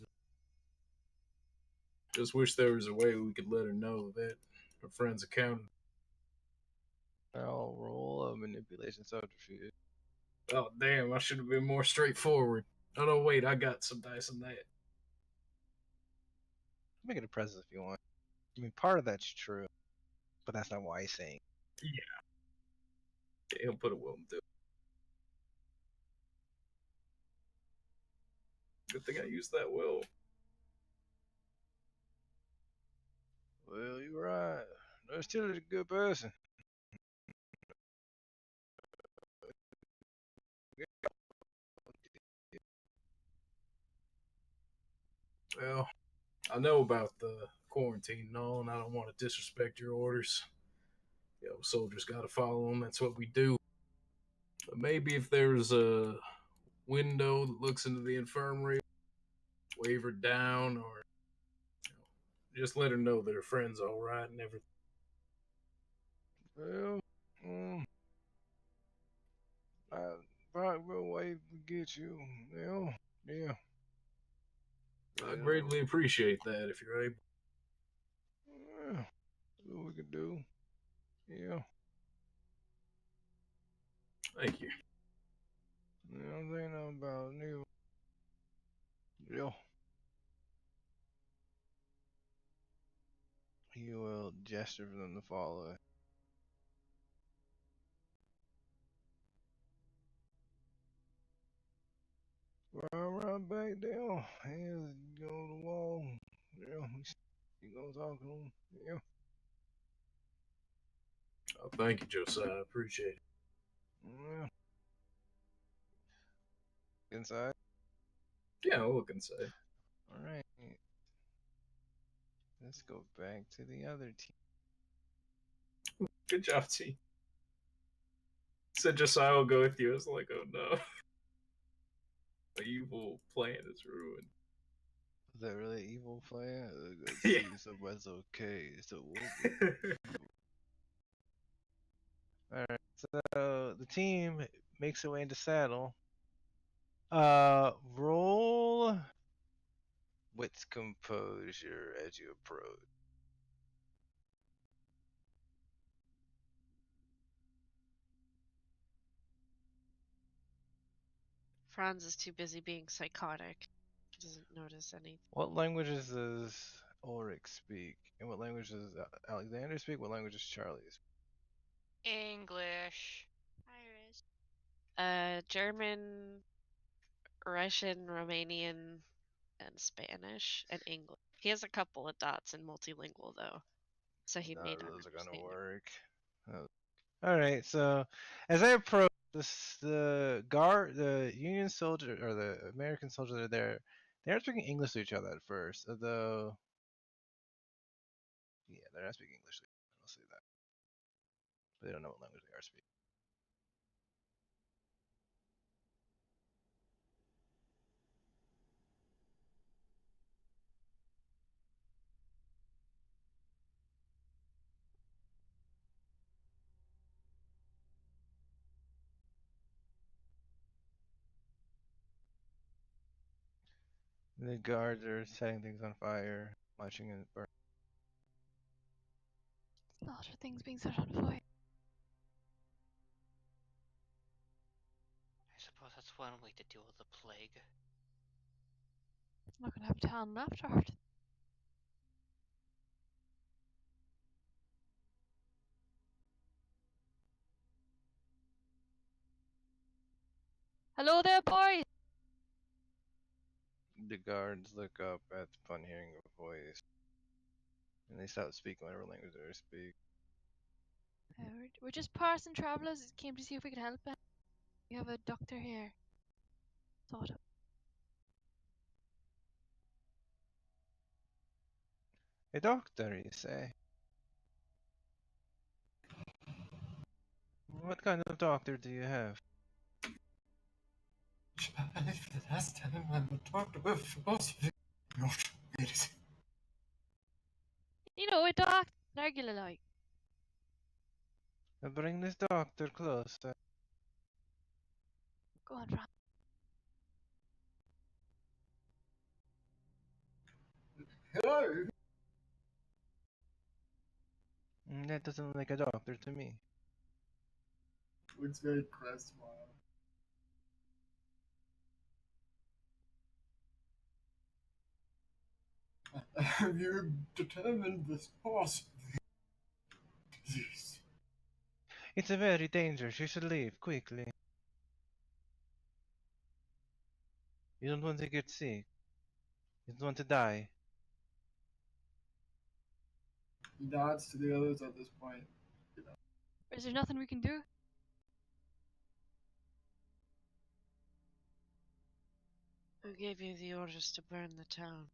Just wish there was a way we could let her know that her friend's accounted. I'll roll a manipulation subterfuge. Oh, damn, I should have been more straightforward. Oh, no, wait, I got some dice on that. Make it a present if you want. I mean, part of that's true, but that's not why he's saying. Yeah, he'll put a will into it. Good thing I used that will. Well, you're right. Nurse Tilly's a good person. Well, I know about the quarantine and all, and I don't want to disrespect your orders. Soldiers got to follow them. That's what we do. But maybe if there's a window that looks into the infirmary, wave her down, or just let her know that her friend's all right and everything. Well, Right, we'll wait to get you. Yeah. I greatly appreciate that if you're able. Yeah. See what we can do. Yeah. Thank you. I'm thinking about you. Yeah. He will gesture for them to follow. Right back down. And go to the wall. Yeah. You go talk to him. Yeah. Oh, thank you, Josiah. I appreciate it. Yeah. Inside? Yeah, I'll look inside. Alright. Let's go back to the other team. Good job, T. Said Josiah will go with you. I was like, oh no. My evil plan is ruined. Was that really evil plan? Let's Yeah. see, somebody's okay. So Alright, so the team makes their way into saddle. Roll wits composure as you approach. Franz is too busy being psychotic. He doesn't notice anything. What languages does Ulrich speak? And what language does Alexander speak? What language does Charlie speak? English. Irish. German, Russian, Romanian, and Spanish, and English. He has a couple of dots in multilingual though, so he None may of not those are gonna understand it. work. Alright, so as I approach the Union soldier or the American soldiers that are there, they're not speaking English to each other at first, although yeah, they're not speaking English to each other, I'll say that. But they don't know what language they are speaking. The guards are setting things on fire, marching and burning. A lot of things being set on fire. I suppose that's one way to deal with the plague. I'm not gonna have town left after. Hello there, boys! The guards look up upon hearing a voice, and they stop speaking whatever language they speak. We're just passing travelers. Came to see if we could help them. We have a doctor here. Sort of. A doctor, you say? What kind of doctor do you have? The last time I talked about philosophy, not medicine. You know, a doctor, regular like. Bring this doctor closer. Go on, Fran. Hello. That doesn't look like a doctor to me. Looks very crestfallen. Have you determined the source of the disease? It's a very dangerous. You should leave quickly. You don't want to get sick. You don't want to die. He nods to the others at this point. Is there nothing we can do? Who gave you the orders to burn the town?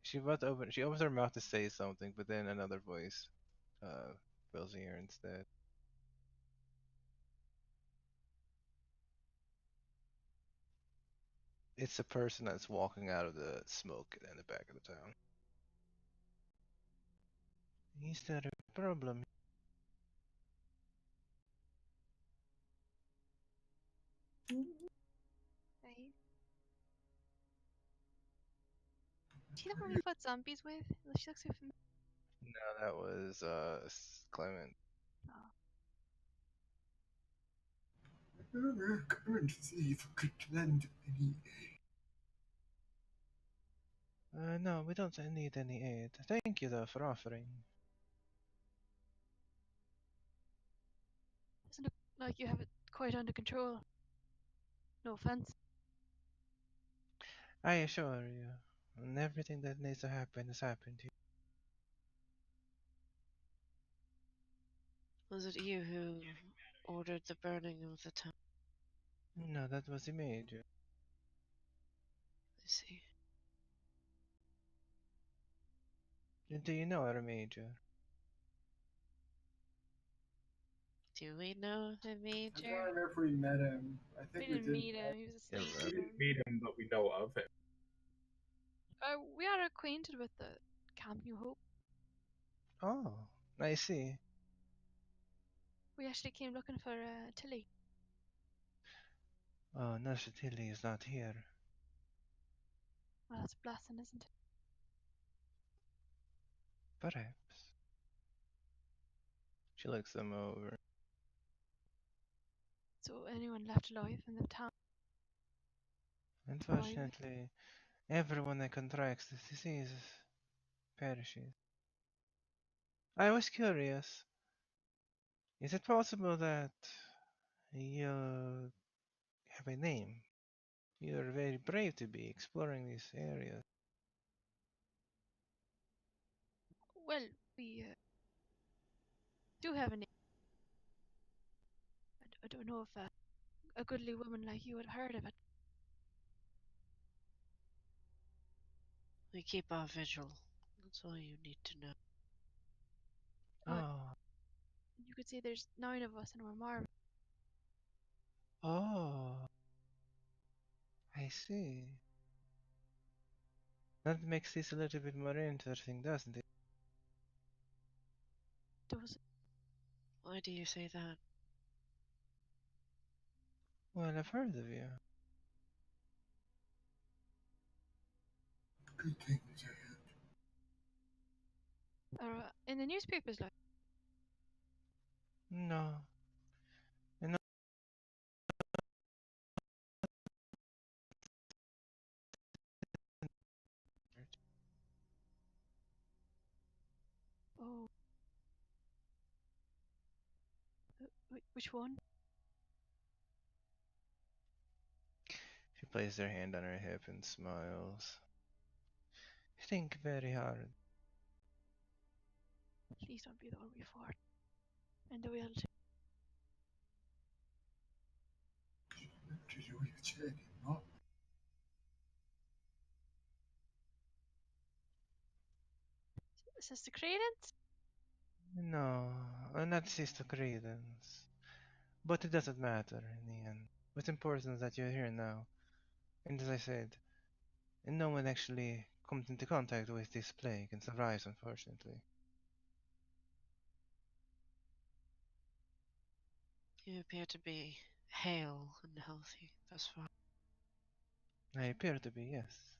She opens her mouth to say something, but then another voice fills the air instead. It's a person that's walking out of the smoke in the back of the town. Is there a problem? Right. She the one we fought zombies with? She looks so familiar. No, that was Clement. Oh. Come and see if we could lend any. No, we don't need any aid. Thank you though for offering. Doesn't look like you have it quite under control. No offense. I assure you, and everything that needs to happen has happened to you. Was it you who ordered the burning of the town? No, that was the major. I see. Do you know our major? Do we know the I major? don't remember if we met him. I We think we didn't did. meet him. He was a Yeah, slave. right. We didn't meet him, but we know of him. We are acquainted with the Camp New Hope. Oh, I see. We actually came looking for Tilly. Oh, Nurse Tilly is not here. Well, that's a blessing, isn't it? Perhaps. She looks them over. So anyone left alive in the town? Unfortunately, everyone that contracts this disease perishes. I was curious. Is it possible that you have a name? You're very brave to be exploring these areas. Well, we do have a name. I don't know if a goodly woman like you would have heard of it. We keep our vigil. That's all you need to know. Oh, You could see there's 9 of us and we're marveled. oh, I see. That makes this a little bit more interesting, doesn't it? Does Why do you say that? Well, I've heard of you. Good things ahead. in the newspapers, like No. No. oh, which one? She places her hand on her hip and smiles. Think very hard. Please don't be the one we fought. And the will to. Did you check? No. Sister Credence? No, not Sister Credence. But it doesn't matter in the end. What's important is that you're here now. And as I said, no one actually comes into contact with this plague and survives, unfortunately. You appear to be hale and healthy thus far. I appear to be, yes.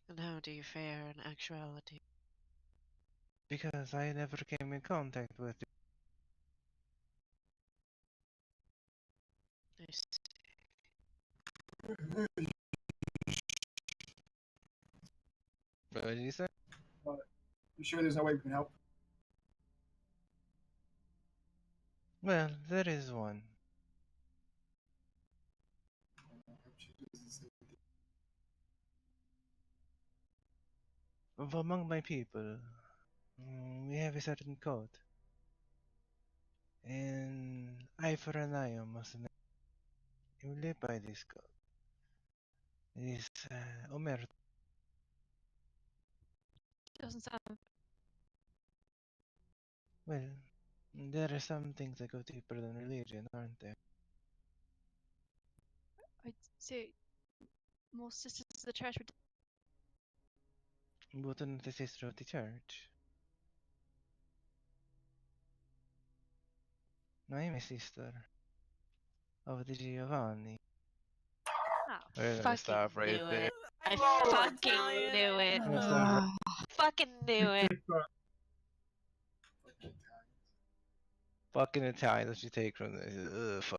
And how do you fare in actuality? Because I never came in contact with it. I see. What did you say? You sure there's no way we can help? Well, there is one. Among my people, we have a certain code. And eye for an eye, almost. You live by this code. It is Omerta. Doesn't sound. Well, there are some things that go deeper than religion, aren't there? I'd say Most sisters of the church would. But not the sister of the church. I'm a sister of the Giovanni. Oh, We're gonna Fucking stop right knew there. it. I Oh, fucking Italian. knew it. Gonna stop Fucking knew it. fucking Italian that you take from this. Ugh,